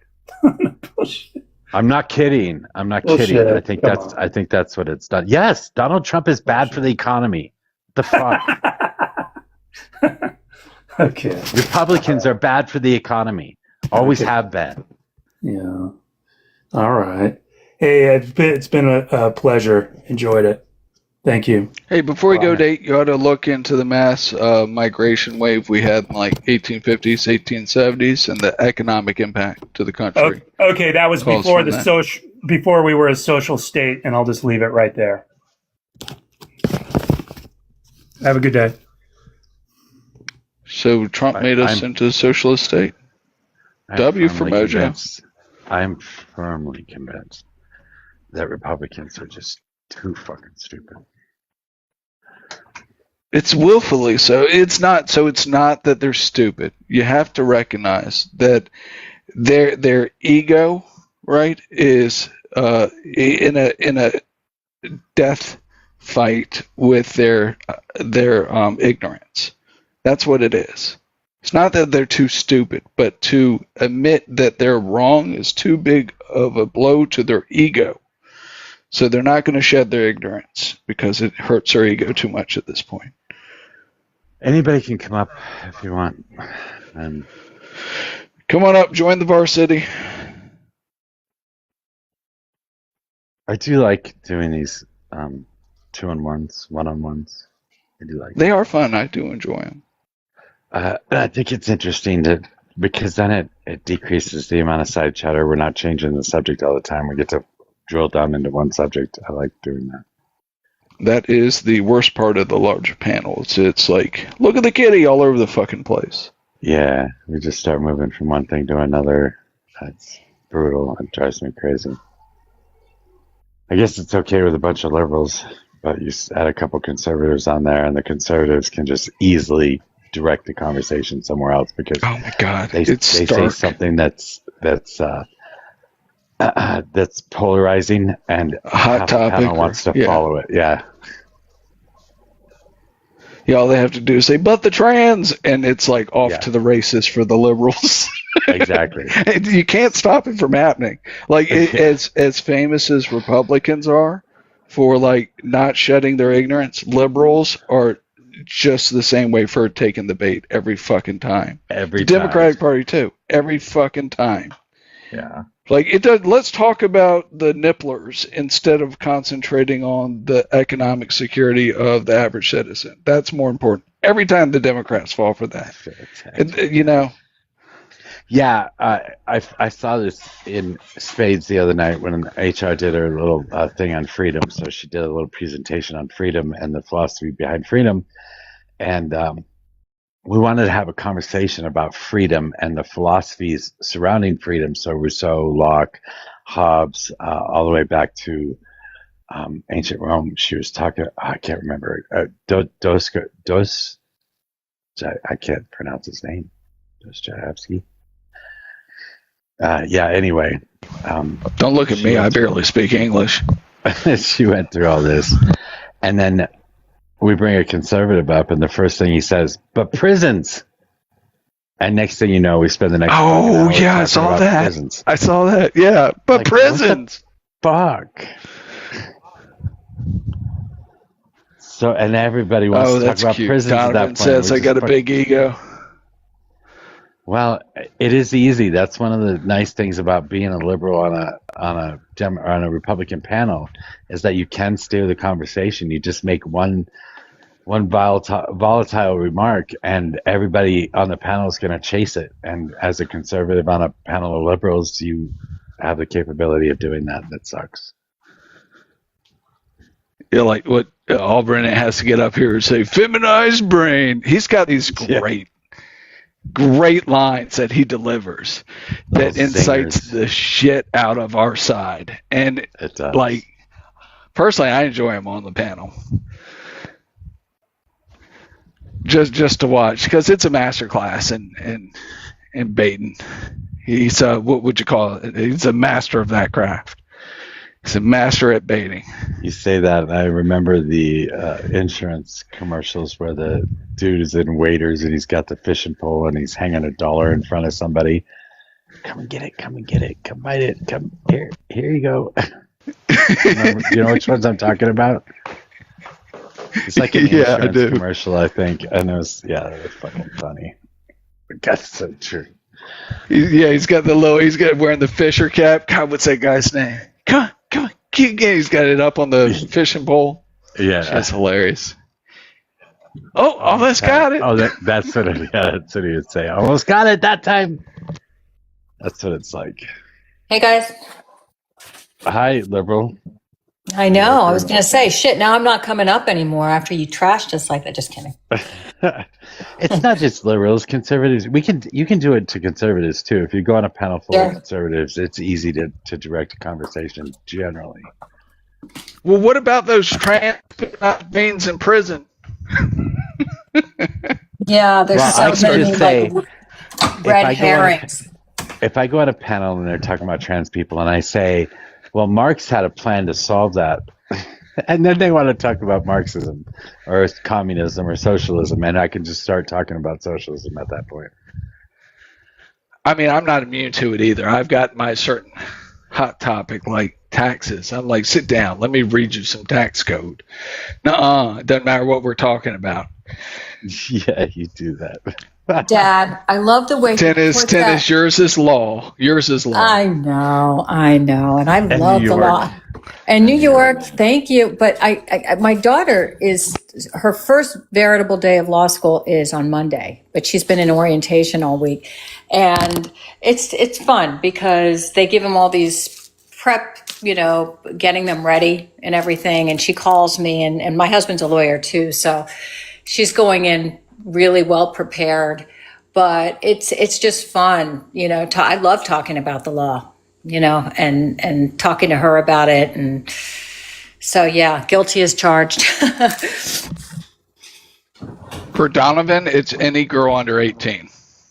Bullshit. I'm not kidding. I'm not kidding. I think that's what it's done. Yes, Donald Trump is bad for the economy. The fuck? Okay. Republicans are bad for the economy. Always have been. Yeah. All right. Hey, it's been a pleasure. Enjoyed it. Thank you. Hey, before we go, Nate, you ought to look into the mass migration wave we had in like 1850s, 1870s, and the economic impact to the country. Okay, that was before we were a social state, and I'll just leave it right there. Have a good day. So Trump made us into a socialist state. W for Mojo. I'm firmly convinced that Republicans are just too fucking stupid. It's willfully so. It's not that they're stupid. You have to recognize that their ego, right, is in a death fight with their ignorance. That's what it is. It's not that they're too stupid, but to admit that they're wrong is too big of a blow to their ego. So they're not going to shed their ignorance because it hurts their ego too much at this point. Anybody can come up if you want. And come on up, join the varsity. I do like doing these 2-on-1s, 1-on-1s. I do like. They are fun. I do enjoy them. I think it's interesting because then it decreases the amount of side chatter. We're not changing the subject all the time. We get to drill down into one subject. I like doing that. That is the worst part of the larger panel. It's like, look at the kitty all over the fucking place. Yeah, we just start moving from one thing to another. That's brutal. It drives me crazy. I guess it's okay with a bunch of liberals, but you add a couple conservatives on there, and the conservatives can just easily direct the conversation somewhere else because oh my god, they say something that's polarizing, and a hot topic wants to follow it. Yeah. Yeah, all they have to do is say, but the trans, and it's like off to the races for the liberals. Exactly. You can't stop it from happening. Like as famous as Republicans are for like not shedding their ignorance, liberals are just the same way for taking the bait every fucking time. The Democratic Party too. Every fucking time. Yeah. Like it does. Let's talk about the nipplers instead of concentrating on the economic security of the average citizen. That's more important. Every time the Democrats fall for that, Yeah, I saw this in Spades the other night when HR did her little thing on freedom. So she did a little presentation on freedom and the philosophy behind freedom, and we wanted to have a conversation about freedom and the philosophies surrounding freedom. So Rousseau, Locke, Hobbes, all the way back to ancient Rome. She was talking, I can't remember, I can't pronounce his name, Dostoevsky. Anyway. Don't look at me, I barely speak English. She went through all this. And then we bring a conservative up, and the first thing he says, but prisons. And next thing you know, we spend the next hour I saw that. Prisons. I saw that. Yeah, but like, prisons. Fuck. So, and everybody wants to talk about prisons. Donovan at that point. Says I got a big ego. Well, it is easy. That's one of the nice things about being a liberal on a Republican panel is that you can steer the conversation. You just make one one volatile remark, and everybody on the panel is going to chase it. And as a conservative on a panel of liberals, you have the capability of doing that. That sucks. Yeah, like what Albrecht has to get up here and say, feminized brain. He's got these great lines that he delivers that incites the shit out of our side. And it does. Like, personally, I enjoy him on the panel. Just to watch, because it's a masterclass in baiting. He's what would you call it? He's a master of that craft. He's a master at baiting. You say that, I remember the insurance commercials where the dude is in Waiters and he's got the fishing pole and he's hanging $1 in front of somebody. Come and get it, come bite it, come here you go. You know which ones I'm talking about? It's like an insurance commercial, I think, and it was fucking funny. That's so true. He's got wearing the Fisher cap. God, what's that guy's name? Come on, he's got it up on the fishing pole. Yeah, that's hilarious. Oh, almost got it. Oh, that's what that's what he would say. Almost got it that time. That's what it's like. Hey guys. Hi, liberal. I know. I was going to say, shit, now I'm not coming up anymore after you trashed us like that. Just kidding. It's not just liberals, conservatives. You can do it to conservatives too. If you go on a panel full of conservatives, it's easy to direct a conversation generally. Well, what about those trans beings in prison? Yeah, there's so many like red herrings. If I go on a panel and they're talking about trans people and I say, well, Marx had a plan to solve that. And then they want to talk about Marxism or communism or socialism, and I can just start talking about socialism at that point. I mean, I'm not immune to it either. I've got my certain hot topic like taxes. I'm like, sit down, let me read you some tax code. Nuh-uh, it doesn't matter what we're talking about. Yeah, you do that. Dad, I love the way tennis. Yours is law. I know, and I love the law. And New York, thank you. But I my daughter her first veritable day of law school is on Monday, but she's been in orientation all week, and it's fun because they give them all these prep, getting them ready and everything. And she calls me, and my husband's a lawyer too, so she's going in really well prepared, but it's just fun, I love talking about the law, and talking to her about it. And so, yeah, guilty as charged. For Donovan, it's any girl under 18.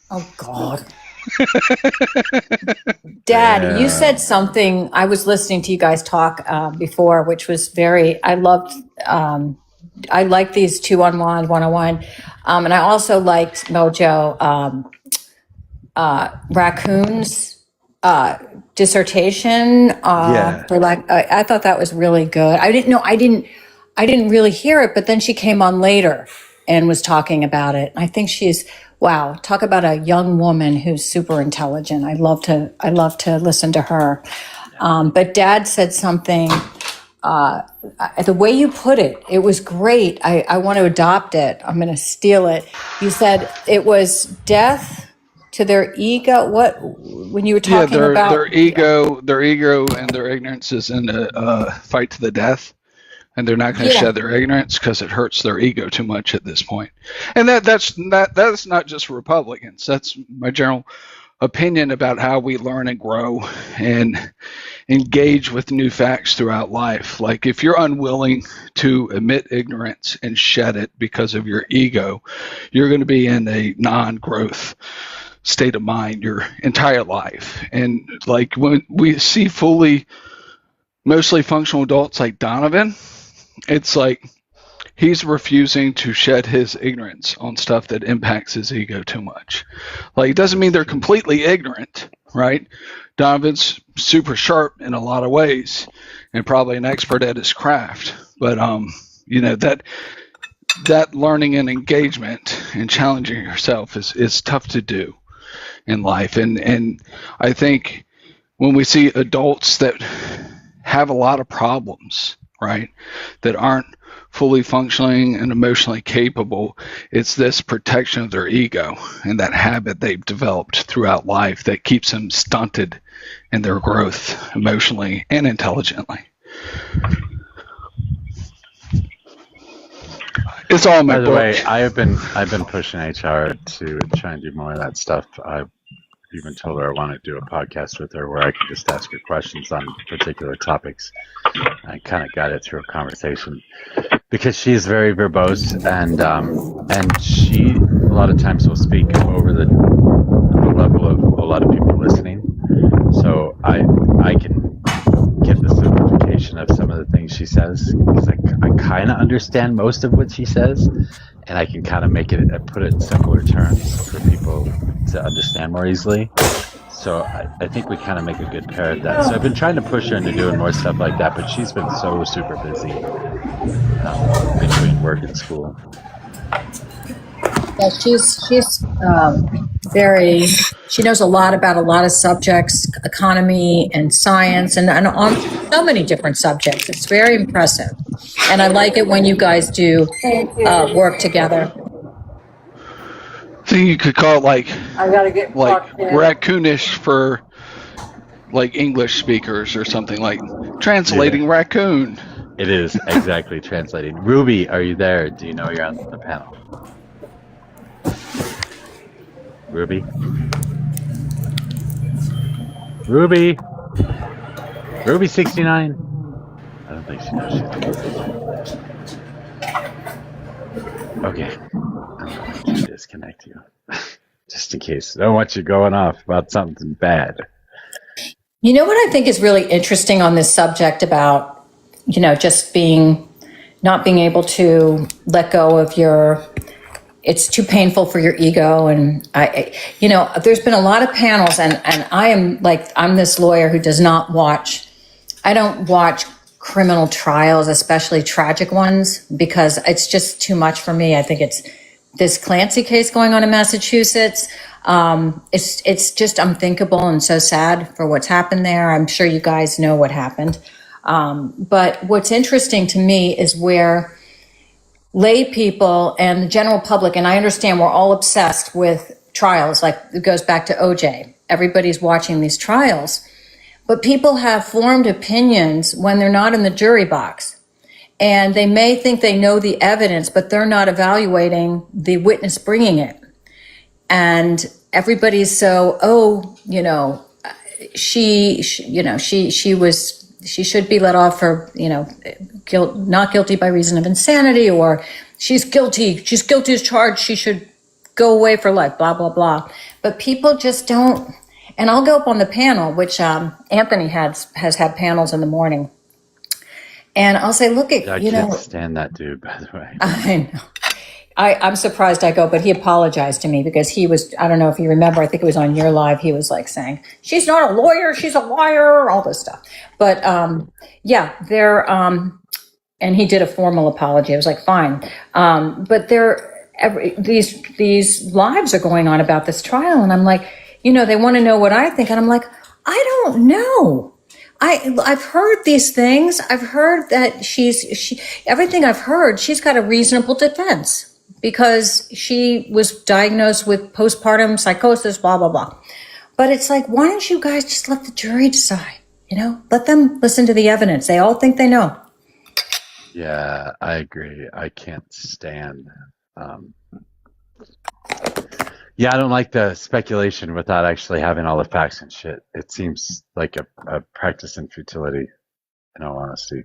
Oh, God. Dad, you said something, I was listening to you guys talk before, which was I liked these 2-on-1, 1-on-1. And I also liked Mojo Raccoon's dissertation. I thought that was really good. I didn't really hear it, but then she came on later and was talking about it. I think talk about a young woman who's super intelligent. I love to listen to her. But Dad said something. The way you put it, it was great. I want to adopt it. I'm going to steal it. You said it was death to their ego. What, when you were talking about their ego and their ignorance is in a fight to the death, and they're not going to shed their ignorance because it hurts their ego too much at this point. And that's not just Republicans. That's my general opinion about how we learn and grow and engage with new facts throughout life. Like, if you're unwilling to admit ignorance and shed it because of your ego, you're going to be in a non-growth state of mind your entire life. And like, when we see mostly functional adults like Donovan, it's like he's refusing to shed his ignorance on stuff that impacts his ego too much. Like, it doesn't mean they're completely ignorant, right? Donovan's super sharp in a lot of ways and probably an expert at his craft. But, that learning and engagement and challenging yourself is tough to do in life. And I think when we see adults that have a lot of problems, right, that aren't fully functioning and emotionally capable. It's this protection of their ego and that habit they've developed throughout life that keeps them stunted in their growth emotionally and intelligently. It's all in my By the book. way, I've been pushing HR to try and do more of that stuff. I've even told her I want to do a podcast with her where I can just ask her questions on particular topics. I kind of got it through a conversation because she is very verbose, and she a lot of times will speak over the level of a lot of people listening. So I can get the simplification of some of the things she says, because I kind of understand most of what she says, and I can kind of make it, put it in simpler terms for people to understand more easily. So I think we kind of make a good pair of that. So I've been trying to push her into doing more stuff like that, but she's been so super busy between work and school. Yeah, she's very. She knows a lot about a lot of subjects, economy and science, and on so many different subjects. It's very impressive, and I like it when you guys do work together. I think you could call it like Fucked in. raccoonish for like English speakers or something, like translating raccoon. It is exactly translating. Ruby, are you there? Do you know you're on the panel? Ruby? Ruby? Ruby 69? I don't think she knows she's on. Okay. I'm going to disconnect you. Just in case. I don't want you going off about something bad. You know what I think is really interesting on this subject about, just not being able to let go of it's too painful for your ego. And there's been a lot of panels, and I'm this lawyer who does not I don't watch criminal trials, especially tragic ones, because it's just too much for me. I think it's this Clancy case going on in Massachusetts. It's just unthinkable and so sad for what's happened there. I'm sure you guys know what happened. But what's interesting to me is where lay people and the general public, and I understand we're all obsessed with trials, like it goes back to OJ. Everybody's watching these trials, but people have formed opinions when they're not in the jury box. And they may think they know the evidence, but they're not evaluating the witness bringing it. And everybody's so, she should be let off for, not guilty by reason of insanity, or she's guilty as charged, she should go away for life, blah, blah, blah. But people just don't. And I'll go up on the panel, which Anthony has had panels in the morning. And I'll say, look at, I can't stand that dude, by the way. I know. I'm surprised I go, but he apologized to me because he was, I don't know if you remember, I think it was on your live, he was like saying, she's not a lawyer, she's a liar, all this stuff. But and he did a formal apology. I was like, fine. But these lives are going on about this trial. And I'm like, they want to know what I think. And I'm like, I don't know. I've heard these things. I've heard that everything I've heard, she's got a reasonable defense because she was diagnosed with postpartum psychosis, blah, blah, blah. But it's like, why don't you guys just let the jury decide? Let them listen to the evidence. They all think they know. Yeah, I agree. I can't stand. Yeah, I don't like the speculation without actually having all the facts and shit. It seems like a practice in futility, in all honesty.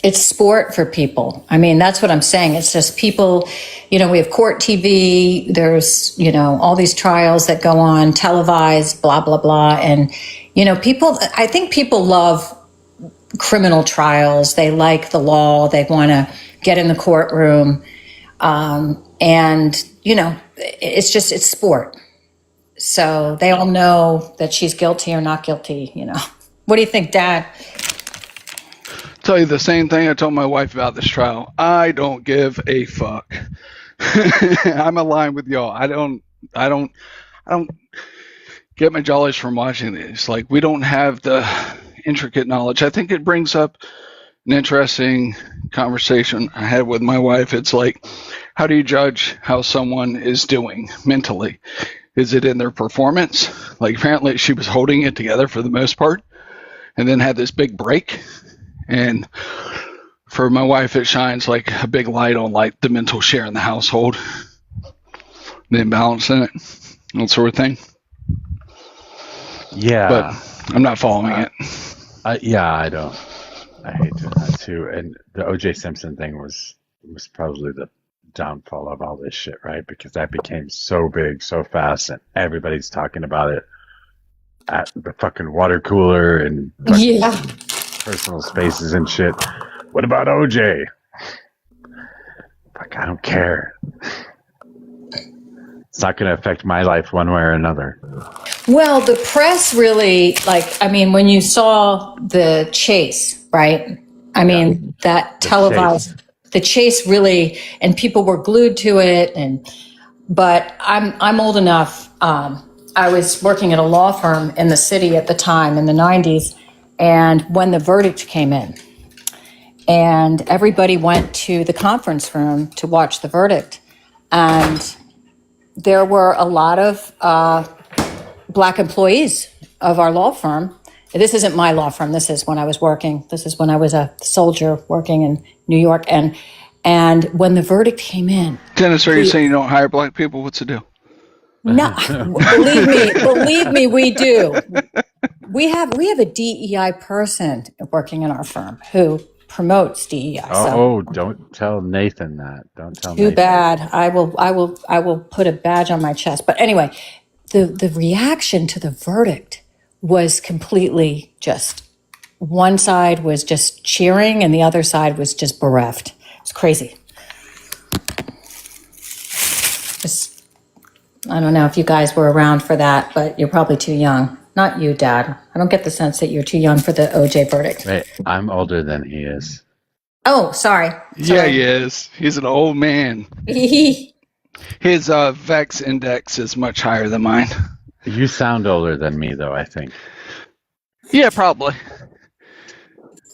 It's sport for people. I mean, that's what I'm saying. It's just people, we have court TV. There's, all these trials that go on, televised, blah, blah, blah. And, I think people love criminal trials. They like the law. They want to get in the courtroom. It's sport. So they all know that she's guilty or not guilty, What do you think, Dad? Tell you the same thing I told my wife about this trial. I don't give a fuck. I'm aligned with y'all. I don't get my jollies from watching this. Like, we don't have the intricate knowledge. I think it brings up an interesting conversation I had with my wife. It's like, how do you judge how someone is doing mentally? Is it in their performance? Like, apparently she was holding it together for the most part and then had this big break. And for my wife, it shines like a big light on like the mental share in the household, the imbalance in it, that sort of thing. Yeah. But I'm not following it. Yeah, I don't. I hate doing that too. And the O.J. Simpson thing was probably the downfall of all this shit, right? Because that became so big so fast, and everybody's talking about it at the fucking water cooler and personal spaces and shit. What about O.J.? Fuck, I don't care. It's not going to affect my life one way or another. Well, the press really, when you saw the chase, right? I mean, that televised, the chase really, and people were glued to it. But I'm old enough. I was working at a law firm in the city at the time in the 90s, and when the verdict came in, and everybody went to the conference room to watch the verdict, and there were a lot of Black employees of our law firm. This isn't my law firm. This is when I was working. This is when I was a soldier working in New York. And when the verdict came in, Dennis, are you saying you don't hire Black people? What's the deal? No, believe me, we do. We have a DEI person working in our firm who promotes DEI. Oh, don't tell Nathan that. Don't tell Too Nathan. bad. I will put a badge on my chest. But anyway, the reaction to the verdict was completely just, one side was just cheering and the other side was just bereft. It's crazy. I don't know if you guys were around for that, but you're probably too young. Not you, Dad. I don't get the sense that you're too young for the OJ verdict. Wait, I'm older than he is. Oh, sorry. Yeah, he is. He's an old man. His Vex index is much higher than mine. You sound older than me, though, I think. Yeah, probably.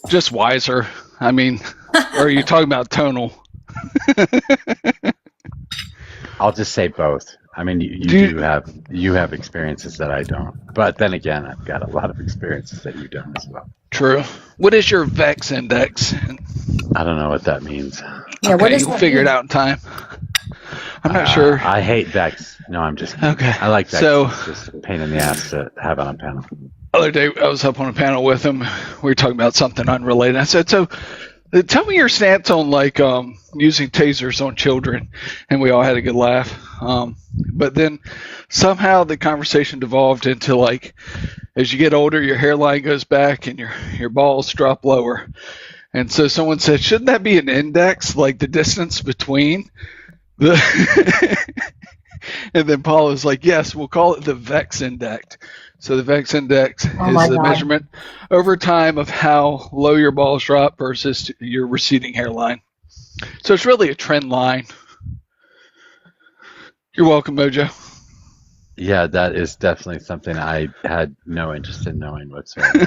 Just wiser. I mean, or are you talking about tonal? I'll just say both. I mean, you have experiences that I don't. But then again, I've got a lot of experiences that you don't as well. True. What is your Vex index? I don't know what that means. Yeah, okay, what is you'll figure it out in time. I'm not sure. I hate Vex. No, I'm just kidding. Okay. I like Vex. So, it's just a pain in the ass to have on a panel. Other day, I was up on a panel with him. We were talking about something unrelated. I said, so tell me your stance on like using tasers on children. And we all had a good laugh. But then somehow the conversation devolved into like, as you get older, your hairline goes back and your balls drop lower. And so someone said, shouldn't that be an index, like the distance between the... And then Paul was like, yes, we'll call it the Vex index. So the Vex index is the measurement over time of how low your balls drop versus your receding hairline. So it's really a trend line. You're welcome, Mojo. Yeah, that is definitely something I had no interest in knowing whatsoever.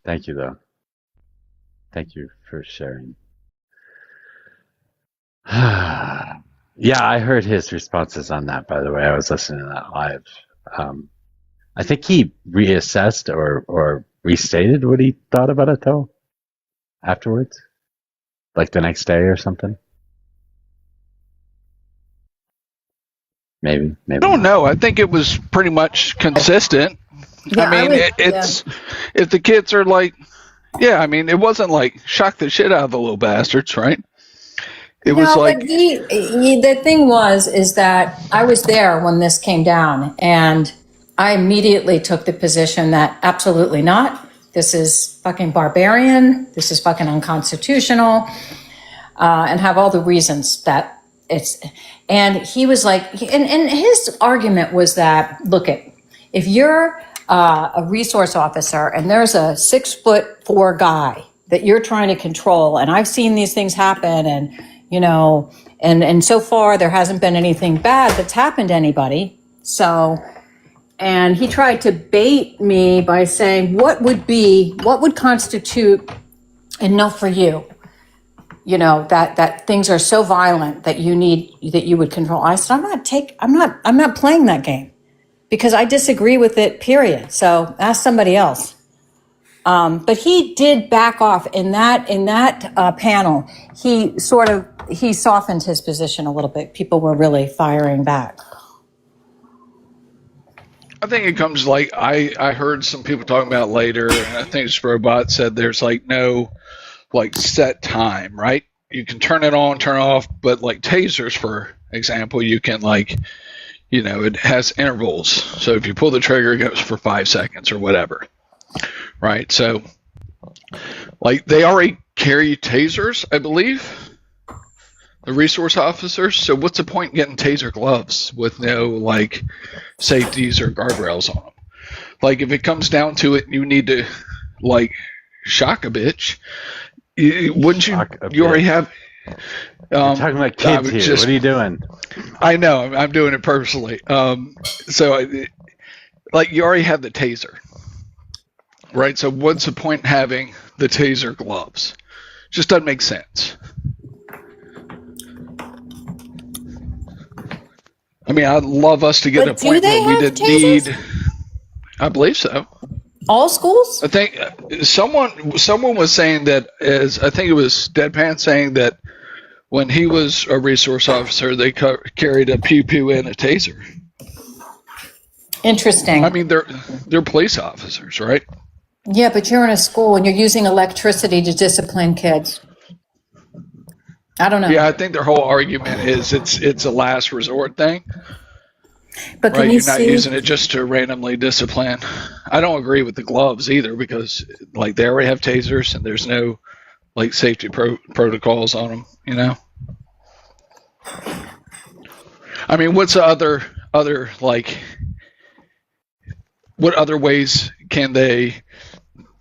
Thank you, though. Thank you for sharing. Yeah, I heard his responses on that, by the way. I was listening to that live. I think he reassessed or restated what he thought about it, though, afterwards. Like the next day or something. Maybe. I don't know. I think it was pretty much consistent. Yeah, I mean, if the kids are like, yeah, I mean, it wasn't like shock the shit out of the little bastards, right? It was like, but the thing is that I was there when this came down, and I immediately took the position that absolutely not. This is fucking barbarian. This is fucking unconstitutional, and have all the reasons that it's. And he was like, and his argument was that, look, if you're a resource officer and there's a 6'4" guy that you're trying to control, and I've seen these things happen, and you know, and so far there hasn't been anything bad that's happened to anybody. So and he tried to bait me by saying, what would constitute enough for you? You know, that things are so violent that you would control. I said, I'm not playing that game because I disagree with it, period. So ask somebody else. But he did back off in that panel. He softened his position a little bit. People were really firing back. I think it comes like I heard some people talking about later, and I think this robot said there's like no like set time, right? You can turn it on, turn it off, but like tasers, for example, you can like, you know, it has intervals. So if you pull the trigger, it goes for 5 seconds or whatever, right? So like they already carry tasers, I believe, the resource officers. So what's the point in getting taser gloves with no like safeties or guardrails on them? Like if it comes down to it, you need to like shock a bitch. Wouldn't you? You already have. You're talking about kids here. What are you doing? I know. I'm doing it purposely. Like you already have the taser, right? So what's the point in having the taser gloves? Just doesn't make sense. I mean, I'd love us to get a point where we didn't need. I believe so. All schools? I think someone was saying that I think it was Deadpan saying that when he was a resource officer, they carried a pew pew and a taser. Interesting. I mean, they're police officers, right? Yeah, but you're in a school and you're using electricity to discipline kids. I don't know. Yeah, I think their whole argument is it's a last resort thing. But can right, you you're not using it just to randomly discipline. I don't agree with the gloves either because like they already have tasers and there's no like safety protocols on them, you know. I mean, what's the other like what other ways can they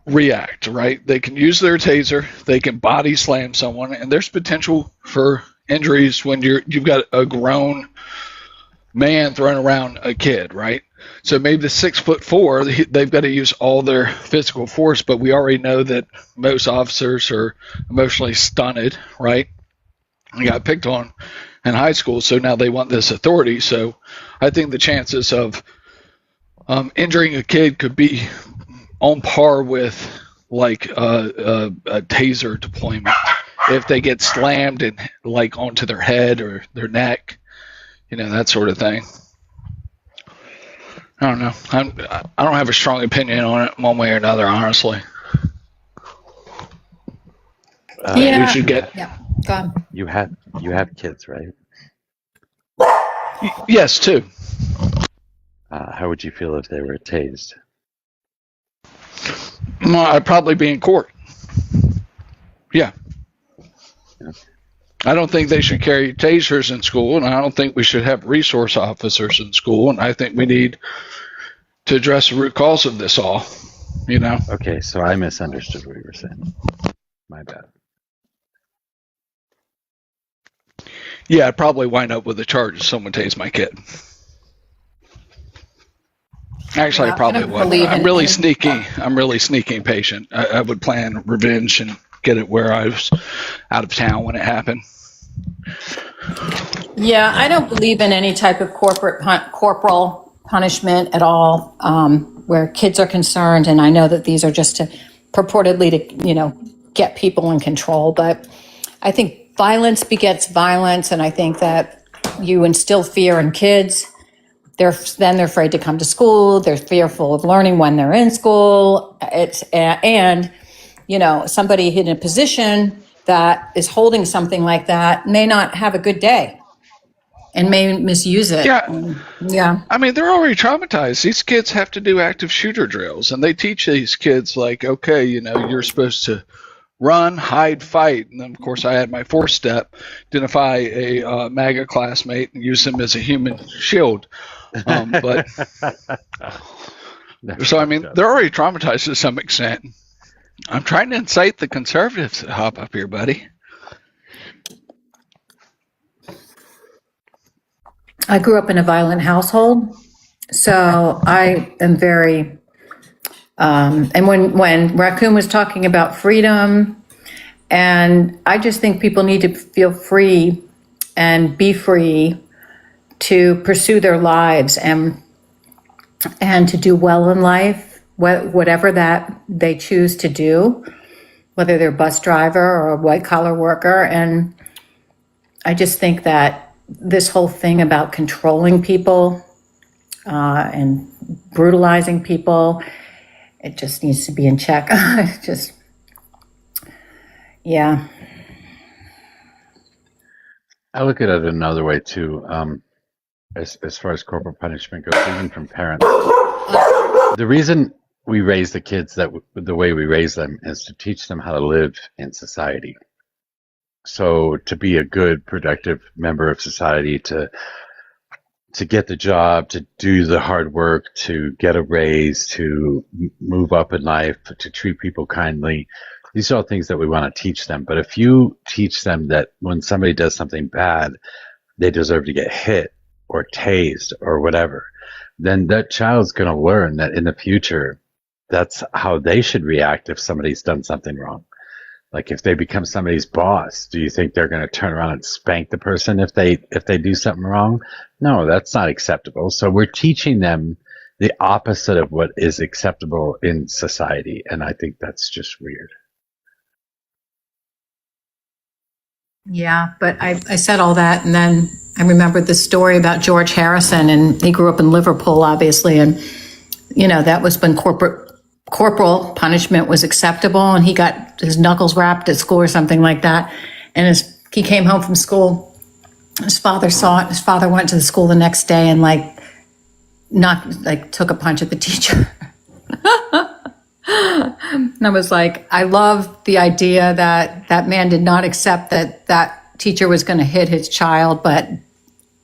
react, right? They can use their taser, they can body slam someone, and there's potential for injuries when you've got a grown man throwing around a kid, right? So maybe the 6'4", they've got to use all their physical force, but we already know that most officers are emotionally stunted, right? They got picked on in high school, so now they want this authority. So I think the chances of injuring a kid could be on par with like a taser deployment if they get slammed and like onto their head or their neck. You know, that sort of thing. I don't know. I don't have a strong opinion on it one way or another, honestly. Yeah. We should get. Yeah. Go on. You have kids, right? Yes, too. How would you feel if they were tased? Well, I'd probably be in court. Yeah. I don't think they should carry tasers in school, and I don't think we should have resource officers in school, and I think we need to address the root cause of this all, you know? Okay, so I misunderstood what you were saying. My bad. Yeah, I'd probably wind up with a charge if someone tased my kid. Actually, I probably would. I'm really sneaky and patient. I would plan revenge and get it where I was out of town when it happened. Yeah, I don't believe in any type of corporal punishment at all where kids are concerned. And I know that these are just purportedly to, get people in control. But I think violence begets violence. And I think that you instill fear in kids. They're afraid to come to school. They're fearful of learning when they're in school. Somebody in a position that is holding something like that may not have a good day and may misuse it. Yeah. I mean, they're already traumatized. These kids have to do active shooter drills, and they teach these kids, like, okay, you're supposed to run, hide, fight. And then, of course, I had my 4th step, identify a MAGA classmate and use them as a human shield. So, I mean, they're already traumatized to some extent. I'm trying to incite the conservatives to hop up here, buddy. I grew up in a violent household, So I am very, and when Raccoon was talking about freedom, and I just think people need to feel free and be free to pursue their lives and to do well in life, whatever that they choose to do, whether they're a bus driver or a white collar worker. And I just think that this whole thing about controlling people and brutalizing people, it just needs to be in check. Yeah. I look at it another way too. As far as corporal punishment goes, even from parents, the reason we raise the kids the way we raise them is to teach them how to live in society. So to be a good, productive member of society, to get the job, to do the hard work, to get a raise, to move up in life, to treat people kindly. These are all things that we want to teach them. But if you teach them that when somebody does something bad, they deserve to get hit or tased or whatever, then that child's going to learn that in the future, that's how they should react if somebody's done something wrong. Like if they become somebody's boss, do you think they're going to turn around and spank the person if they do something wrong? No, that's not acceptable. So we're teaching them the opposite of what is acceptable in society. And I think that's just weird. Yeah, but I said all that, and then I remembered the story about George Harrison, and he grew up in Liverpool, obviously, and that was when corporal punishment was acceptable, and he got his knuckles rapped at school or something like that. And he came home from school. His father saw it. His father went to the school the next day and took a punch at the teacher. And I was like, I love the idea that that man did not accept that teacher was going to hit his child, but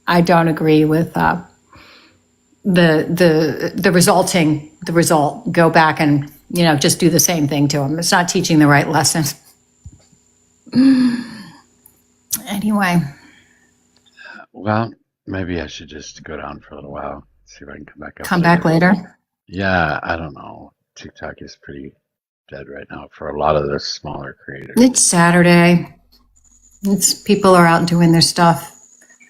I don't agree with the result. Go back and just do the same thing to him. It's not teaching the right lesson. Anyway. Well, maybe I should just go down for a little while, see if I can come back up. Come back later? Yeah, I don't know. TikTok is pretty dead right now for a lot of the smaller creators. It's Saturday. People are out doing their stuff,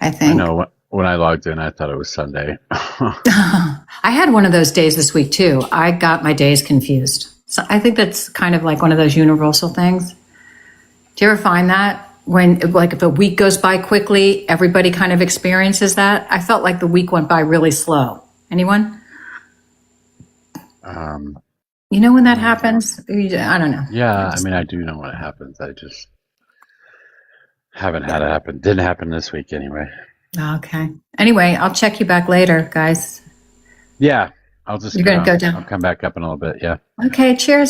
I think. I know. When I logged in, I thought it was Sunday. I had one of those days this week, too. I got my days confused. So I think that's kind of like one of those universal things. Do you ever find that? When, if a week goes by quickly, everybody kind of experiences that? I felt like the week went by really slow. Anyone? When that happens? I don't know. Yeah, I mean, I do know when it happens. I just haven't had it happen. Didn't happen this week anyway. Okay. Anyway, I'll check you back later, guys. Yeah, I'll just. You're going to go down. I'll come back up in a little bit. Yeah. Okay. Cheers.